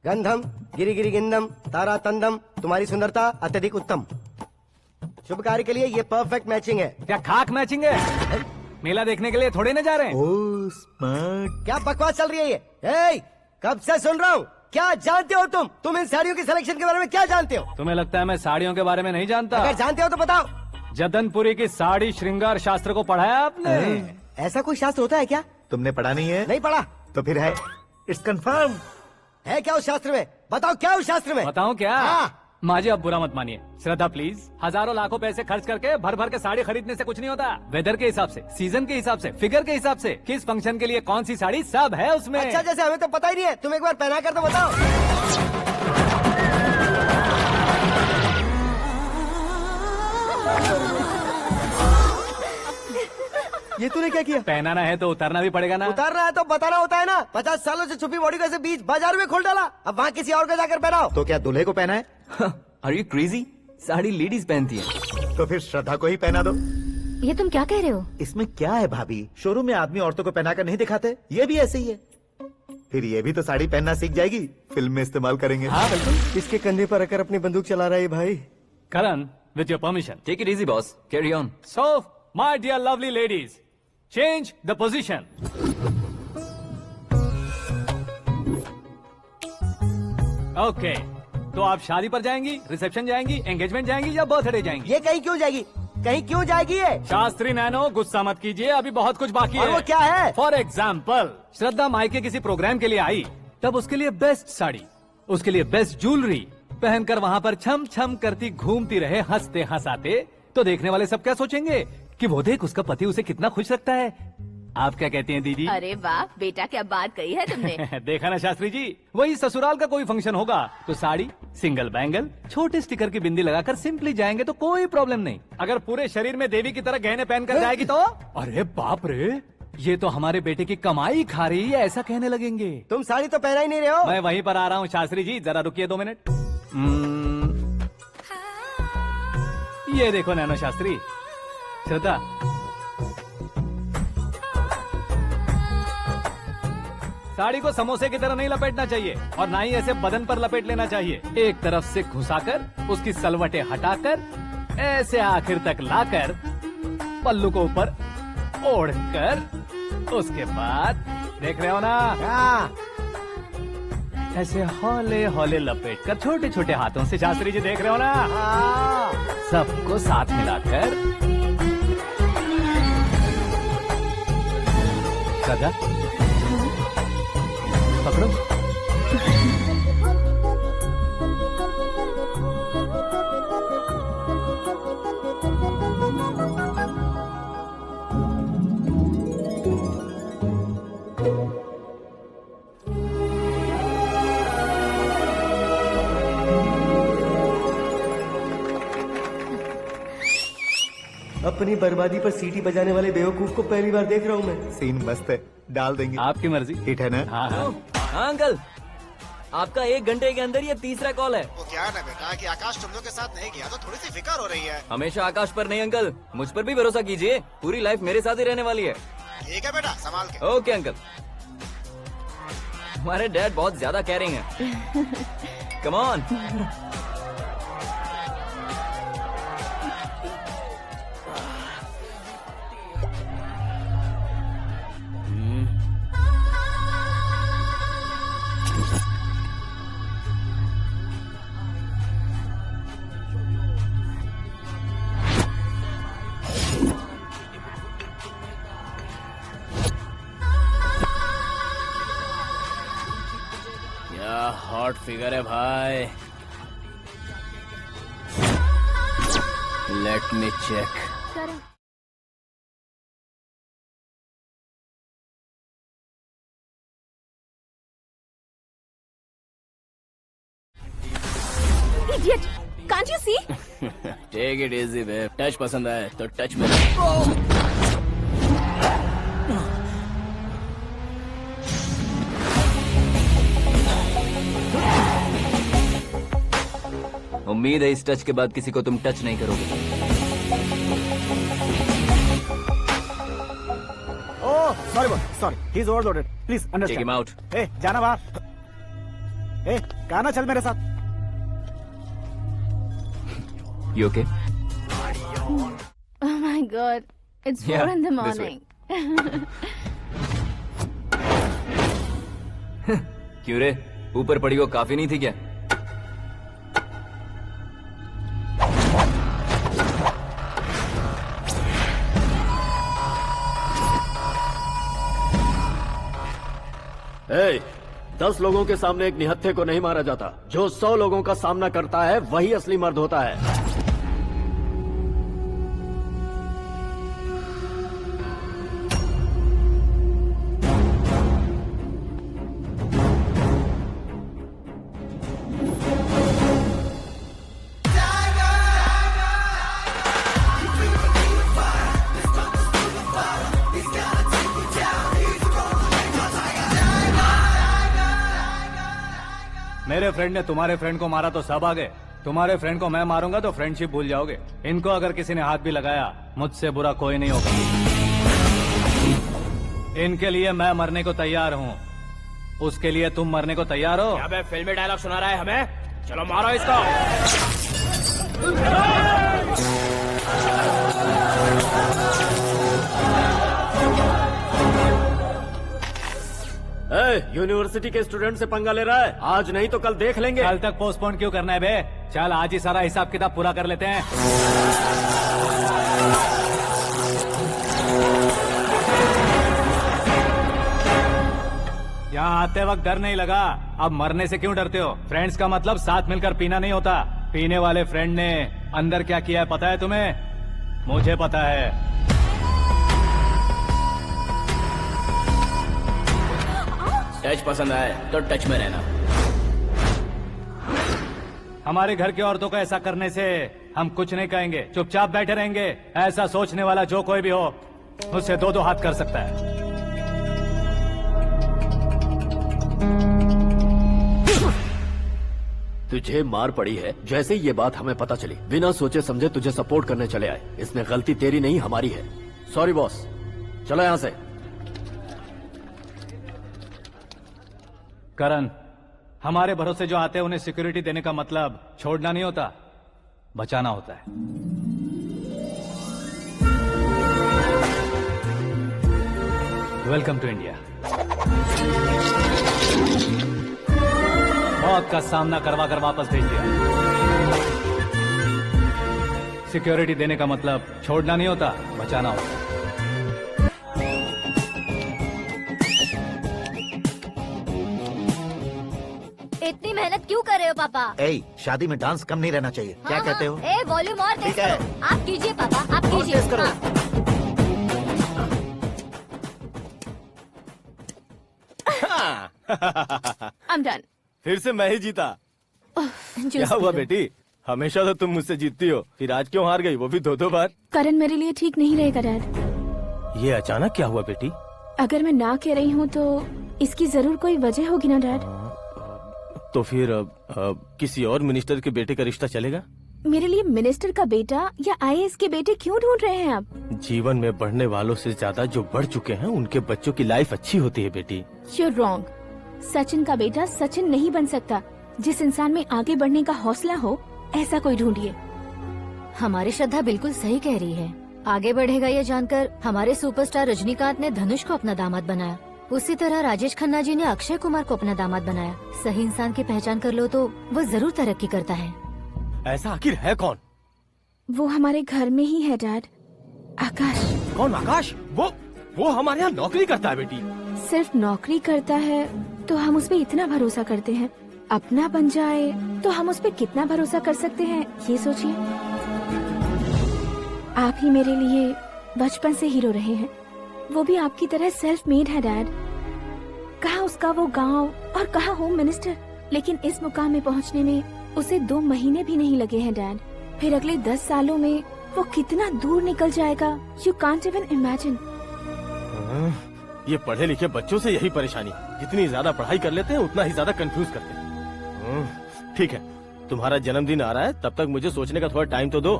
गंधम, गिरी गिरी गिंदम, तारा तंदम, तुम्हारी सुंदरता अत्यधिक उत्तम। शुभ कार्य के लिए ये परफेक्ट मैचिंग है। क्या खाक मैचिंग है? मेला देखने के लिए थोड़े न जा रहे हैं। Oh smart. क्या बकवास चल रही है ये? कब से सुन रहा हूँ। क्या जानते हो तुम इन साड़ियों की सिलेक्शन के बारे में क्या जानते हो? तुम्हें लगता है मैं साड़ियों के बारे में नहीं जानता? अगर जानते हो तो बताओ। जदनपुरी की साड़ी श्रृंगार शास्त्र को पढ़ा है आपने? ऐसा कोई शास्त्र होता है क्या? तुमने पढ़ा नहीं है? नहीं पढ़ा। तो फिर है। It's confirm. है क्या उस शास्त्र में? बताओ क्या उस शास्त्र में? बताऊं क्या? हाँ। माजी अब बुरा मत मानिए। श्रद्धा प्लीज, हजारों लाखों पैसे खर्च करके भर भर के साड़ी खरीदने से कुछ नहीं होता। वेदर के हिसाब से, सीजन के हिसाब से, फिगर के हिसाब से, किस फंक्शन के लिए कौन सी साड़ी, सब है उसमें। अच्छा, जैसे हमें तो पता ही नहीं है। तुम एक बार पहना कर तो बताओ। ये तूने क्या किया? पहनाना है तो उतारना भी पड़ेगा ना। उतारना है तो बताना होता है ना। 50 सालों से छुपी बॉडी को ऐसे बीच बाजार में खोल डाला, अब वहाँ किसी और को जाकर पहनाओ। तो क्या दूल्हे को पहना है? Are you crazy? Sari ladies पहनती है। तो फिर श्रद्धा को ही पहना दो। ये तुम क्या कह रहे हो? इसमें क्या है भाभी? शोरूम में आदमी औरतों को पहनाकर नहीं दिखाते? ये भी ऐसे ही है। फिर ये भी तो साड़ी पहनना सीख जाएगी, फिल्म में इस्तेमाल करेंगे। हाँ बिल्कुल। इसके कंधे पर रखकर अपनी बंदूक चला रहा है भाई। Karan, with your permission. Take it easy boss, carry on. So my dear lovely ladies, change the position. Okay, तो आप शादी पर जाएंगी, रिसेप्शन जाएंगी, एंगेजमेंट जाएंगी या बर्थडे जाएंगी? ये कहीं क्यों जाएगी? कहीं क्यों जाएगी ये? शास्त्री नैनो, गुस्सा मत कीजिए, अभी बहुत कुछ बाकी और है। वो क्या है? फॉर एग्जाम्पल, श्रद्धा मायके किसी प्रोग्राम के लिए आई, तब उसके लिए बेस्ट साड़ी, उसके लिए बेस्ट ज्वेलरी पहनकर वहाँ पर छम छम करती घूमती रहे हंसते हंसाते, तो देखने वाले सब क्या सोचेंगे कि वो देख उसका पति उसे कितना खुश रखता है। आप क्या कहती हैं दीदी? अरे वाह बेटा, क्या बात कही है तुमने। देखा ना शास्त्री जी, वही ससुराल का कोई फंक्शन होगा तो साड़ी, सिंगल बैंगल, छोटे स्टिकर की बिंदी लगाकर सिंपली जाएंगे तो कोई प्रॉब्लम नहीं। अगर पूरे शरीर में देवी की तरह गहने पहनकर जाएगी तो अरे बाप रे, ये तो हमारे बेटे की कमाई खा रही है, ऐसा कहने लगेंगे। तुम साड़ी तो पहना ही नहीं रहे हो। मैं वहीं पर आ रहा हूँ शास्त्री जी, जरा रुकिए 2 मिनट। ये देखो नैनो शास्त्री, श्रद्धा, साड़ी को समोसे की तरह नहीं लपेटना चाहिए और ना ही ऐसे बदन पर लपेट लेना चाहिए। एक तरफ से घुसाकर उसकी सलवटें हटाकर ऐसे आखिर तक लाकर पल्लू को ऊपर ओढ़कर, उसके बाद देख रहे हो ना, ऐसे हौले हौले लपेट कर छोटे छोटे हाथों से, शास्त्री जी देख रहे हो ना, सबको साथ मिलाकर, श्रद्धा पकड़ो। अपनी बर्बादी पर सीटी बजाने वाले बेवकूफ को पहली बार देख रहा हूँ मैं। सीन मस्त है, डाल देंगे। आपकी मर्जी। हिट है ना? हाँ हाँ। हाँ अंकल, आपका 1 घंटे के अंदर ये 3रा कॉल है। वो क्या है ना बेटा कि आकाश तुम लोग के साथ नहीं गया तो थोड़ी सी फिक्र हो रही है। हमेशा आकाश पर नहीं अंकल, मुझ पर भी भरोसा कीजिए, पूरी लाइफ मेरे साथ ही रहने वाली है। ठीक है बेटा, संभाल के। Okay uncle. हमारे डैड बहुत ज्यादा केयरिंग है। Come on. हॉट फिगर है भाई। Let me check. Idiot! Can't you see? Take it easy babe. Touch पसंद आए तो टच में। उम्मीद है इस टच के बाद किसी को तुम टच नहीं करोगे। Oh sorry sorry, he is overloaded, please understand. Take him out. ए जाना बाहर। ए गाना चल मेरे साथ। You okay? Oh my God, it's 4 in the morning. क्यों रे, ऊपर पड़ी वो काफी नहीं थी क्या? Hey, 10 लोगों के सामने एक निहत्थे को नहीं मारा जाता। जो 100 लोगों का सामना करता है वही असली मर्द होता है। मेरे फ्रेंड ने तुम्हारे फ्रेंड को मारा तो सब आ गए, तुम्हारे फ्रेंड को मैं मारूंगा तो फ्रेंडशिप भूल जाओगे। इनको अगर किसी ने हाथ भी लगाया, मुझसे बुरा कोई नहीं होगा। इनके लिए मैं मरने को तैयार हूँ, उसके लिए तुम मरने को तैयार हो? अबे फिल्मी डायलॉग सुना रहा है हमें? चलो मारो इसको। यूनिवर्सिटी के स्टूडेंट से पंगा ले रहा है, आज नहीं तो कल देख लेंगे। कल तक पोस्टपोन क्यों करना है बे? चल आज ही सारा हिसाब किताब पूरा कर लेते हैं। यहाँ आते वक्त डर नहीं लगा, अब मरने से क्यों डरते हो? फ्रेंड्स का मतलब साथ मिलकर पीना नहीं होता। पीने वाले फ्रेंड ने अंदर क्या किया है पता है तुम्हें? मुझे पता है। टच पसंद आए तो टच में रहना। हमारे घर की औरतों को ऐसा करने से हम कुछ नहीं कहेंगे, चुपचाप बैठे रहेंगे। ऐसा सोचने वाला जो कोई भी हो उससे दो दो हाथ कर सकता है। तुझे मार पड़ी है, जैसे ये बात हमें पता चली बिना सोचे समझे तुझे सपोर्ट करने चले आए। इसमें गलती तेरी नहीं हमारी है। सॉरी बॉस, चलो यहाँ से। करण, हमारे भरोसे जो आते हैं उन्हें सिक्योरिटी देने का मतलब छोड़ना नहीं होता, बचाना होता है। Welcome to India. मौत का सामना करवा कर वापस भेज दिया। सिक्योरिटी देने का मतलब छोड़ना नहीं होता, बचाना होता। इतनी मेहनत क्यों कर रहे हो पापा? ए, शादी में डांस कम नहीं रहना चाहिए। क्या कहते हो? ए, वॉल्यूम और तेज ठीक है। करो। आप कीजिए पापा, आप और कीजिए। तेज करो। I'm done. फिर से मैं ही जीता। क्या हुआ बेटी? हमेशा तो तुम मुझसे जीतती हो, फिर आज क्यों हार गई, वो भी दो दो बार? करण मेरे लिए ठीक नहीं रहेगा डैड। ये अचानक क्या हुआ बेटी? अगर मैं ना कह रही हूँ तो इसकी जरूर कोई वजह होगी ना डैड। तो फिर किसी और मिनिस्टर के बेटे का रिश्ता चलेगा? मेरे लिए मिनिस्टर का बेटा या आईएएस के बेटे क्यों ढूंढ रहे हैं आप? जीवन में बढ़ने वालों से ज्यादा जो बढ़ चुके हैं उनके बच्चों की लाइफ अच्छी होती है बेटी। You're wrong. सचिन का बेटा सचिन नहीं बन सकता। जिस इंसान में आगे बढ़ने का हौसला हो ऐसा कोई ढूंढिए। हमारी श्रद्धा बिल्कुल सही कह रही है। आगे बढ़ेगा ये जानकर हमारे सुपरस्टार रजनीकांत ने धनुष को अपना दामाद बनाया। उसी तरह राजेश खन्ना जी ने अक्षय कुमार को अपना दामाद बनाया। सही इंसान की पहचान कर लो तो वो जरूर तरक्की करता है। ऐसा आखिर है कौन? वो हमारे घर में ही है डैड। आकाश। कौन आकाश? वो हमारे यहाँ नौकरी करता है बेटी। सिर्फ नौकरी करता है तो हम उस पर इतना भरोसा करते हैं, अपना बन जाए तो हम उस पर कितना भरोसा कर सकते हैं ये सोचिए। आप ही मेरे लिए बचपन से हीरो रहे हैं, वो भी आपकी तरह सेल्फ मेड है डैड। कहाँ उसका वो गांव और कहाँ होम मिनिस्टर, लेकिन इस मुकाम में पहुँचने में उसे 2 महीने भी नहीं लगे हैं डैड। फिर अगले 10 सालों में वो कितना दूर निकल जाएगा, यू कांट इवन इमेजिन। ये पढ़े लिखे बच्चों से यही परेशानी, जितनी ज्यादा पढ़ाई कर लेते हैं उतना ही ज्यादा कंफ्यूज करते हैं। ठीक है, तुम्हारा जन्मदिन आ रहा है, तब तक मुझे सोचने का थोड़ा टाइम तो दो।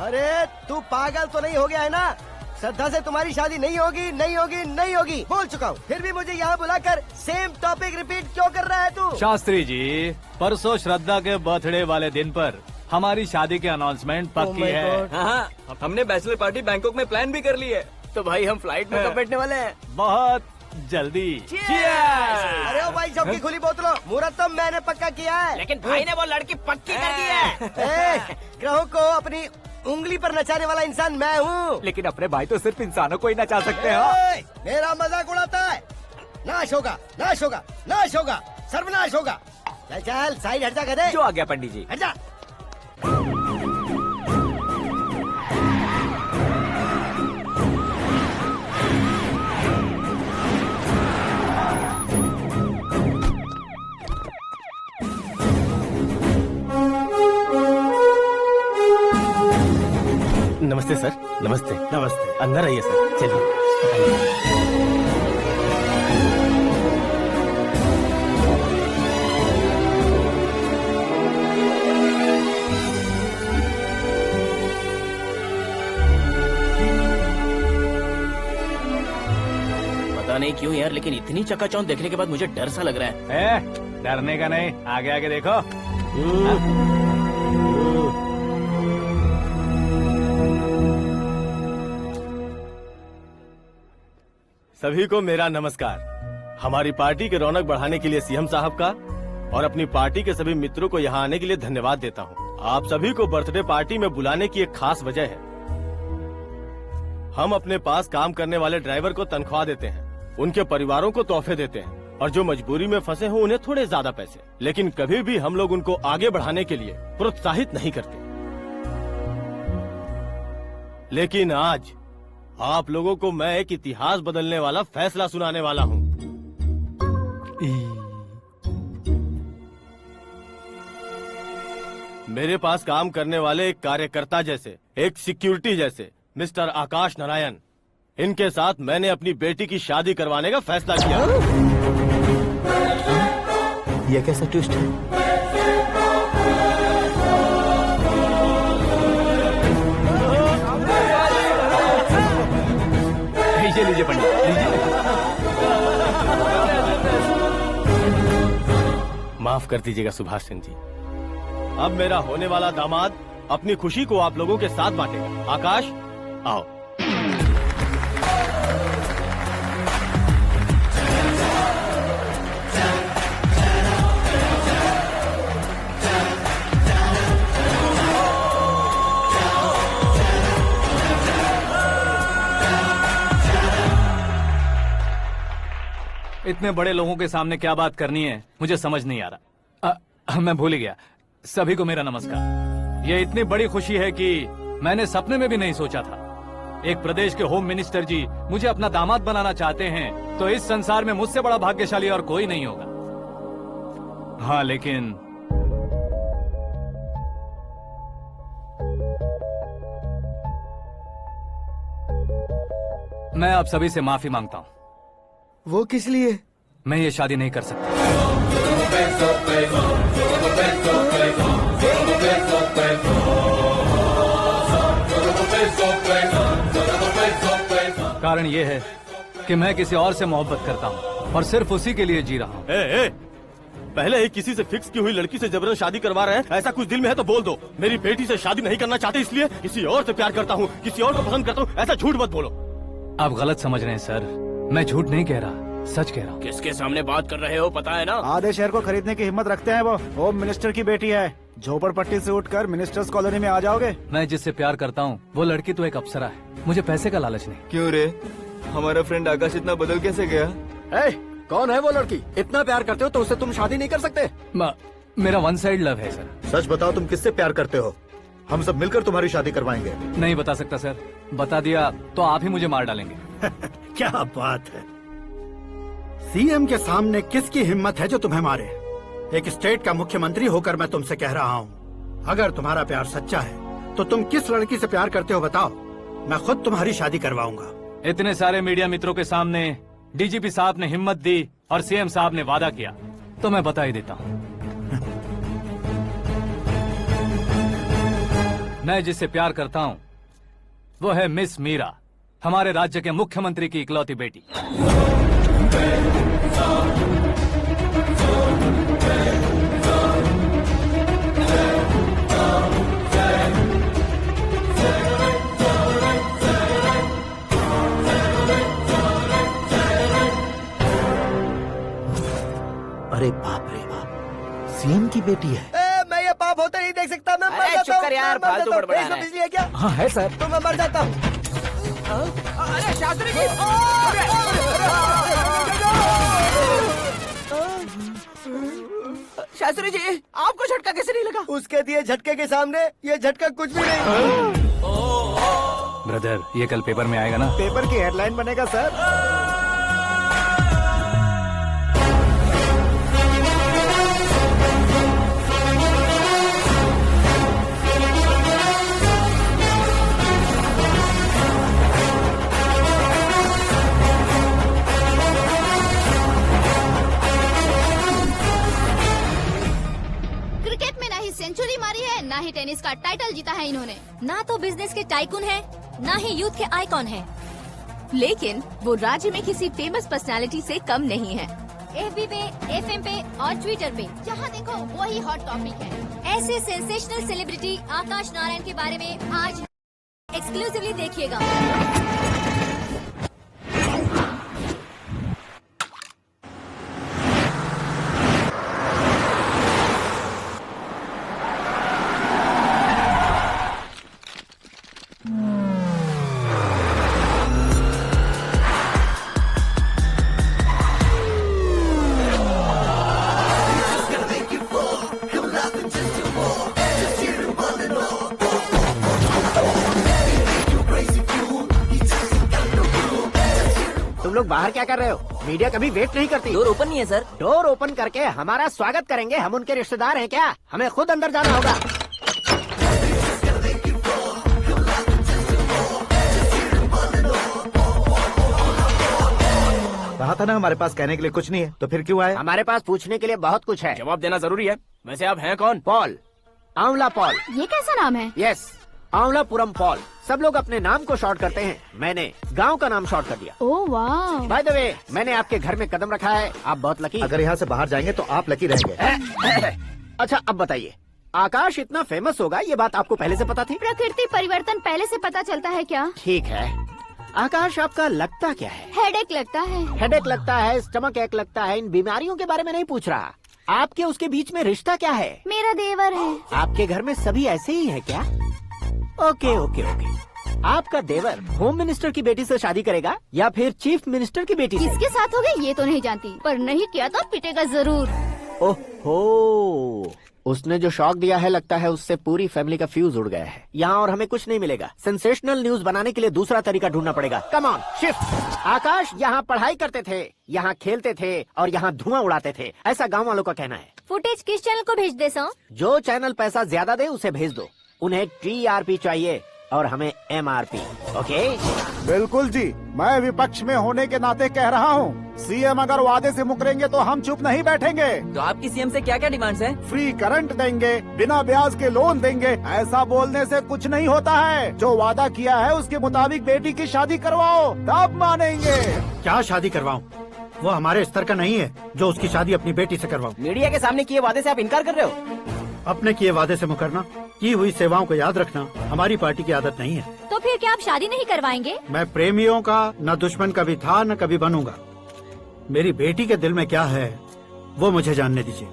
अरे तू पागल तो नहीं हो गया है ना? श्रद्धा से तुम्हारी शादी नहीं होगी, नहीं होगी, नहीं होगी, बोल चुका हूँ। फिर भी मुझे यहाँ बुलाकर सेम टॉपिक रिपीट क्यों कर रहा है तू? शास्त्री जी, परसों श्रद्धा के बर्थडे वाले दिन पर हमारी शादी की अनाउंसमेंट पक्की है। हाँ, हमने बैचलर पार्टी बैंकॉक में प्लान भी कर ली है। तो भाई हम फ्लाइट में कब बैठने वाले हैं? बहुत जल्दी। अरे ओ भाई साहब की खुली बोतलों, मुहूर्त तो मैंने पक्का किया है। लेकिन भाई ने वो लड़की पक्की कर दी है। ग्रहों को अपनी उंगली पर नचाने वाला इंसान मैं हूँ। लेकिन अपने भाई तो सिर्फ इंसानों को ही नचा सकते हैं। मेरा मजाक उड़ाता है? नाश होगा, नाश होगा, नाश होगा, सर्वनाश होगा। चल चल साइड हट जा गधे। जो आ गया पंडित जी। हट जा। नमस्ते सर। नमस्ते। नमस्ते। अंदर आइए सर, चलिए। पता नहीं क्यों यार, लेकिन इतनी चकाचौंध देखने के बाद मुझे डर सा लग रहा है। डरने का नहीं, आगे आगे देखो। सभी को मेरा नमस्कार। हमारी पार्टी की रौनक बढ़ाने के लिए सीएम साहब का और अपनी पार्टी के सभी मित्रों को यहाँ आने के लिए धन्यवाद देता हूँ। आप सभी को बर्थडे पार्टी में बुलाने की एक खास वजह है। हम अपने पास काम करने वाले ड्राइवर को तनख्वाह देते हैं, उनके परिवारों को तोहफे देते हैं और जो मजबूरी में फंसे हो उन्हें थोड़े ज्यादा पैसे, लेकिन कभी भी हम लोग उनको आगे बढ़ाने के लिए प्रोत्साहित नहीं करते। लेकिन आज आप लोगों को मैं एक इतिहास बदलने वाला फैसला सुनाने वाला हूँ। मेरे पास काम करने वाले एक कार्यकर्ता जैसे, एक सिक्योरिटी जैसे मिस्टर आकाश नारायण, इनके साथ मैंने अपनी बेटी की शादी करवाने का फैसला किया। यह कैसा ट्विस्ट है? लीजिए पंडित, लीजिए। माफ कर दीजिएगा सुभाष सिंह जी। अब मेरा होने वाला दामाद अपनी खुशी को आप लोगों के साथ बांटेगा। आकाश, आओ। इतने बड़े लोगों के सामने क्या बात करनी है मुझे समझ नहीं आ रहा। मैं भूल गया। सभी को मेरा नमस्कार। ये इतनी बड़ी खुशी है कि मैंने सपने में भी नहीं सोचा था। एक प्रदेश के होम मिनिस्टर जी मुझे अपना दामाद बनाना चाहते हैं तो इस संसार में मुझसे बड़ा भाग्यशाली और कोई नहीं होगा। हाँ, लेकिन मैं आप सभी से माफी मांगता हूँ। वो किस लिए? मैं ये शादी नहीं कर सकता। कारण ये है कि मैं किसी और से मोहब्बत करता हूँ और सिर्फ उसी के लिए जी रहा हूँ। पहले ही किसी से फिक्स की हुई लड़की से जबरन शादी करवा रहे हैं। ऐसा कुछ दिल में है तो बोल दो। मेरी बेटी से शादी नहीं करना चाहते इसलिए किसी और से प्यार करता हूँ, किसी और को पसंद करता हूँ, ऐसा झूठ मत बोलो। आप गलत समझ रहे हैं सर। मैं झूठ नहीं कह रहा, सच कह रहा हूँ। किसके सामने बात कर रहे हो पता है ना? आधे शहर को खरीदने की हिम्मत रखते हैं वो। होम मिनिस्टर की बेटी है। झोपड़पट्टी से उठकर मिनिस्टर्स कॉलोनी में आ जाओगे। मैं जिससे प्यार करता हूँ वो लड़की तो एक अप्सरा है। मुझे पैसे का लालच नहीं। क्यों रे, हमारा फ्रेंड आकाश इतना बदल कैसे गया? कौन है वो लड़की? इतना प्यार करते हो तो उससे तुम शादी नहीं कर सकते? मेरा वन साइड लव है सर। सच बताओ, तुम किससे प्यार करते हो? हम सब मिलकर तुम्हारी शादी करवाएंगे। नहीं बता सकता सर। बता दिया तो आप ही मुझे मार डालेंगे। क्या बात है। सीएम के सामने किसकी हिम्मत है जो तुम्हें मारे? एक स्टेट का मुख्यमंत्री होकर मैं तुमसे कह रहा हूँ, अगर तुम्हारा प्यार सच्चा है तो तुम किस लड़की से प्यार करते हो बताओ, मैं खुद तुम्हारी शादी करवाऊंगा। इतने सारे मीडिया मित्रों के सामने डीजीपी साहब ने हिम्मत दी और सीएम साहब ने वादा किया तो मैं बता ही देता हूँ। मैं जिससे प्यार करता हूँ वो है मिस मीरा, हमारे राज्य के मुख्यमंत्री की इकलौती बेटी। अरे बाप रे बाप, सीएम की बेटी है। मैं ये पाप होते नहीं देख सकता। मैं मर जाता चुप कर यार, हूँ, फालतू बड़बड़ा रहा है। बिजली है क्या? हाँ है सर। तो मैं मर जाता हूँ। अरे शास्त्री जी, शास्त्री जी, आपको झटका कैसे नहीं लगा? उसके दिए झटके के सामने ये झटका कुछ भी नहीं। ब्रदर, ये कल पेपर में आएगा ना? पेपर की हेडलाइन बनेगा सर। क्रिकेट में ना ही सेंचुरी मारी है, ना ही टेनिस का टाइटल जीता है इन्होंने। ना तो बिजनेस के टाइकून है, ना ही यूथ के आइकॉन है, लेकिन वो राज्य में किसी फेमस पर्सनालिटी से कम नहीं है। FB पे, FM पे और ट्विटर पे जहाँ देखो वही हॉट टॉपिक है। ऐसे सेंसेशनल सेलिब्रिटी आकाश नारायण के बारे में आज एक्सक्लूसिवली देखिएगा। लोग बाहर क्या कर रहे हो? मीडिया कभी वेट नहीं करती। डोर ओपन नहीं है सर। डोर ओपन करके हमारा स्वागत करेंगे? हम उनके रिश्तेदार हैं क्या? हमें खुद अंदर जाना होगा। कहा था ना हमारे पास कहने के लिए कुछ नहीं है, तो फिर क्यों आए? हमारे पास पूछने के लिए बहुत कुछ है। जवाब देना जरूरी है। वैसे आप हैं कौन? पॉल, आंवला पॉल। ये कैसा नाम है? Yes, Anwalapuram Paul. सब लोग अपने नाम को शॉर्ट करते हैं, मैंने गांव का नाम शॉर्ट कर दिया। ओह वाह। बाय द वे, मैंने आपके घर में कदम रखा है, आप बहुत लकी। अगर यहाँ से बाहर जाएंगे तो आप लकी रहेंगे। अच्छा अब बताइए, आकाश इतना फेमस होगा ये बात आपको पहले से पता थी? प्रकृति परिवर्तन पहले से पता चलता है क्या? ठीक है, आकाश आपका लगता क्या है? हेडेक लगता है। हेडेक लगता है, स्टमक एक लगता है, इन बीमारियों के बारे में नहीं पूछ रहा। आपके उसके बीच में रिश्ता क्या है? मेरा देवर है। आपके घर में सभी ऐसे ही है क्या? Okay okay okay. आपका देवर होम मिनिस्टर की बेटी से शादी करेगा या फिर चीफ मिनिस्टर की बेटी से? किसके साथ होगा ये तो नहीं जानती, पर नहीं किया तो पिटेगा जरूर। ओहो, उसने जो शॉक दिया है लगता है उससे पूरी फैमिली का फ्यूज उड़ गया है। यहाँ और हमें कुछ नहीं मिलेगा। सेंसेशनल न्यूज बनाने के लिए दूसरा तरीका ढूंढना पड़ेगा। Come on, shift. आकाश यहाँ पढ़ाई करते थे, यहाँ खेलते थे और यहाँ धुआं उड़ाते थे, ऐसा गाँव वालों का कहना है। फुटेज किस चैनल को भेज दे सो? जो चैनल पैसा ज्यादा दे उसे भेज दो। उन्हें TRP चाहिए और हमें MRP। ओके? बिल्कुल जी, मैं विपक्ष में होने के नाते कह रहा हूँ, सीएम अगर वादे से मुकरेंगे तो हम चुप नहीं बैठेंगे। तो आपकी सीएम से क्या क्या डिमांड्स हैं? फ्री करंट देंगे, बिना ब्याज के लोन देंगे। ऐसा बोलने से कुछ नहीं होता है। जो वादा किया है उसके मुताबिक बेटी की शादी करवाओ, तब मानेंगे। क्या शादी करवाऊं? वो हमारे स्तर का नहीं है जो उसकी शादी अपनी बेटी से करवाऊं। मीडिया के सामने किए वादे से आप इनकार कर रहे हो? अपने किए वादे से मुकरना, की हुई सेवाओं को याद रखना हमारी पार्टी की आदत नहीं है। तो फिर क्या आप शादी नहीं करवाएंगे? मैं प्रेमियों का न दुश्मन कभी था न कभी बनूंगा। मेरी बेटी के दिल में क्या है वो मुझे जानने दीजिए।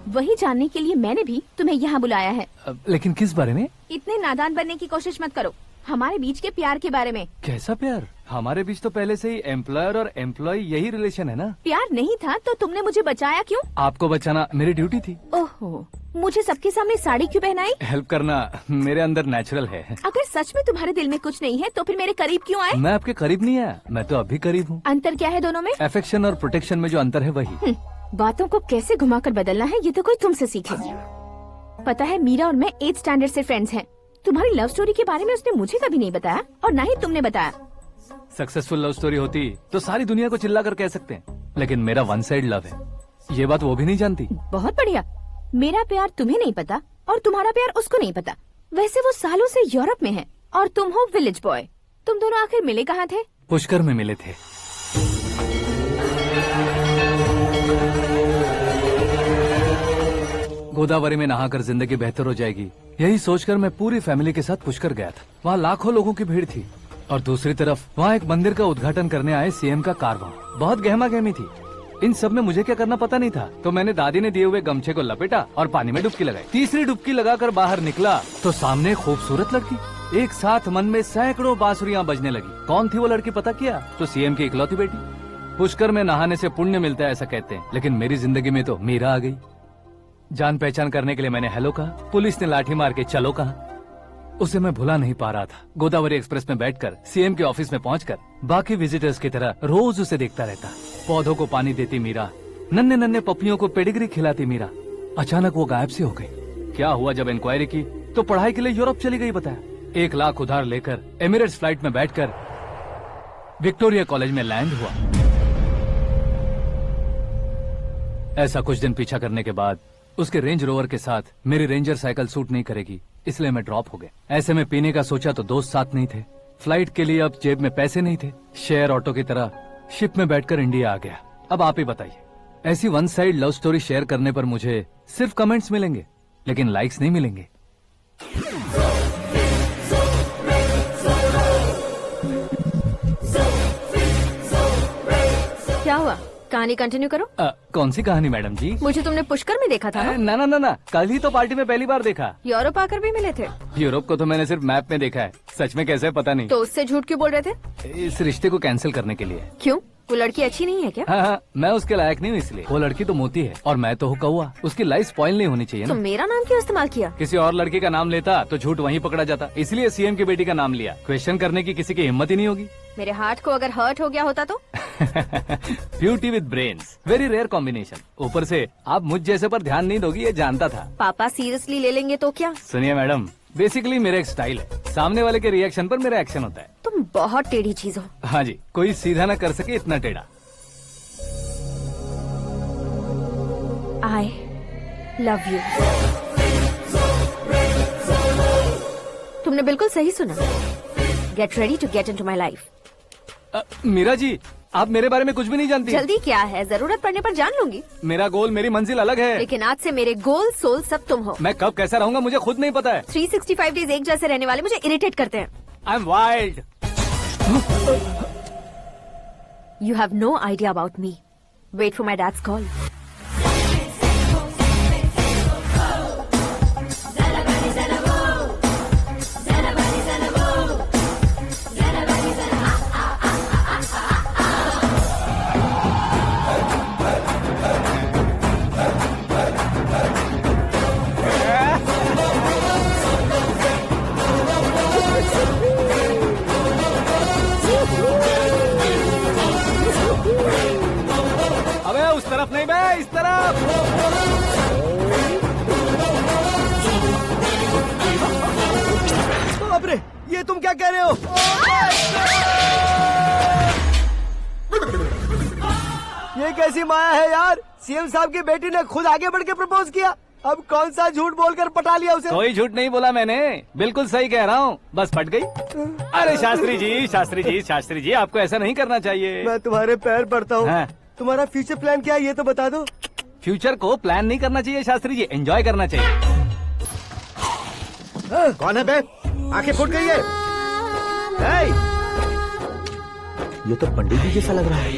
वही जानने के लिए मैंने भी तुम्हें यहाँ बुलाया है। लेकिन किस बारे में? इतने नादान बनने की कोशिश मत करो। हमारे बीच के प्यार के बारे में। कैसा प्यार? हमारे बीच तो पहले से ही एम्प्लॉयर और एम्प्लॉय यही रिलेशन है ना। प्यार नहीं था तो तुमने मुझे बचाया क्यों? आपको बचाना मेरी ड्यूटी थी। ओहो, मुझे सबके सामने साड़ी क्यों पहनाई? हेल्प करना मेरे अंदर नेचुरल है। अगर सच में तुम्हारे दिल में कुछ नहीं है तो फिर मेरे करीब क्यों आए? मैं आपके करीब नहीं आया, मैं तो अभी करीब हूँ। अंतर क्या है दोनों में? अफेक्शन और प्रोटेक्शन में जो अंतर है वही। बातों को कैसे घुमाकर बदलना है ये तो कोई तुमसे सीखे। पता है, मीरा और मैं 8th स्टैंडर्ड से फ्रेंड्स हैं। तुम्हारी लव स्टोरी के बारे में उसने मुझे कभी नहीं बताया और ना ही तुमने बताया। सक्सेसफुल लव स्टोरी होती तो सारी दुनिया को चिल्ला कर कह सकते हैं, लेकिन मेरा वन साइड लव है, ये बात वो भी नहीं जानती। बहुत बढ़िया। मेरा प्यार तुम्हें नहीं पता और तुम्हारा प्यार उसको नहीं पता। वैसे वो सालों से यूरोप में है और तुम हो विलेज बॉय। तुम दोनों आखिर मिले कहाँ थे? पुष्कर में मिले थे। गोदावरी में नहाकर जिंदगी बेहतर हो जाएगी, यही सोचकर मैं पूरी फैमिली के साथ पुष्कर गया था। वहाँ लाखों लोगों की भीड़ थी और दूसरी तरफ वहाँ एक मंदिर का उद्घाटन करने आए सीएम का कारवां। बहुत गहमा गहमी थी। इन सब में मुझे क्या करना पता नहीं था, तो मैंने दादी ने दिए हुए गमछे को लपेटा और पानी में डुबकी लगाई। तीसरी डुबकी लगाकर बाहर निकला तो सामने खूबसूरत लड़की। एक साथ मन में सैकड़ों बांसुरियां बजने लगी। कौन थी वो लड़की पता किया? तो सीएम की इकलौती बेटी। पुष्कर में नहाने से पुण्य मिलता है ऐसा कहते हैं, लेकिन मेरी जिंदगी में तो मीरा आ गई। जान पहचान करने के लिए मैंने हेलो कहा, पुलिस ने लाठी मार के चलो कहा। उसे मैं भुला नहीं पा रहा था। गोदावरी एक्सप्रेस में बैठकर सीएम के ऑफिस में पहुंचकर बाकी विजिटर्स की तरह रोज उसे देखता रहता। पौधों को पानी देती मीरा, नन्हे नन्हे पपियों को पेडिग्री खिलाती मीरा। अचानक वो गायब सी हो गई। क्या हुआ? जब इंक्वायरी की तो पढ़ाई के लिए यूरोप चली गई बताया। 1 लाख उधार लेकर एमिरेट्स फ्लाइट में बैठकर विक्टोरिया कॉलेज में लैंड हुआ। ऐसा कुछ दिन पीछा करने के बाद उसके रेंज रोवर के साथ मेरी रेंजर साइकिल सूट नहीं करेगी, इसलिए मैं ड्रॉप हो गया। ऐसे में पीने का सोचा तो दोस्त साथ नहीं थे। फ्लाइट के लिए अब जेब में पैसे नहीं थे। शेयर ऑटो की तरह शिप में बैठकर इंडिया आ गया। अब आप ही बताइए, ऐसी one side love story share करने पर मुझे सिर्फ कमेंट्स मिलेंगे, लेकिन लाइक्स नहीं मिलेंगे। क्या हुआ? कहानी कंटिन्यू करो। कौन सी कहानी मैडम जी? मुझे तुमने पुष्कर में देखा था ना? ना, कल ही तो पार्टी में पहली बार देखा। यूरोप आकर भी मिले थे? यूरोप को तो मैंने सिर्फ मैप में देखा है, सच में कैसे पता नहीं। तो उससे झूठ क्यों बोल रहे थे? इस रिश्ते को कैंसिल करने के लिए। क्यों? वो लड़की अच्छी नहीं है क्या? हाँ, मैं उसके लायक नहीं हूँ इसलिए। वो लड़की तो मोती है और मैं तो हूँ कौवा। उसकी लाइफ स्पॉइल नहीं होनी चाहिए ना। तो मेरा नाम क्यों इस्तेमाल किया? किसी और लड़की का नाम लेता तो झूठ वहीं पकड़ा जाता, इसलिए सीएम की बेटी का नाम लिया। क्वेश्चन करने की किसी की हिम्मत ही नहीं होगी। मेरे हार्ट को अगर हर्ट हो गया होता तो? Beauty with brains, very rare combination. ऊपर से आप मुझ जैसे पर ध्यान नहीं दोगी ये जानता था। पापा सीरियसली ले लेंगे तो क्या? सुनिए मैडम, बेसिकली मेरा एक स्टाइल है, सामने वाले के रिएक्शन पर मेरा एक्शन होता है। तुम बहुत टेढ़ी चीज हो। हाँ जी, कोई सीधा न कर सके इतना टेढ़ा। I love you. तुमने बिल्कुल सही सुना। Get ready to get into my life. Meera ji, आप मेरे बारे में कुछ भी नहीं जानती। जल्दी क्या है, जरूरत पड़ने पर जान लूंगी। मेरा गोल, मेरी मंजिल अलग है। लेकिन आज से मेरे गोल सोल सब तुम हो। मैं कब कैसा रहूंगा मुझे खुद नहीं पता है। 365 डेज एक जैसे रहने वाले मुझे इरिटेट करते हैं। I am wild. You have no idea about me. Wait for my dad's call. तरफ नहीं बे, इस तरफ। बाप रे, ये तुम क्या कह रहे हो? ये कैसी माया है यार? सीएम साहब की बेटी ने खुद आगे बढ़ के प्रपोज किया। अब कौन सा झूठ बोलकर पटा लिया उसे? कोई झूठ नहीं बोला मैंने, बिल्कुल सही कह रहा हूँ, बस पट गई। अरे शास्त्री जी, शास्त्री जी, शास्त्री जी, आपको ऐसा नहीं करना चाहिए। मैं तुम्हारे पैर पड़ता हूँ। हाँ। तुम्हारा फ्यूचर प्लान क्या है ये तो बता दो। फ्यूचर को प्लान नहीं करना चाहिए शास्त्री जी, एंजॉय करना चाहिए। कौन है बे? आंखें फूट गई है। ये तो पंडित जी जैसा लग रहा है।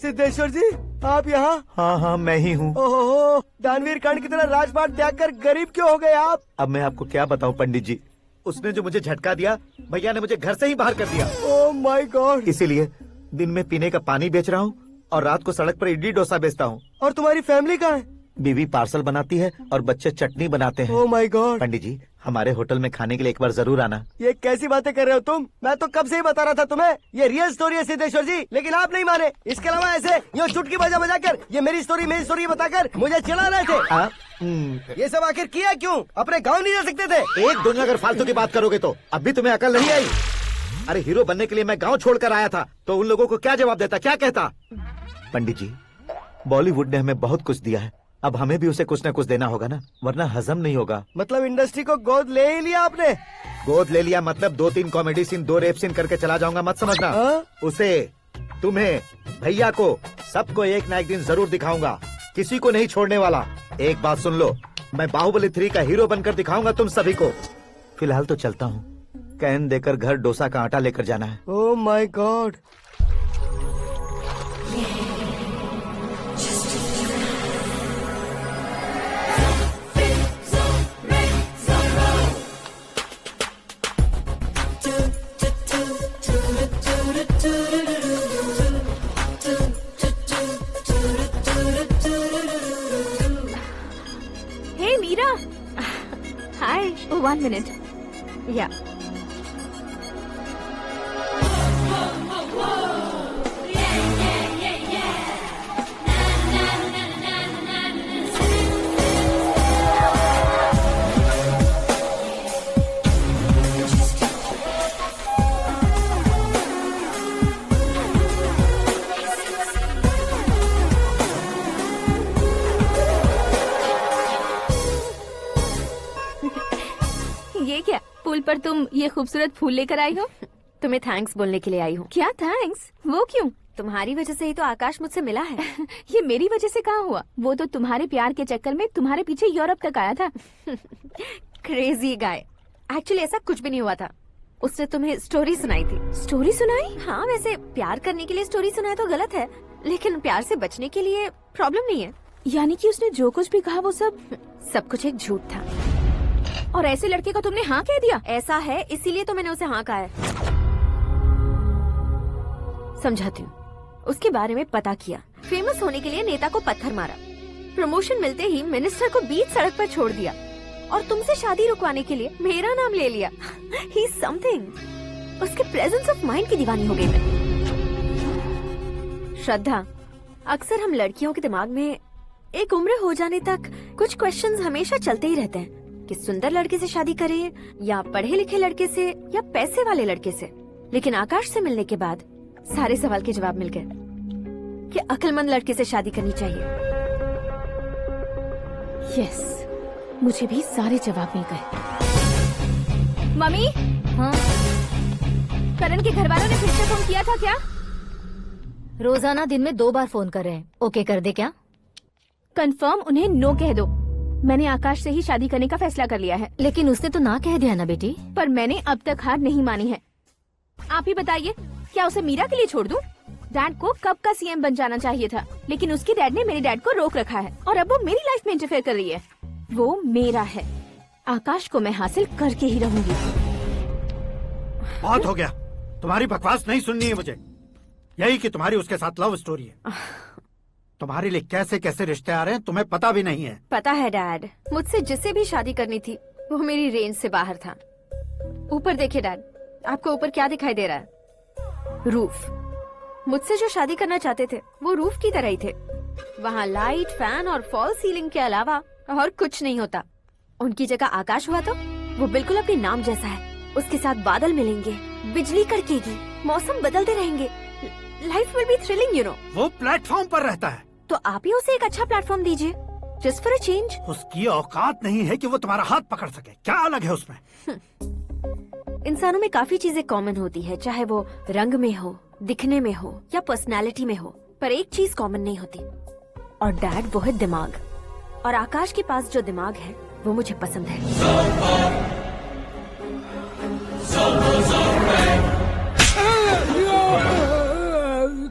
सिद्धेश्वर जी, आप यहाँ? हाँ हाँ, मैं ही हूँ। ओहो, दानवीर कांड की तरह राजपाट त्याग कर गरीब क्यों हो गए आप? अब मैं आपको क्या बताऊँ पंडित जी, उसने जो मुझे झटका दिया, भैया ने मुझे घर से ही बाहर कर दिया। Oh my God. इसीलिए दिन में पीने का पानी बेच रहा हूँ और रात को सड़क पर इडली डोसा बेचता हूँ। और तुम्हारी फैमिली कहाँ है? बीवी पार्सल बनाती है और बच्चे चटनी बनाते हैं। Oh my God. पंडित जी, हमारे होटल में खाने के लिए एक बार जरूर आना। ये कैसी बातें कर रहे हो तुम? मैं तो कब से ही बता रहा था तुम्हें, ये रियल स्टोरी है सिद्धेश्वर जी, लेकिन आप नहीं माने। इसके अलावा ऐसे यूँ चुटकी बजा बजा कर ये मेरी स्टोरी बताकर मुझे चिढ़ा रहे थे। ये सब आखिर किया क्यों? अपने गाँव नहीं जा सकते थे? एक दुनिया अगर फालतू की बात करोगे तो अब भी तुम्हें अकल नहीं आई। अरे हीरो बनने के लिए मैं गाँव छोड़कर आया था तो उन लोगों को क्या जवाब देता, क्या कहता? पंडित जी, बॉलीवुड ने हमें बहुत कुछ दिया है, अब हमें भी उसे कुछ न कुछ देना होगा ना, वरना हजम नहीं होगा। मतलब इंडस्ट्री को गोद ले ही लिया आपने? गोद ले लिया मतलब 2-3 कॉमेडी सीन, 2 रेप सीन करके चला जाऊंगा मत समझना। उसे, तुम्हें, भैया को, सबको एक ना एक दिन जरूर दिखाऊंगा, किसी को नहीं छोड़ने वाला। एक बात सुन लो, मैं बाहुबली 3 का हीरो बनकर दिखाऊंगा तुम सभी को। फिलहाल तो चलता हूँ, कैन देकर घर डोसा का आटा लेकर जाना है। Oh my God. Hey Meera. Hi. Oh, 1 minute. Yeah. ये क्या, पुल पर तुम ये खूबसूरत फूल लेकर आई हो? तुम्हें थैंक्स बोलने के लिए आई हूँ। क्या थैंक्स? वो क्यों? तुम्हारी वजह से ही तो आकाश मुझसे मिला है। ये मेरी वजह से कहाँ हुआ? वो तो तुम्हारे प्यार के चक्कर में तुम्हारे पीछे यूरोप तक आया था। Crazy guy. एक्चुअली ऐसा कुछ भी नहीं हुआ था, उसने तुम्हें स्टोरी सुनाई थी। स्टोरी सुनाई? हाँ, वैसे प्यार करने के लिए स्टोरी सुनाए तो गलत है, लेकिन प्यार से बचने के लिए प्रॉब्लम नहीं है। यानी कि उसने जो कुछ भी कहा वो सब कुछ एक झूठ था। और ऐसे लड़के को तुमने हाँ कह दिया? ऐसा है, इसीलिए तो मैंने उसे हाँ कहा है। समझाती हूँ। उसके बारे में पता किया, फेमस होने के लिए नेता को पत्थर मारा, प्रमोशन मिलते ही मिनिस्टर को बीच सड़क पर छोड़ दिया, और तुमसे शादी रुकवाने के लिए मेरा नाम ले लिया। ही समथिंग। उसके प्रेजेंस ऑफ माइंड की दीवानी हो गई मैं। श्रद्धा, अक्सर हम लड़कियों के दिमाग में एक उम्र हो जाने तक कुछ क्वेश्चंस हमेशा चलते ही रहते हैं कि सुंदर लड़के से शादी करें या पढ़े लिखे लड़के से या पैसे वाले लड़के से। लेकिन आकाश से मिलने के बाद सारे सवाल के जवाब मिल गए कि अक्लमंद लड़के से शादी करनी चाहिए। यस, मुझे भी सारे जवाब मिल गए। मम्मी, हाँ? करण के घर वालों ने फिर से फोन किया था क्या? रोजाना दिन में 2 बार फोन कर रहे हैं। ओके कर दे क्या? कंफर्म उन्हें नो कह दो। मैंने आकाश से ही शादी करने का फैसला कर लिया है। लेकिन उसने तो ना कह दिया ना बेटी। पर मैंने अब तक हार नहीं मानी है। आप ही बताइए, क्या उसे मीरा के लिए छोड़ दूं? डैड को कब का सीएम बन जाना चाहिए था, लेकिन उसके डैड ने मेरे डैड को रोक रखा है और अब वो मेरी लाइफ में इंटरफेयर कर रही है। वो मेरा है। आकाश को मैं हासिल करके ही रहूंगी। बहुत हो गया, तुम्हारी बकवास नहीं सुननी है मुझे। यही कि तुम्हारी उसके साथ लव स्टोरी है। तुम्हारे लिए कैसे कैसे रिश्ते आ रहे हैं तुम्हें पता भी नहीं है। पता है डैड, मुझसे जिसे भी शादी करनी थी वो मेरी रेंज से बाहर था। ऊपर देखिए डैड, आपको ऊपर क्या दिखाई दे रहा है? रूफ। मुझसे जो शादी करना चाहते थे वो रूफ की तरह ही थे। वहाँ लाइट, फैन और फॉल सीलिंग के अलावा और कुछ नहीं होता। उनकी जगह आकाश हुआ तो वो बिल्कुल अपने नाम जैसा है। उसके साथ बादल मिलेंगे, बिजली कड़केगी, मौसम बदलते रहेंगे। Life will be thrilling, you know. वो प्लेटफॉर्म पर रहता है तो आप ही उसे एक अच्छा प्लेटफॉर्म दीजिए, जस्ट फॉर अ चेंज। उसकी औकात नहीं है कि वो तुम्हारा हाथ पकड़ सके। क्या अलग है उसमें? इंसानों में काफी चीजें कॉमन होती है, चाहे वो रंग में हो, दिखने में हो या पर्सनालिटी में हो, पर एक चीज कॉमन नहीं होती, और डैड वो है दिमाग। और आकाश के पास जो दिमाग है वो मुझे पसंद है।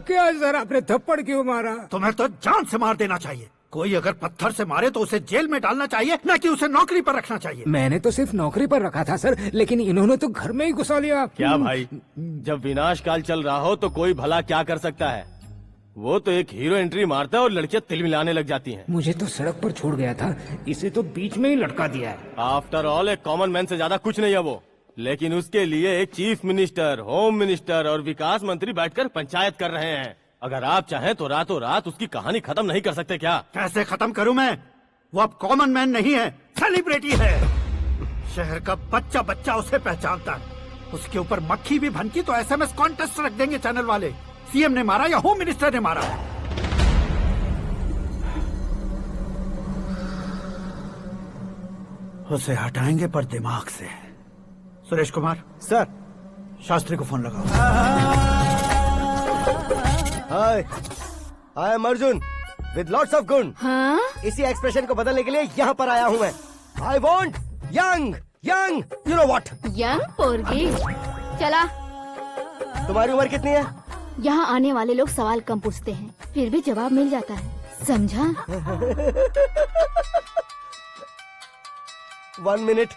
क्या सर, आपने थप्पड़ क्यों मारा? तुम्हें तो जान से मार देना चाहिए। कोई अगर पत्थर से मारे तो उसे जेल में डालना चाहिए, न कि उसे नौकरी पर रखना चाहिए। मैंने तो सिर्फ नौकरी पर रखा था सर, लेकिन इन्होंने तो घर में ही घुसा लिया। क्या भाई, जब विनाश काल चल रहा हो तो कोई भला क्या कर सकता है? वो तो एक हीरो एंट्री मारता है और लड़कियां तिल मिलाने लग जाती हैं। मुझे तो सड़क पर छोड़ गया था, इसे तो बीच में ही लटका दिया है। आफ्टर ऑल एक कॉमन मैन से ज्यादा कुछ नहीं है वो, लेकिन उसके लिए एक चीफ मिनिस्टर, होम मिनिस्टर और विकास मंत्री बैठकर पंचायत कर रहे हैं। अगर आप चाहें तो रातों रात उसकी कहानी खत्म नहीं कर सकते क्या? कैसे खत्म करूं मैं? वो अब कॉमन मैन नहीं है, सेलिब्रिटी है। शहर का बच्चा बच्चा उसे पहचानता है। उसके ऊपर मक्खी भी भनकी तो एसएमएस कॉन्टेस्ट रख देंगे चैनल वाले। सीएम ने मारा या होम मिनिस्टर ने मारा। उसे हटाएंगे पर दिमाग से। सुरेश कुमार सर, शास्त्री को फोन लगाओ। Hi, I am Arjun with lots of गुण। हाँ? इसी एक्सप्रेशन को बदलने के लिए यहाँ पर आया हूँ मैं। I want young young, you know what? Young पोरगी। चला। तुम्हारी उम्र कितनी है? यहाँ आने वाले लोग सवाल कम पूछते हैं, फिर भी जवाब मिल जाता है, समझा? 1 मिनट।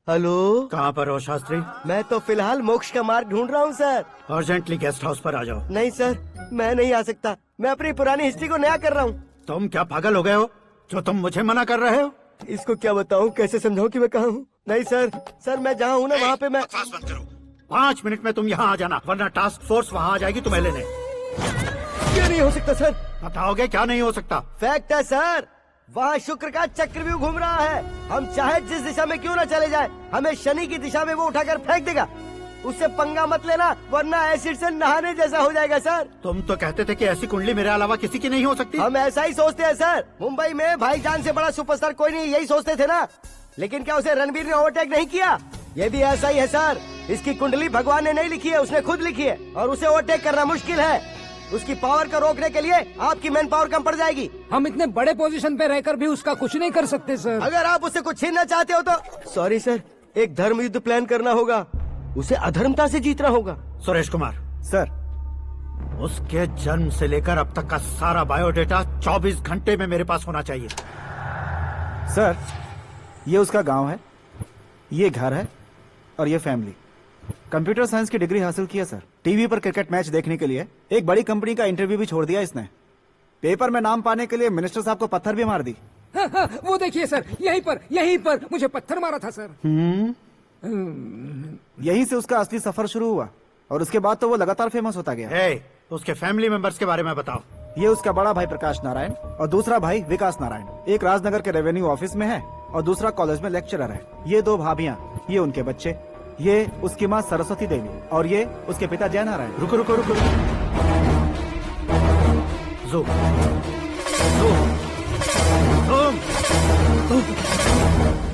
हेलो, कहाँ पर हो शास्त्री? मैं तो फिलहाल मोक्ष का मार्ग ढूंढ रहा हूँ सर। अर्जेंटली गेस्ट हाउस पर आ जाओ। नहीं सर, मैं नहीं आ सकता। मैं अपनी पुरानी हिस्ट्री को नया कर रहा हूँ। तुम क्या पागल हो गए हो जो तुम मुझे मना कर रहे हो? इसको क्या बताऊँ, कैसे समझाऊँ कि मैं कहाँ हूँ? नहीं सर, सर मैं जहाँ हूँ ना वहाँ पे मैं। 5 मिनट में तुम यहाँ आ जाना, वरना टास्क फोर्स वहाँ आ जाएगी तुम्हें लेने। क्या नहीं हो सकता सर? बताओगे क्या नहीं हो सकता? फैक्ट है सर, वहाँ शुक्र का चक्रव्यूह घूम रहा है। हम चाहे जिस दिशा में क्यों न चले जाए, हमें शनि की दिशा में वो उठाकर फेंक देगा। उससे पंगा मत लेना, वरना एसिड से नहाने जैसा हो जाएगा सर। तुम तो कहते थे कि ऐसी कुंडली मेरे अलावा किसी की नहीं हो सकती। हम ऐसा ही सोचते हैं सर। मुंबई में भाईजान से बड़ा सुपरस्टार कोई नहीं, यही सोचते थे ना। लेकिन क्या उसे रणबीर ने ओवरटेक नहीं किया? ये भी ऐसा ही है सर। इसकी कुंडली भगवान ने नहीं लिखी है, उसने खुद लिखी है, और उसे ओवरटेक करना मुश्किल है। उसकी पावर को रोकने के लिए आपकी मैन पावर कम पड़ जाएगी। हम इतने बड़े पोजीशन पे रहकर भी उसका कुछ नहीं कर सकते सर। अगर आप उससे कुछ छीनना चाहते हो तो सॉरी सर, एक धर्म युद्ध प्लान करना होगा। उसे अधर्मता से जीतना होगा। सुरेश कुमार सर, उसके जन्म से लेकर अब तक का सारा बायोडेटा 24 घंटे में मेरे पास होना चाहिए। सर, ये उसका गांव है, ये घर है और ये फैमिली। कंप्यूटर साइंस की डिग्री हासिल की है सर। टीवी पर क्रिकेट मैच देखने के लिए एक बड़ी कंपनी का इंटरव्यू भी छोड़ दिया इसने। पेपर में नाम पाने के लिए मिनिस्टर साहब को पत्थर भी मार दी। वो देखिए सर, यहीं पर मुझे पत्थर मारा था सर। यहीं से उसका असली सफर शुरू हुआ और उसके बाद तो वो लगातार फेमस होता गया। उसके फैमिली मेंबर्स के बारे में बताओ। ये उसका बड़ा भाई प्रकाश नारायण और दूसरा भाई विकास नारायण। एक राजनगर के रेवेन्यू ऑफिस में है और दूसरा कॉलेज में लेक्चरर है। ये 2 भाभियां, ये उनके बच्चे, ये उसकी माँ सरस्वती देवी और ये उसके पिता जय नारायण। रुको रुको रुको,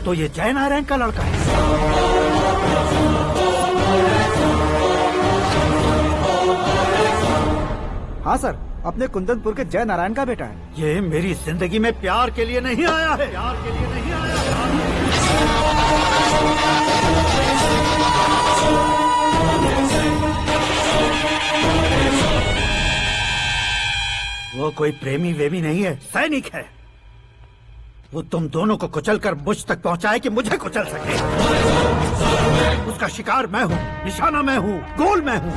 तो ये जय नारायण का लड़का है। हाँ सर, अपने कुंदनपुर के जय नारायण का बेटा है। ये मेरी जिंदगी में प्यार के लिए नहीं आया है, प्यार के लिए नहीं आया वो कोई प्रेमी वेमी नहीं है, सैनिक है। वो तुम दोनों को कुचल कर मुझ तक पहुंचाए कि मुझे कुचल सके। उसका शिकार मैं हूँ, निशाना मैं हूँ, गोल मैं हूँ।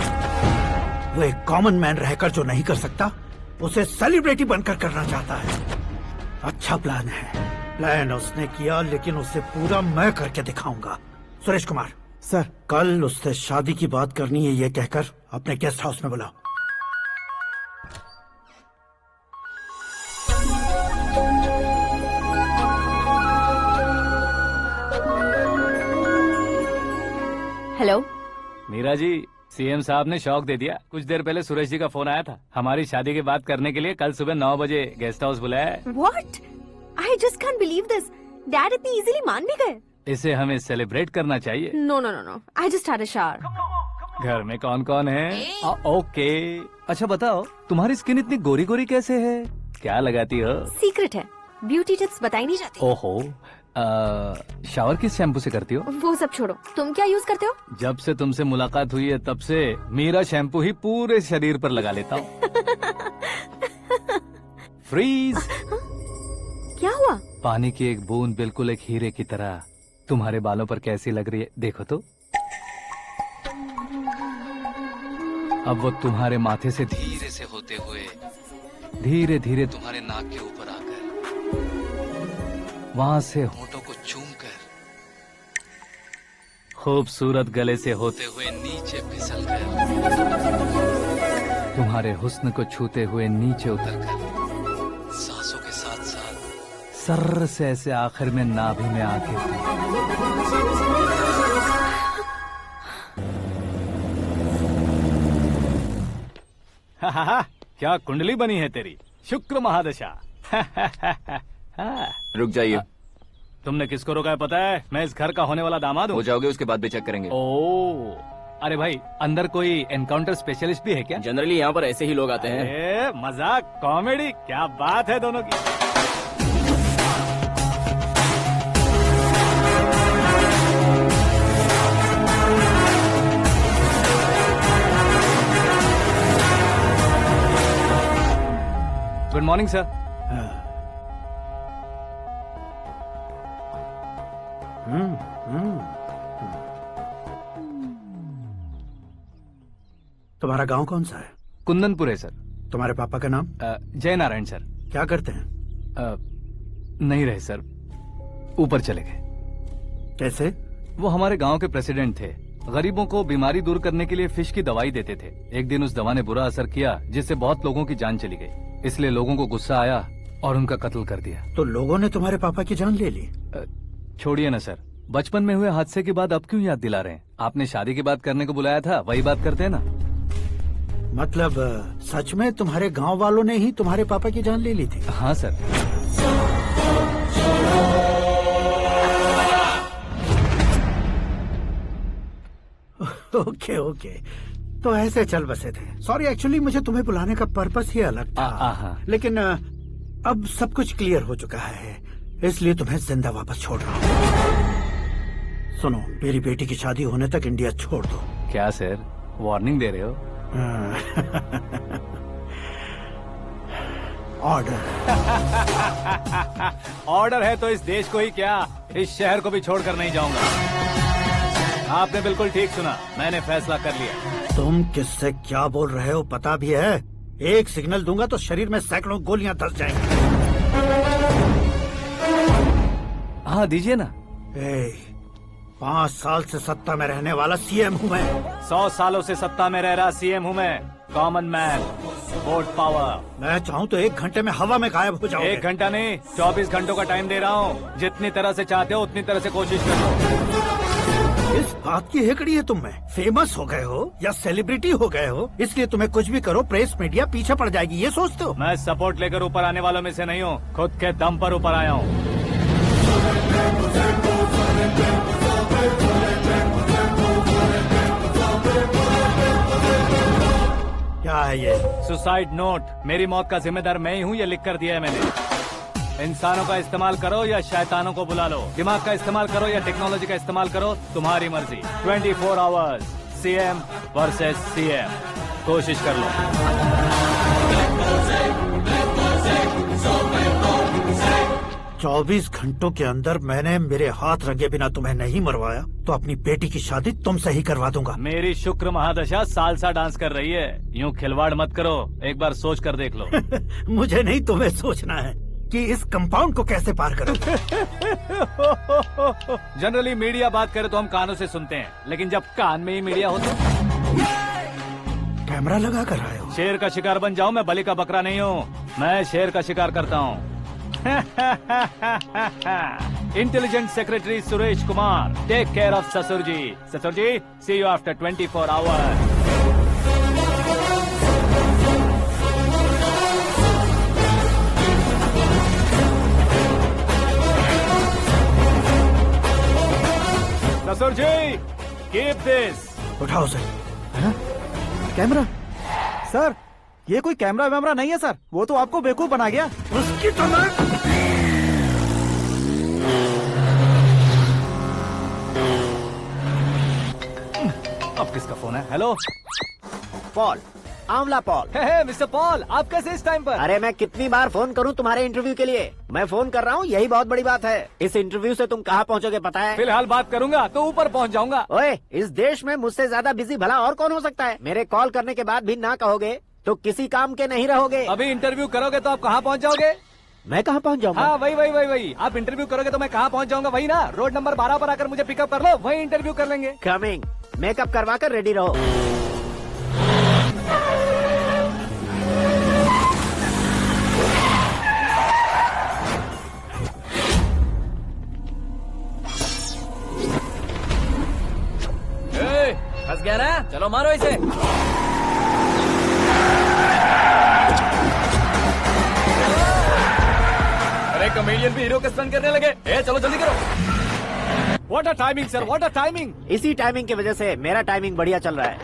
वो एक कॉमन मैन रहकर जो नहीं कर सकता, उसे सेलिब्रिटी बनकर करना चाहता है। अच्छा प्लान है। प्लान उसने किया, लेकिन उसे पूरा मैं करके दिखाऊंगा। सुरेश कुमार सर, कल उससे शादी की बात करनी है, ये कहकर अपने गेस्ट हाउस में बुलाओ। हेलो मीरा जी, सीएम साहब ने शौक दे दिया। कुछ देर पहले सुरेश जी का फोन आया था, हमारी शादी की बात करने के लिए कल सुबह 9 बजे गेस्ट हाउस बुलाया है। What? I just can't believe this. Dad इतनी इजीली मान भी गए? इसे हमें सेलिब्रेट करना चाहिए। No, no, no, no. I just had a shower. घर में कौन कौन है? ओके। अच्छा बताओ, तुम्हारी स्किन इतनी गोरी गोरी कैसे है? क्या लगाती हो? सीक्रेट है, ब्यूटी टिप्स बताई नहीं जाती। ओहो, शावर किस शैम्पू से करती हो? वो सब छोड़ो, तुम क्या यूज करते हो? जब से तुमसे मुलाकात हुई है तब से मेरा शैम्पू ही पूरे शरीर पर लगा लेता हूँ। फ्रीज। क्या हुआ? पानी की एक बूंद बिल्कुल एक हीरे की तरह तुम्हारे बालों पर कैसी लग रही है, देखो तो। अब वो तुम्हारे माथे से धीरे से होते हुए धीरे धीरे तुम्हारे नाक के ऊपर आकर वहां से होठों को चूमकर खूबसूरत गले से होते हुए नीचे फिसलकर तुम्हारे हुस्न को छूते हुए नीचे उतरकर सांसों के साथ साथ सर्र से ऐसे आखिर में नाभि में आके क्या कुंडली बनी है तेरी, शुक्र महादशा। रुक जाइए। तुमने किसको रोका है पता है? मैं इस घर का होने वाला दामाद हूँ। हो जाओगे उसके बाद भी चेक करेंगे। ओ, अरे भाई, अंदर कोई एनकाउंटर स्पेशलिस्ट भी है क्या? जनरली यहाँ पर ऐसे ही लोग आते हैं। मजाक, कॉमेडी, क्या बात है दोनों की। Good morning sir. तुम्हारा गांव कौन सा है? कुंदनपुर है सर। तुम्हारे पापा का नाम? जय नारायण सर। क्या करते हैं? नहीं रहे सर, ऊपर चले गए। कैसे? वो हमारे गांव के प्रेसिडेंट थे। गरीबों को बीमारी दूर करने के लिए फिश की दवाई देते थे। एक दिन उस दवा ने बुरा असर किया जिससे बहुत लोगों की जान चली गई। इसलिए लोगों को गुस्सा आया और उनका कत्ल कर दिया। तो लोगों ने तुम्हारे पापा की जान ले ली? छोड़िए ना सर, बचपन में हुए हादसे की बात अब क्यों याद दिला रहे हैं? आपने शादी की बात करने को बुलाया था, वही बात करते हैं ना। मतलब सच में तुम्हारे गांव वालों ने ही तुम्हारे पापा की जान ले ली थी? हाँ सर। ओके ओके, तो ऐसे चल बसे थे। सॉरी, एक्चुअली मुझे तुम्हें बुलाने का पर्पस ही अलग था। लेकिन अब सब कुछ क्लियर हो चुका है, इसलिए तुम्हें जिंदा वापस छोड़ रहा हूँ। सुनो, मेरी बेटी की शादी होने तक इंडिया छोड़ दो। क्या सर, वार्निंग दे रहे हो? ऑर्डर। ऑर्डर है तो इस देश को ही क्या, इस शहर को भी छोड़कर नहीं जाऊंगा। आपने बिल्कुल ठीक सुना, मैंने फैसला कर लिया। तुम किससे क्या बोल रहे हो पता भी है? एक सिग्नल दूंगा तो शरीर में सैकड़ों गोलियां धस जाएंगी। हाँ दीजिए ना। 5 साल से सत्ता में रहने वाला सीएम हूँ मैं। 100 सालों से सत्ता में रह रहा सीएम हूँ मैं। Common man, vote power. मैं चाहूँ तो 1 घंटे में हवा में गायब हो जाऊँ। 1 घंटा नहीं, 24 घंटों का टाइम दे रहा हूँ। जितनी तरह से चाहते हो उतनी तरह से कोशिश कर लो। इस बात की हेकड़ी है तुम में। फेमस हो गए हो या सेलिब्रिटी हो गए हो, इसलिए तुम्हें कुछ भी करो प्रेस मीडिया पीछे पड़ जाएगी, ये सोचते हो? मैं सपोर्ट लेकर ऊपर आने वालों में से नहीं हूँ, खुद के दम पर ऊपर आया हूँ। क्या है ये? Suicide note. मेरी मौत का जिम्मेदार मैं ही हूँ, ये लिख कर दिया है मैंने। इंसानों का इस्तेमाल करो या शैतानों को बुला लो, दिमाग का इस्तेमाल करो या टेक्नोलॉजी का इस्तेमाल करो, तुम्हारी मर्जी। 24 आवर्स सीएम वर्सेस सीएम, कोशिश कर लो। 24 घंटों के अंदर मैंने मेरे हाथ रंगे बिना तुम्हें नहीं मरवाया तो अपनी बेटी की शादी तुमसे ही करवा दूंगा। मेरी शुक्र महादशा सालसा डांस कर रही है, यूँ खिलवाड़ मत करो, एक बार सोच कर देख लो। मुझे नहीं, तुम्हें सोचना है कि इस कंपाउंड को कैसे पार करो। जनरली मीडिया बात करे तो हम कानों से सुनते हैं, लेकिन जब कान में ही मीडिया हो तो कैमरा लगा कर आए हो। शेर का शिकार बन जाऊं, मैं बलि का बकरा नहीं हूँ, मैं शेर का शिकार करता हूँ। Intelligent secretary Suresh Kumar, take care of ससुर जी। ससुर जी, सी यू आफ्टर 24 आवर्स। ससुर जी, कीप दिस। उठाओ सर। कैमरा? सर, ये कोई कैमरा वैमरा नहीं है सर, वो तो आपको बेवकूफ बना गया। उसकी तो मैं... अब किसका फोन है? हेलो पॉल, आंवला पॉल। मिस्टर पॉल, आप कैसे इस टाइम पर? अरे मैं कितनी बार फोन करूं तुम्हारे इंटरव्यू के लिए? मैं फोन कर रहा हूं, यही बहुत बड़ी बात है। इस इंटरव्यू से तुम कहां पहुंचोगे पता है? फिलहाल बात करूंगा तो ऊपर पहुंच जाऊंगा। ओए, इस देश में मुझसे ज्यादा बिजी भला और कौन हो सकता है? मेरे कॉल करने के बाद भी ना कहोगे तो किसी काम के नहीं रहोगे। अभी इंटरव्यू करोगे तो आप कहाँ पहुँच जाओगे? मैं कहाँ पहुँच जाऊंगा? हाँ, वही। आप इंटरव्यू करोगे तो मैं कहाँ पहुँच जाऊंगा? वही ना, रोड नंबर 12 पर आकर मुझे पिकअप कर लो, वही इंटरव्यू कर लेंगे। कमिंग। मेकअप करवा कर रेडी रहो। फंस गया ना, चलो मारो इसे। अरे कमेडियन भी हीरो के स्टंट करने लगे। चलो जल्दी करो। What a timing sir, what a timing. इसी टाइमिंग की वजह से मेरा टाइमिंग बढ़िया चल रहा है।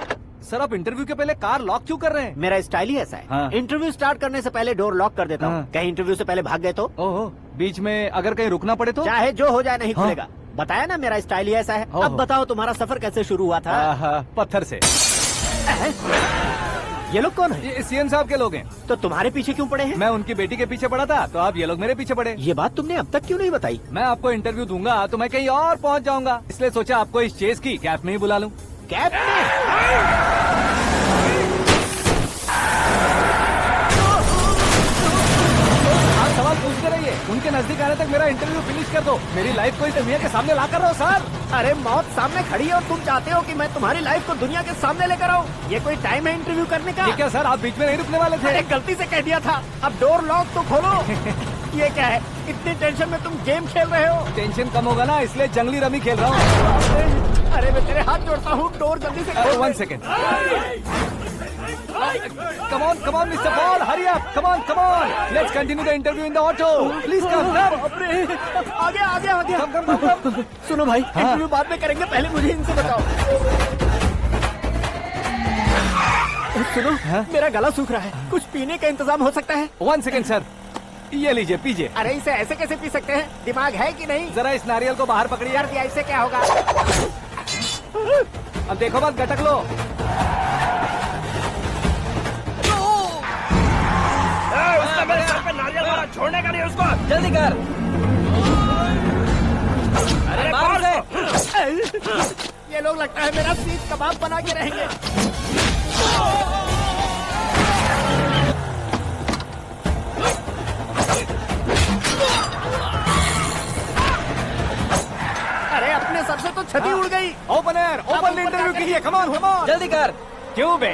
सर, आप इंटरव्यू के पहले कार लॉक क्यों कर रहे हैं? मेरा स्टाइल ही ऐसा है। हाँ। इंटरव्यू स्टार्ट करने से पहले डोर लॉक कर देता हूँ। हाँ। कहीं इंटरव्यू से पहले भाग गए तो? ओहो, बीच में अगर कहीं रुकना पड़े तो? चाहे जो हो जाए नहीं हाँ। खुलेगा। बताया ना, मेरा स्टाइल ही ऐसा है। अब बताओ तुम्हारा सफर कैसे शुरू हुआ था? पत्थर से। ये लोग कौन है? ये सीएम साहब के लोग हैं। तो तुम्हारे पीछे क्यों पड़े हैं? मैं उनकी बेटी के पीछे पड़ा था, तो आप ये लोग मेरे पीछे पड़े। ये बात तुमने अब तक क्यों नहीं बताई? मैं आपको इंटरव्यू दूंगा तो मैं कहीं और पहुंच जाऊंगा, इसलिए सोचा आपको इस चेस की कैप में ही बुला लूं। कैप में? आप सवाल पूछते रहिए, उनके नजदीक आने तक मेरा इंटरव्यू फिनिश कर दो। मेरी लाइफ को इस दुनिया के सामने ला कर रहो सर। अरे मौत सामने खड़ी है और तुम चाहते हो कि मैं तुम्हारी लाइफ को दुनिया के सामने लेकर आऊं? ये कोई टाइम है इंटरव्यू करने का? ये क्या सर, आप बीच में नहीं रुकने वाले थे? अरे गलती से कह दिया था। अब डोर लॉक तो खोलो। ये क्या है? इतनी टेंशन में तुम गेम खेल रहे हो? टेंशन कम होगा ना, इसलिए जंगली रमी खेल रहा हूँ। अरे मैं तेरे हाथ जोड़ता हूँ, डोर जल्दी से खोल। 1 second. Come on, Mr. Paul, hurry up! Come on! Let's continue the interview in the auto. Please come. आ गया। Come. सुनो भाई, इंटरव्यू बाद में करेंगे, पहले मुझे इनसे बताओ। सुनो, मेरा गला सूख रहा है, कुछ पीने का इंतजाम हो सकता है? 1 सेकेंड सर, ये लीजिए, पीजिए। अरे इसे ऐसे कैसे पी सकते हैं? दिमाग है कि नहीं? जरा इस नारियल को बाहर पकड़िए। यार ऐसे क्या होगा? अब देखो मत, गटक लो। उसने मेरे सर पे नारियल मारा, छोड़ने का नहीं उसको। जल्दी कर। अरे मार उसे। ये लोग लगता है मेरा सीख कबाब बना के रहेंगे। तो छती उड़ गई। ओपनर ओपन इंटरव्यू कीजिए, कम ऑन जल्दी कर। क्यों बे?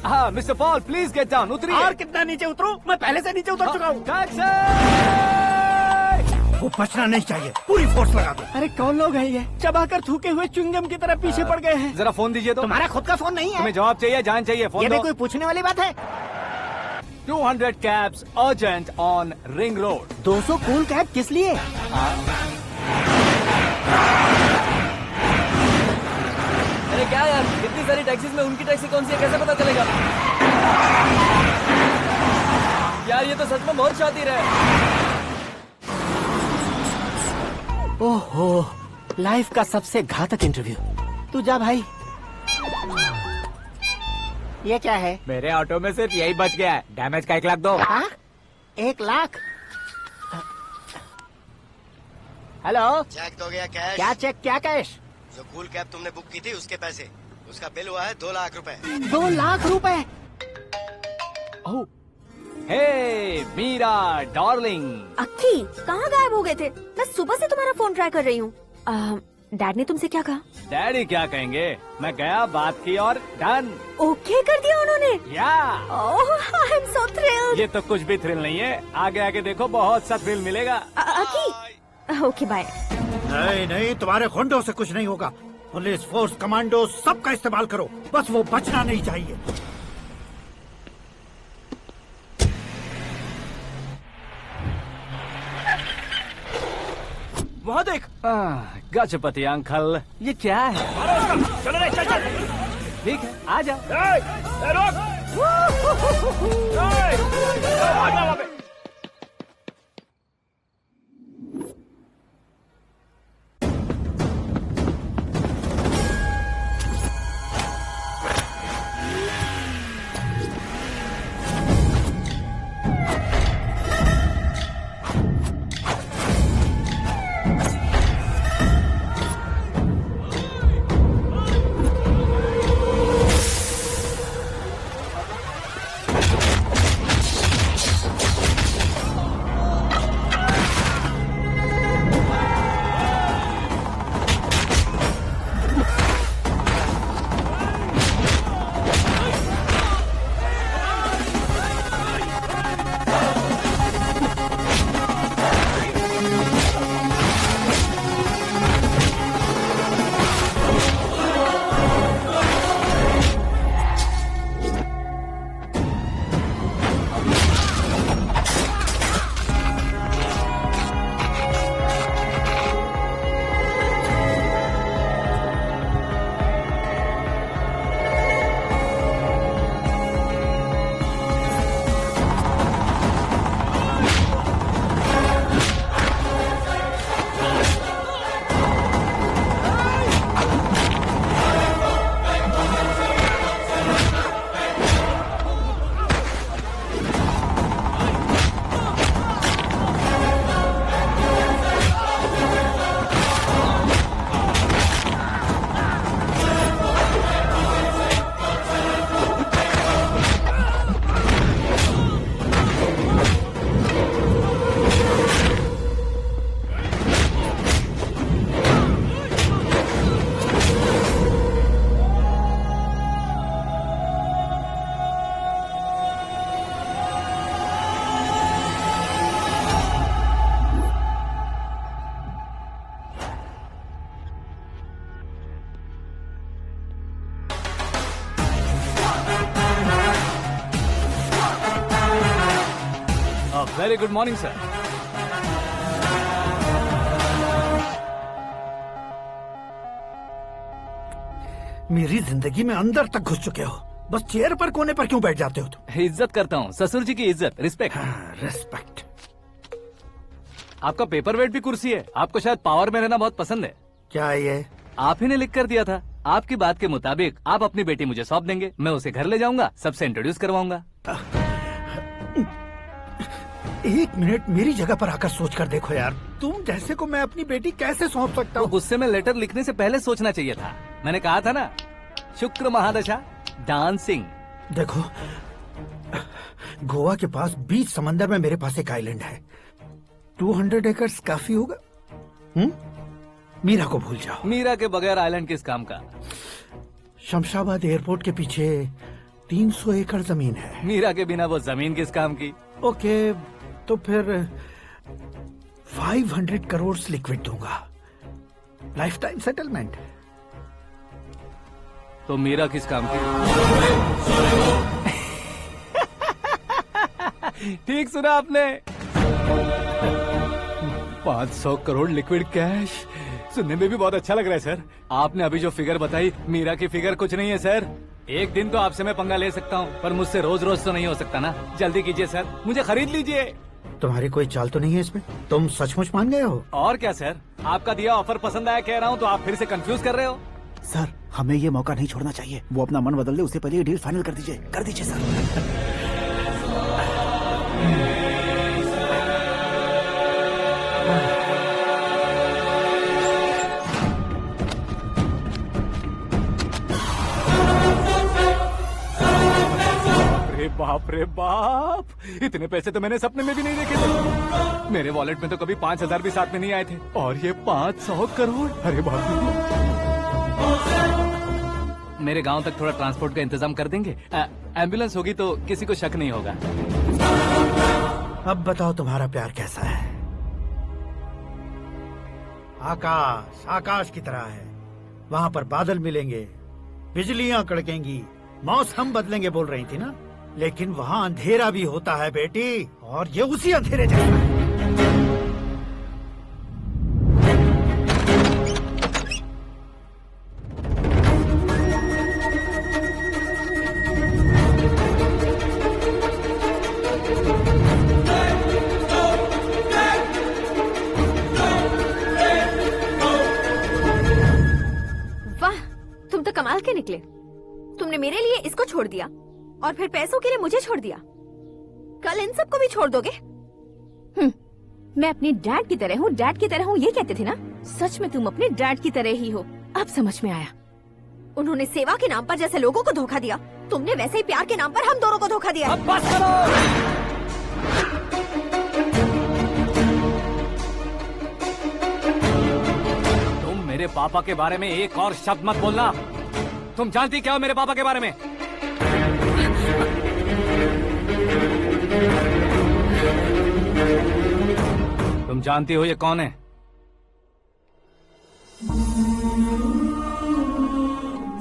हाँ mister Paul please get down, उतरिए। और कितना नीचे उतरूं? मैं पहले से नीचे उतर चुका हूँ। वो बचना नहीं चाहिए, पूरी फोर्स लगा दो। अरे कौन लोग हैं ये? चबाकर थूके हुए च्युइंगम की तरह पीछे पड़ गए हैं। जरा फोन दीजिए तो। तुम्हारा खुद का फोन नहीं है? तुम्हें जवाब चाहिए, जान चाहिए, फोन ये दो। भी कोई पूछने वाली बात है? 200 cabs urgent on Ring Road। 200 cool cab किस लिए? अरे क्या यार, इतनी सारी टैक्सीज में उनकी टैक्सी कौन सी है, कैसे पता चलेगा? यार ये तो सच में बहुत शातिर है। ओहो, लाइफ का सबसे घातक इंटरव्यू। तू जा भाई। ये क्या है? मेरे ऑटो में सिर्फ यही बच गया है, डैमेज का 1 लाख दो। 1 लाख? हेलो, चेक तो गया कैश। क्या चेक, क्या कैश? जो कूल कैब तुमने बुक की थी उसके पैसे, उसका बिल हुआ है 2 लाख रुपए। 2 लाख रुपए? हे मीरा डार्लिंग। अक्की कहाँ गायब हो गए थे? मैं सुबह से तुम्हारा फोन ट्राई कर रही हूँ। डैड ने तुमसे क्या कहा? डैडी क्या कहेंगे, मैं गया, बात की और डन। ओके कर दिया उन्होंने? या आई एम सो थ्रिल्ड। ये तो कुछ भी थ्रिल नहीं है, आगे आगे देखो बहुत सा थ्रिल मिलेगा। अक्की ओके बाय। नहीं नहीं, तुम्हारे गुंडों से कुछ नहीं होगा। पुलिस फोर्स, कमांडो सबका इस्तेमाल करो, बस वो बचना नहीं चाहिए। वहाँ देख। गजपति अंकल, ये क्या है? चलो रे, चल चल। ठीक है, आ जा। Very good morning sir. मेरी जिंदगी में अंदर तक घुस चुके हो, बस चेयर पर कोने पर क्यों बैठ जाते हो तुम? इज्जत करता हूँ, ससुर जी की इज्जत, रिस्पेक्ट। रिस्पेक्ट। आपका पेपर वेट भी कुर्सी है, आपको शायद पावर में रहना बहुत पसंद है। क्या ये? आप ही ने लिख कर दिया था। आपकी बात के मुताबिक आप अपनी बेटी मुझे सौंप देंगे, मैं उसे घर ले जाऊंगा, सबसे इंट्रोड्यूस करवाऊंगा। 1 मिनट मेरी जगह पर आकर सोच कर देखो यार, तुम जैसे को मैं अपनी बेटी कैसे सौंप सकता हूँ? गुस्से में लेटर लिखने से पहले सोचना चाहिए था। मैंने कहा था ना, शुक्र महादशा डांसिंग। देखो गोवा के पास बीच समंदर में मेरे पास एक आइलैंड है। 200 एकर्स काफी होगा। मीरा को भूल जाओ। मीरा के बगैर आइलैंड किस काम का? शमशाबाद एयरपोर्ट के पीछे 300 एकड़ जमीन है। मीरा के बिना वो जमीन किस काम की? ओके, तो फिर 500 करोड़ लिक्विड दूंगा, लाइफ टाइम सेटलमेंट। तो मीरा किस काम की? ठीक सुना आपने। 500 करोड़ लिक्विड कैश सुनने में भी बहुत अच्छा लग रहा है सर। आपने अभी जो फिगर बताई, मीरा की फिगर कुछ नहीं है सर। एक दिन तो आपसे मैं पंगा ले सकता हूँ, पर मुझसे रोज रोज तो नहीं हो सकता ना। जल्दी कीजिए सर, मुझे खरीद लीजिए। तुम्हारी कोई चाल तो नहीं है इसमें? तुम सचमुच मान गए हो? और क्या सर, आपका दिया ऑफर पसंद आया कह रहा हूँ, तो आप फिर से कंफ्यूज कर रहे हो। सर, हमें ये मौका नहीं छोड़ना चाहिए। वो अपना मन बदल दे, उससे पहले ये डील फाइनल कर दीजिए सर। बाप रे बाप, इतने पैसे तो मैंने सपने में भी नहीं देखे थे। मेरे वॉलेट में तो कभी 5000 भी साथ में नहीं आए थे, और ये 500 करोड़। अरे बाप रे। मेरे गांव तक थोड़ा ट्रांसपोर्ट का इंतजाम कर देंगे? एम्बुलेंस होगी तो किसी को शक नहीं होगा। अब बताओ तुम्हारा प्यार कैसा है? आकाश आकाश की तरह है। वहाँ पर बादल मिलेंगे, बिजलियाँ कड़केंगी, मौसम बदलेंगे बोल रही थी ना। लेकिन वहाँ अंधेरा भी होता है बेटी, और ये उसी अंधेरे जैसा है। वाह, तुम तो कमाल के निकले। तुमने मेरे लिए इसको छोड़ दिया और फिर पैसों के लिए मुझे छोड़ दिया। कल इन सबको भी छोड़ दोगे? मैं अपने डैड की तरह हूँ, डैड की तरह हूँ, ये कहते थे ना। सच में तुम अपने डैड की तरह ही हो। अब समझ में आया। उन्होंने सेवा के नाम पर जैसे लोगों को धोखा दिया, तुमने वैसे ही प्यार के नाम पर हम दोनों को धोखा दिया। अब बस करो। तुम मेरे पापा के बारे में एक और शब्द मत बोलना। तुम जानती क्या हो मेरे पापा के बारे में? तुम जानती हो ये कौन है?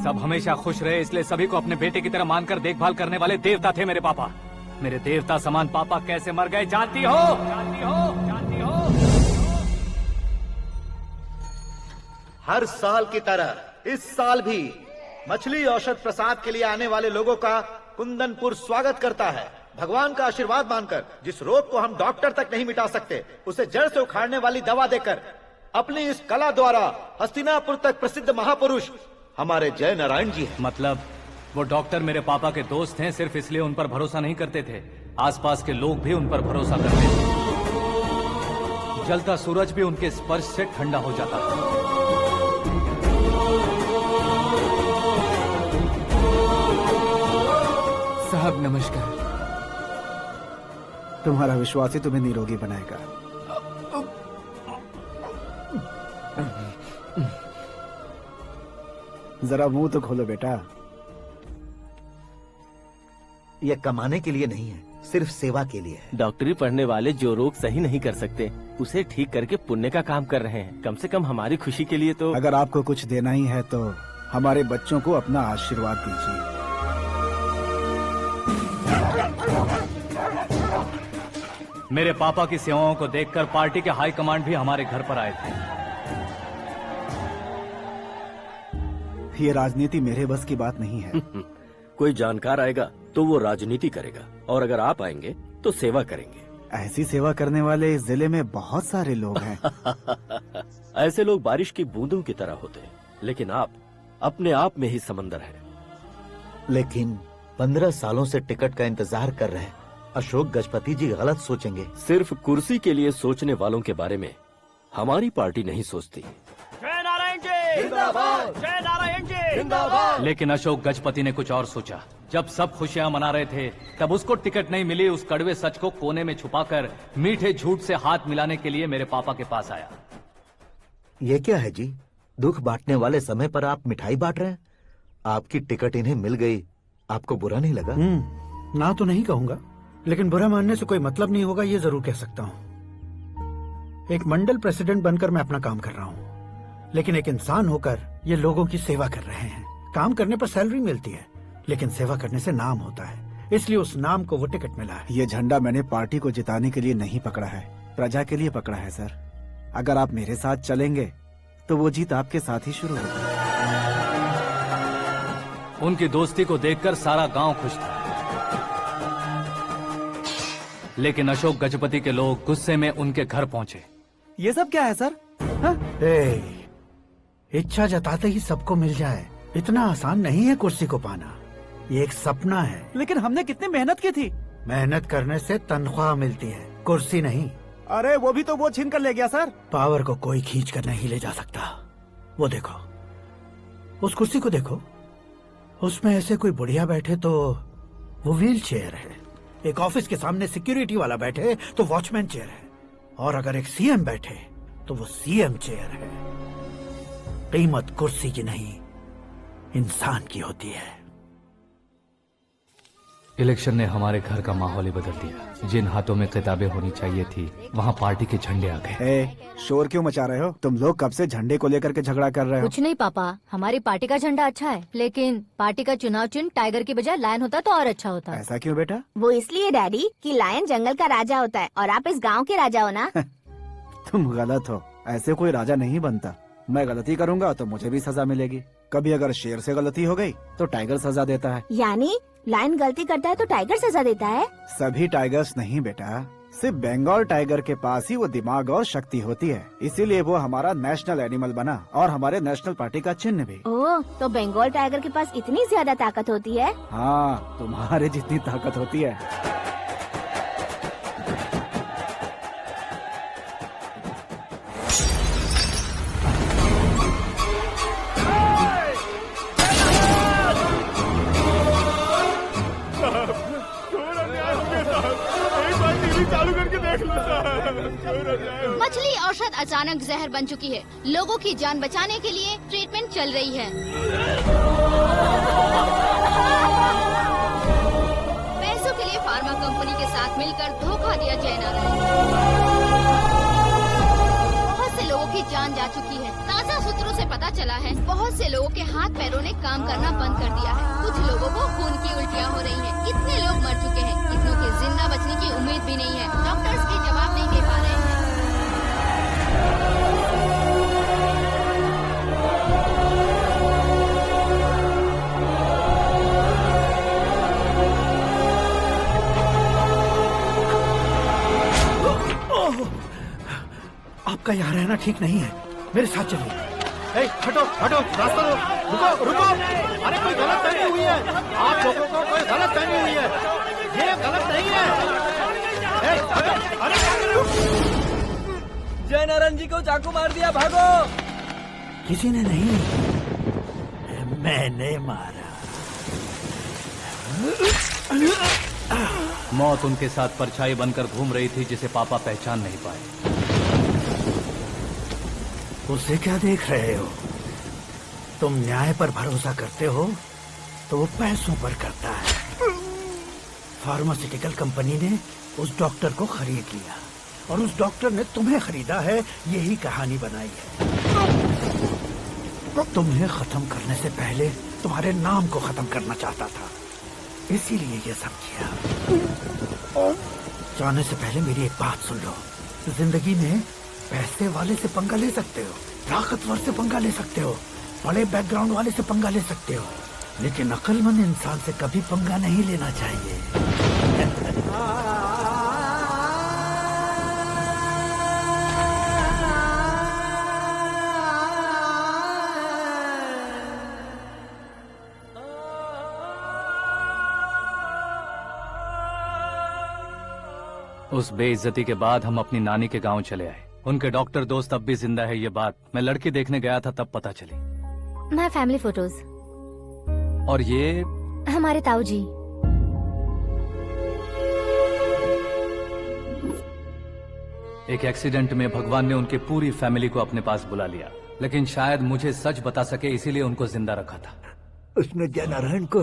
सब हमेशा खुश रहे, इसलिए सभी को अपने बेटे की तरह मानकर देखभाल करने वाले देवता थे मेरे पापा। मेरे देवता समान पापा कैसे मर गए जानती हो? जानती हो? जानती हो? हर साल की तरह इस साल भी मछली औषध प्रसाद के लिए आने वाले लोगों का कुंदनपुर स्वागत करता है। भगवान का आशीर्वाद मानकर जिस रोग को हम डॉक्टर तक नहीं मिटा सकते, उसे जड़ से उखाड़ने वाली दवा देकर अपनी इस कला द्वारा हस्तिनापुर तक प्रसिद्ध महापुरुष हमारे जय नारायण जी हैं। मतलब वो डॉक्टर मेरे पापा के दोस्त हैं, सिर्फ इसलिए उन पर भरोसा नहीं करते थे, आसपास के लोग भी उन पर भरोसा करते थे। जलता सूरज भी उनके स्पर्श से ठंडा हो जाता था। साहब नमस्कार। तुम्हारा विश्वास ही तुम्हें निरोगी बनाएगा। जरा मुंह तो खोलो बेटा। यह कमाने के लिए नहीं है, सिर्फ सेवा के लिए है। डॉक्टरी पढ़ने वाले जो रोग सही नहीं कर सकते, उसे ठीक करके पुण्य का काम कर रहे हैं। कम से कम हमारी खुशी के लिए तो। अगर आपको कुछ देना ही है तो हमारे बच्चों को अपना आशीर्वाद दीजिए। मेरे पापा की सेवाओं को देखकर पार्टी के हाई कमांड भी हमारे घर पर आए थे। ये राजनीति मेरे बस की बात नहीं है। कोई जानकार आएगा तो वो राजनीति करेगा, और अगर आप आएंगे तो सेवा करेंगे। ऐसी सेवा करने वाले इस जिले में बहुत सारे लोग हैं। ऐसे लोग बारिश की बूंदों की तरह होते हैं, लेकिन आप अपने आप में ही समंदर हैं। लेकिन 15 सालों से टिकट का इंतजार कर रहे हैं अशोक गजपति जी गलत सोचेंगे। सिर्फ कुर्सी के लिए सोचने वालों के बारे में हमारी पार्टी नहीं सोचती। जय नारायण जी जिंदाबाद। जय नारायण जी जिंदाबाद। लेकिन अशोक गजपति ने कुछ और सोचा। जब सब खुशियां मना रहे थे तब उसको टिकट नहीं मिली। उस कड़वे सच को कोने में छुपाकर मीठे झूठ से हाथ मिलाने के लिए मेरे पापा के पास आया। ये क्या है जी? दुख बांटने वाले समय पर आप मिठाई बांट रहे हैं। आपकी टिकट इन्हें मिल गई, आपको बुरा नहीं लगा? ना तो नहीं कहूंगा, लेकिन बुरा मानने से कोई मतलब नहीं होगा, ये जरूर कह सकता हूँ। एक मंडल प्रेसिडेंट बनकर मैं अपना काम कर रहा हूँ, लेकिन एक इंसान होकर ये लोगों की सेवा कर रहे हैं। काम करने पर सैलरी मिलती है, लेकिन सेवा करने से नाम होता है, इसलिए उस नाम को वो टिकट मिला है। ये झंडा मैंने पार्टी को जिताने के लिए नहीं पकड़ा है, प्रजा के लिए पकड़ा है सर। अगर आप मेरे साथ चलेंगे तो वो जीत आपके साथ ही शुरू होगी। उनकी दोस्ती को देखकर सारा गांव खुश था, लेकिन अशोक गजपति के लोग गुस्से में उनके घर पहुंचे। ये सब क्या है सर? इच्छा जताते ही सबको मिल जाए, इतना आसान नहीं है कुर्सी को पाना। ये एक सपना है। लेकिन हमने कितनी मेहनत की थी। मेहनत करने से तनख्वाह मिलती है, कुर्सी नहीं। अरे वो भी तो वो छीन कर ले गया सर। पावर को कोई खींच कर नहीं ले जा सकता। वो देखो, उस कुर्सी को देखो, उसमें ऐसे कोई बुढ़िया बैठे तो वो व्हील चेयर है। एक ऑफिस के सामने सिक्योरिटी वाला बैठे तो वॉचमैन चेयर है, और अगर एक सीएम बैठे तो वो सीएम चेयर है। कीमत कुर्सी की नहीं, इंसान की होती है। इलेक्शन ने हमारे घर का माहौल ही बदल दिया। जिन हाथों में किताबें होनी चाहिए थी, वहाँ पार्टी के झंडे आ गए। शोर क्यों मचा रहे हो? तुम लोग कब से झंडे को लेकर के झगड़ा कर रहे हो? कुछ नहीं पापा, हमारी पार्टी का झंडा अच्छा है, लेकिन पार्टी का चुनाव चिन्ह टाइगर की बजाय लायन होता तो और अच्छा होता। ऐसा क्यों बेटा? वो इसलिए डैडी कि लायन जंगल का राजा होता है और आप इस गांव के राजा हो ना। तुम गलत हो, ऐसे कोई राजा नहीं बनता। मैं गलती करूंगा तो मुझे भी सजा मिलेगी। कभी अगर शेर से गलती हो गई तो टाइगर सजा देता है। यानी लायन गलती करता है तो टाइगर सजा देता है? सभी टाइगर्स नहीं बेटा, सिर्फ बंगाल टाइगर के पास ही वो दिमाग और शक्ति होती है, इसीलिए वो हमारा नेशनल एनिमल बना और हमारे नेशनल पार्टी का चिन्ह भी। ओह, तो बंगाल टाइगर के पास इतनी ज्यादा ताकत होती है? हाँ, तुम्हारे जितनी ताकत होती है। मछली औषध अचानक जहर बन चुकी है। लोगों की जान बचाने के लिए ट्रीटमेंट चल रही है। पैसों के लिए फार्मा कंपनी के साथ मिलकर धोखा दिया जयनारायण। बहुत से लोगों की जान जा चुकी है। ताज़ा सूत्रों से पता चला है बहुत से लोगों के हाथ पैरों ने काम करना बंद कर दिया है। कुछ लोगों को खून की उल्टियाँ हो रही हैं। कितने लोग मर चुके हैं, कितनों के जिंदा बचने की उम्मीद भी नहीं है। डॉक्टर्स भी जवाब नहीं दे पा रहे हैं। आपका यहाँ रहना ठीक नहीं है, मेरे साथ चलिए। हटो हटो, रास्ता दो। रुको रुको, अरे कोई गलत फहमी हुई है। आप लोगों को कोई गलत फहमी हुई है, ये गलत नहीं है। जयनारायण जी को चाकू मार दिया, भागो। किसी ने नहीं, मैंने मारा। मौत उनके साथ परछाई बनकर घूम रही थी, जिसे पापा पहचान नहीं पाए। उसे क्या देख रहे हो? तुम न्याय पर भरोसा करते हो तो वो पैसों पर करता है। फार्मास्यूटिकल कंपनी ने उस डॉक्टर को खरीद लिया और उस डॉक्टर ने तुम्हें खरीदा है, यही कहानी बनाई है। तुम्हें खत्म करने से पहले तुम्हारे नाम को खत्म करना चाहता था, इसीलिए ये सब किया। जाने से पहले मेरी एक बात सुन लो। जिंदगी में पैसे वाले से पंगा ले सकते हो, ताकतवर से पंगा ले सकते हो, बड़े बैकग्राउंड वाले से पंगा ले सकते हो, लेकिन अक्लमंद इंसान से कभी पंगा नहीं लेना चाहिए। उस बेइज्जती के बाद हम अपनी नानी के गांव चले आए। उनके डॉक्टर दोस्त अब भी जिंदा है, ये बात मैं लड़की देखने गया था तब पता चली। My family photos. और ये हमारे ताऊ जी। एक एक्सीडेंट में भगवान ने उनकी पूरी फैमिली को अपने पास बुला लिया, लेकिन शायद मुझे सच बता सके इसीलिए उनको जिंदा रखा था। उसने जयनारायण को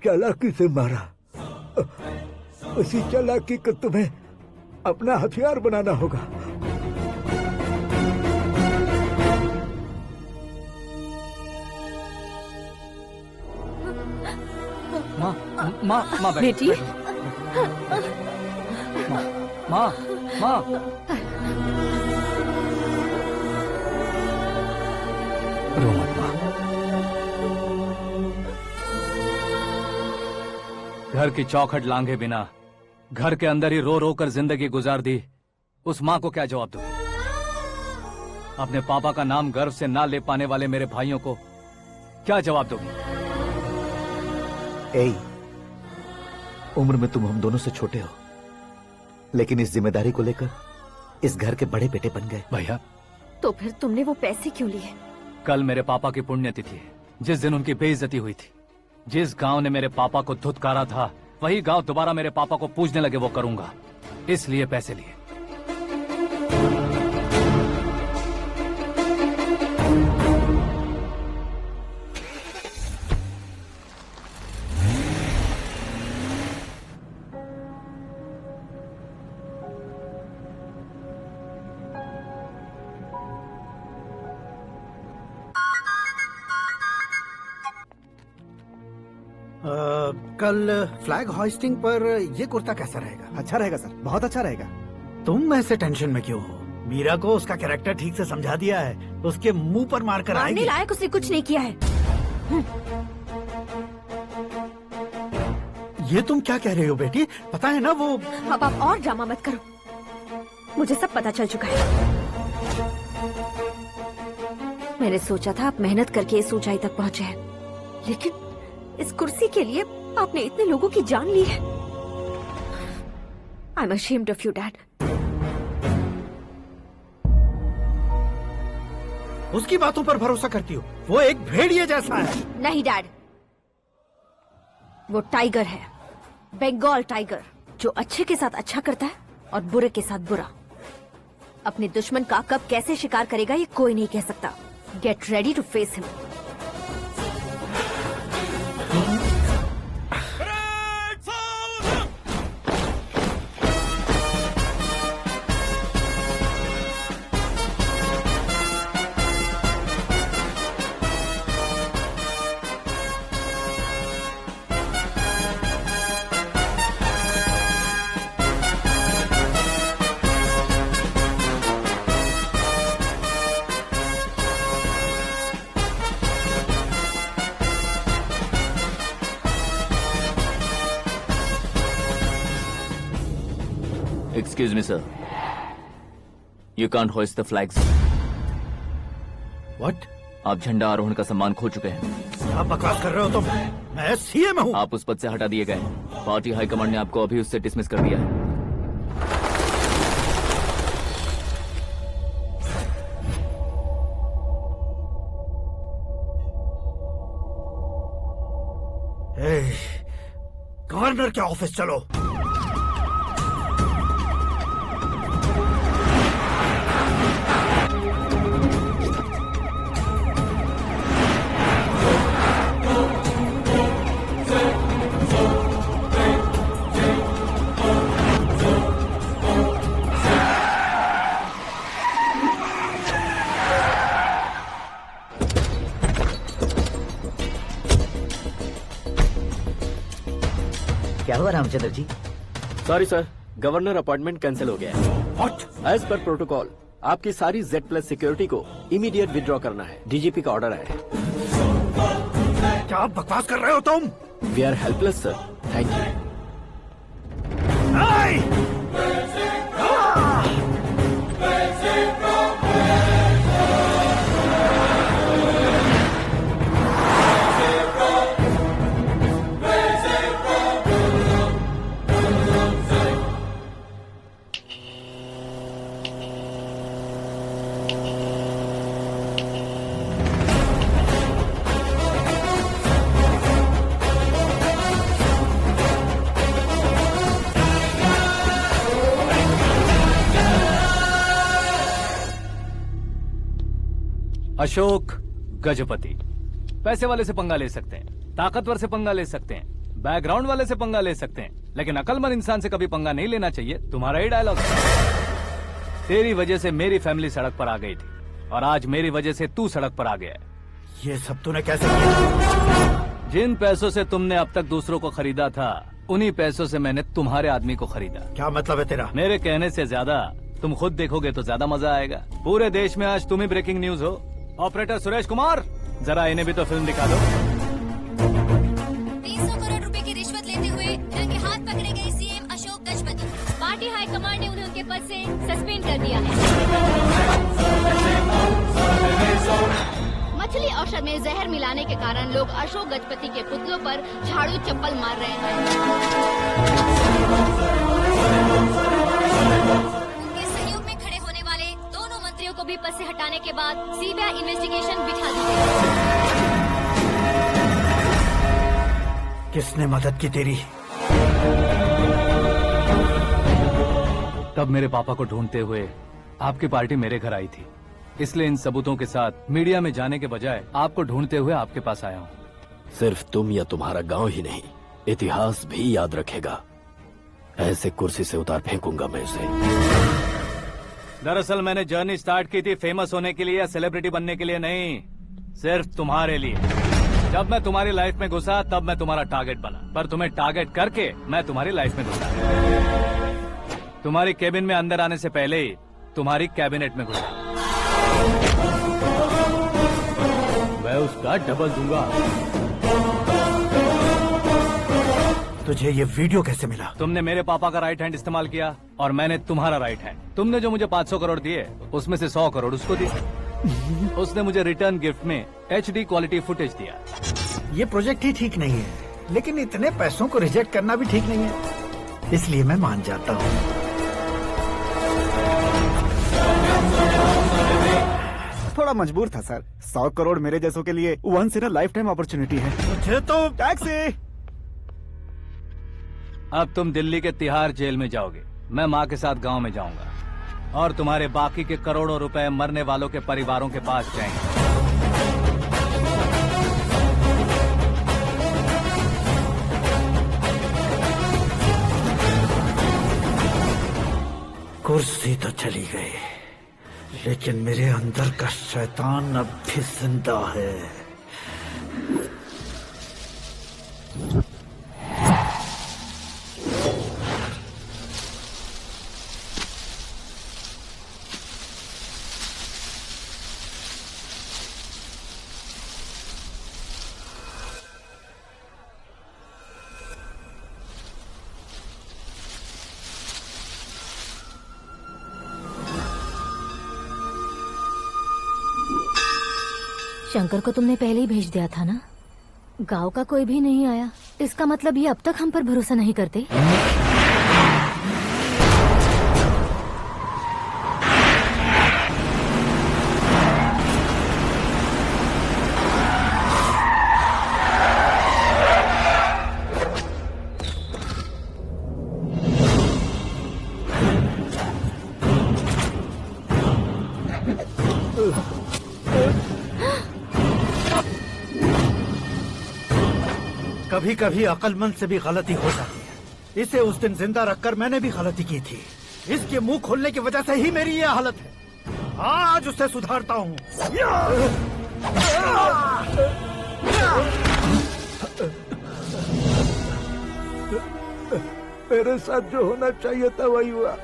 चालाकी से मारा। उसी चालाकी को तुम्हें अपना हथियार बनाना होगा। माँ बेटी। माँ रो मत माँ। घर की चौखट लांघे बिना घर के अंदर ही रो रो कर जिंदगी गुजार दी उस माँ को क्या जवाब दूं? अपने पापा का नाम गर्व से ना ले पाने वाले मेरे भाइयों को क्या जवाब दोगी? ए, उम्र में तुम हम दोनों से छोटे हो, लेकिन इस जिम्मेदारी को लेकर इस घर के बड़े बेटे बन गए। भैया, तो फिर तुमने वो पैसे क्यों लिए? कल मेरे पापा की पुण्यतिथि है, जिस दिन उनकी बेइज्जती हुई थी। जिस गांव ने मेरे पापा को धुतकारा था, वही गांव दोबारा मेरे पापा को पूजने लगे वो करूंगा, इसलिए पैसे लिए। कल फ्लैग होइस्टिंग पर ये कुर्ता कैसा रहेगा? अच्छा रहेगा सर, बहुत अच्छा रहेगा। तुम ऐसे टेंशन में क्यों हो? मीरा को उसका कैरेक्टर ठीक से समझा दिया है, उसके मुंह पर मारकर आएगी। मारने लायक उसने कुछ नहीं किया है। ये तुम क्या कह रहे हो बेटी? पता है ना वो। अब आप और ड्रामा मत करो, मुझे सब पता चल चुका है। मैंने सोचा था आप मेहनत करके इस ऊंचाई तक पहुंचे हैं, लेकिन इस कुर्सी के लिए आपने इतने लोगों की जान ली है। I am ashamed of you, Dad. उसकी बातों पर भरोसा करती हो? वो एक भेड़िए जैसा है। नहीं डैड, वो टाइगर है, बंगाल टाइगर, जो अच्छे के साथ अच्छा करता है और बुरे के साथ बुरा। अपने दुश्मन का कब कैसे शिकार करेगा ये कोई नहीं कह सकता। Get ready to face him. Excuse me, sir. You can't hoist the flags. What? आप झंडा आरोहण का सम्मान खो चुके हैं। आप बकवास कर रहे हो तुम? मैं सीएम हूँ। आप उस पद से हटा दिए गए। पार्टी हाईकमांड ने आपको अभी उससे डिसमिस कर दिया है। गवर्नर के ऑफिस चलो। क्या हुआ Ramchandra ji? Sorry sir, governor appointment cancel हो गया है। What? एज पर प्रोटोकॉल आपकी सारी Z+ सिक्योरिटी को इमीडिएट विड्रॉ करना है। डीजीपी का ऑर्डर है। क्या बकवास कर रहे हो तुम? We are helpless sir, thank you. Ashok Gajapati. पैसे वाले से पंगा ले सकते हैं, ताकतवर से पंगा ले सकते हैं, बैकग्राउंड वाले से पंगा ले सकते हैं, लेकिन अकलमंद इंसान से कभी पंगा नहीं लेना चाहिए। तुम्हारा ही डायलॉग। तेरी वजह से मेरी फैमिली सड़क पर आ गई थी और आज मेरी वजह से तू सड़क पर आ गया है। ये सब तूने कैसे किया? जिन पैसों से तुमने अब तक दूसरों को खरीदा था, उन्हीं पैसों से मैंने तुम्हारे आदमी को खरीदा। क्या मतलब है तेरा? मेरे कहने से ज्यादा तुम खुद देखोगे तो ज्यादा मजा आएगा। पूरे देश में आज तुम ही ब्रेकिंग न्यूज हो। ऑपरेटर सुरेश कुमार, जरा इन्हें भी तो फिल्म दिखा दो। 300 करोड़ रुपए की रिश्वत लेते हुए रंगे हाथ पकड़े गए CM Ashok Gajapati. Party high command ने उन्हें उनके पद से सस्पेंड कर दिया है। मछली औषध में जहर मिलाने के कारण लोग अशोक गजपति के पुतलों पर झाड़ू चप्पल मार रहे हैं। उनके सहयोग में खड़े होने वाले दोनों मंत्रियों को भी पद से हटाने के बाद सीबीआई इन्वेस्टिगेशन बिठा दी गई। किसने मदद की तेरी? तब मेरे पापा को ढूंढते हुए आपकी पार्टी मेरे घर आई थी, इसलिए इन सबूतों के साथ मीडिया में जाने के बजाय आपको ढूंढते हुए आपके पास आया हूँ। सिर्फ तुम या तुम्हारा गांव ही नहीं, इतिहास भी याद रखेगा। ऐसे कुर्सी से उतार फेंकूंगा मैं उसे। दरअसल मैंने जर्नी स्टार्ट की थी फेमस होने के लिए या सेलिब्रिटी बनने के लिए नहीं, सिर्फ तुम्हारे लिए। जब मैं तुम्हारी लाइफ में घुसा तब मैं तुम्हारा टारगेट बना, पर तुम्हें टारगेट करके मैं तुम्हारी लाइफ में घुसा। तुम्हारी केबिन में अंदर आने से पहले ही तुम्हारी कैबिनेट में घुसा। मैं उसका डबल दूंगा। तुझे ये वीडियो कैसे मिला? तुमने मेरे पापा का राइट हैंड इस्तेमाल किया और मैंने तुम्हारा राइट हैंड। तुमने जो मुझे 500 करोड़ दिए उसमें से 100 करोड़ उसको दिए। उसने मुझे रिटर्न गिफ्ट में HD क्वालिटी फुटेज दिया। ये प्रोजेक्ट ही ठीक नहीं है, लेकिन इतने पैसों को रिजेक्ट करना भी ठीक नहीं है, इसलिए मैं मान जाता हूँ। थोड़ा मजबूर था सर। 100 करोड़ मेरे जैसों के लिए once in a lifetime opportunity है। मुझे तो टैक्सी। अब तुम दिल्ली के तिहाड़ जेल में जाओगे, मैं माँ के साथ गांव में जाऊंगा और तुम्हारे बाकी के करोड़ों रुपए मरने वालों के परिवारों के पास जाएंगे। कुर्सी तो चली गई, लेकिन मेरे अंदर का शैतान अब भी जिंदा है। शंकर को तुमने पहले ही भेज दिया था ना? गांव का कोई भी नहीं आया, इसका मतलब ये अब तक हम पर भरोसा नहीं करते। कभी कभी अक्लमंद से भी गलती हो जाती है। इसे उस दिन जिंदा रखकर मैंने भी गलती की थी। इसके मुंह खोलने की वजह से ही मेरी ये हालत है। आज उसे सुधारता हूँ। मेरे साथ जो होना चाहिए था वही हुआ।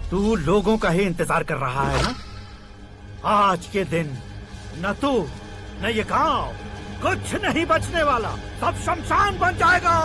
तू लोगों का ही इंतजार कर रहा है ना? आज के दिन न तू न ये गांव कुछ नहीं बचने वाला, सब शमशान बन जाएगा।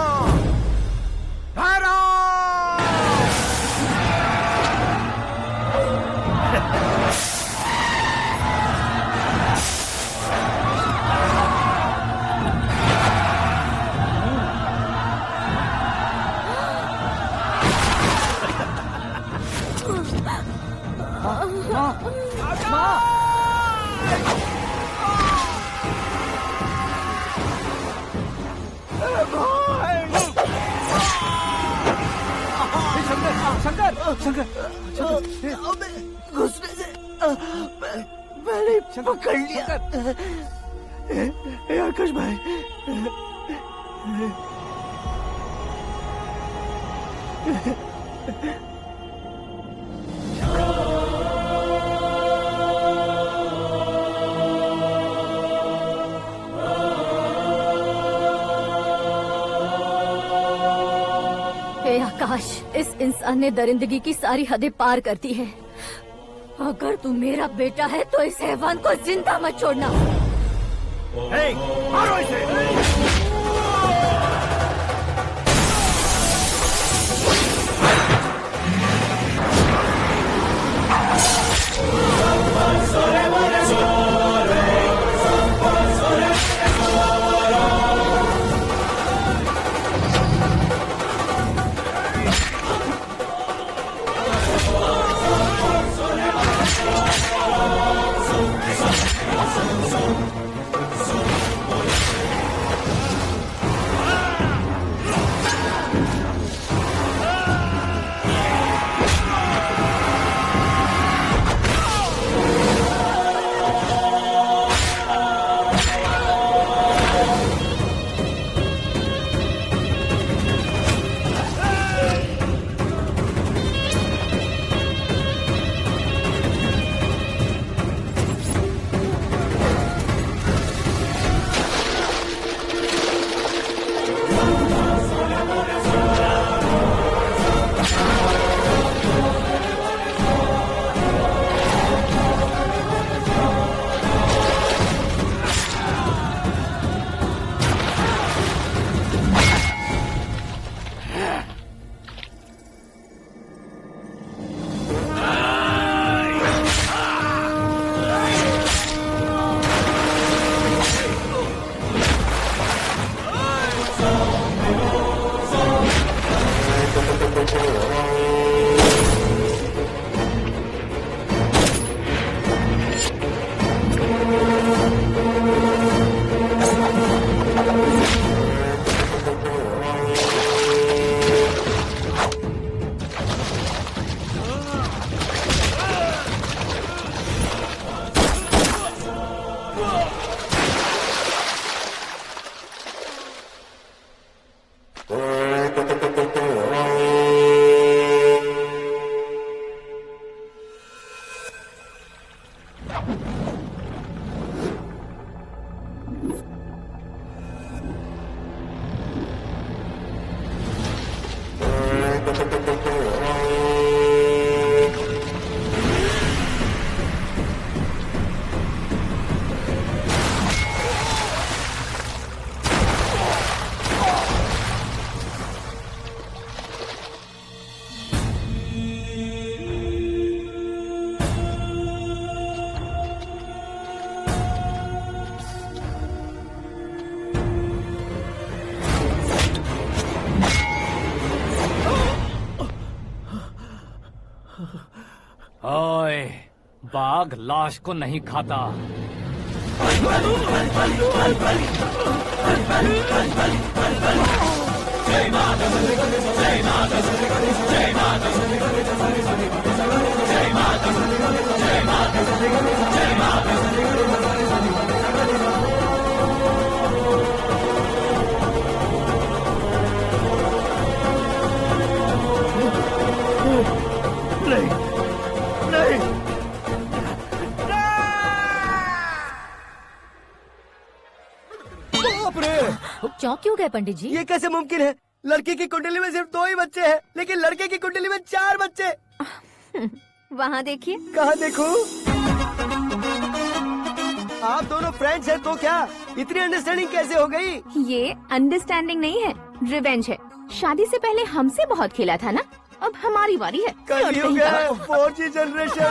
पकड़ लिया। आकाश भाई, हे आकाश, इस इंसान ने दरिंदगी की सारी हदें पार कर दी है। अगर तू मेरा बेटा है तो इस हैवान को जिंदा मत छोड़ना। मारो इसे। ओए, बाघ लाश को नहीं खाता। चौंक क्यों गए पंडित जी? ये कैसे मुमकिन है? लड़की की कुंडली में सिर्फ 2 ही बच्चे हैं, लेकिन लड़के की कुंडली में 4 बच्चे। वहाँ देखिए। कहाँ देखूं? आप दोनों फ्रेंड्स हैं तो क्या इतनी अंडरस्टैंडिंग कैसे हो गई? ये अंडरस्टैंडिंग नहीं है, रिवेंज है। शादी से पहले हमसे बहुत खेला था ना, अब हमारी बारी है। कलयुग है, 4G जनरेशन।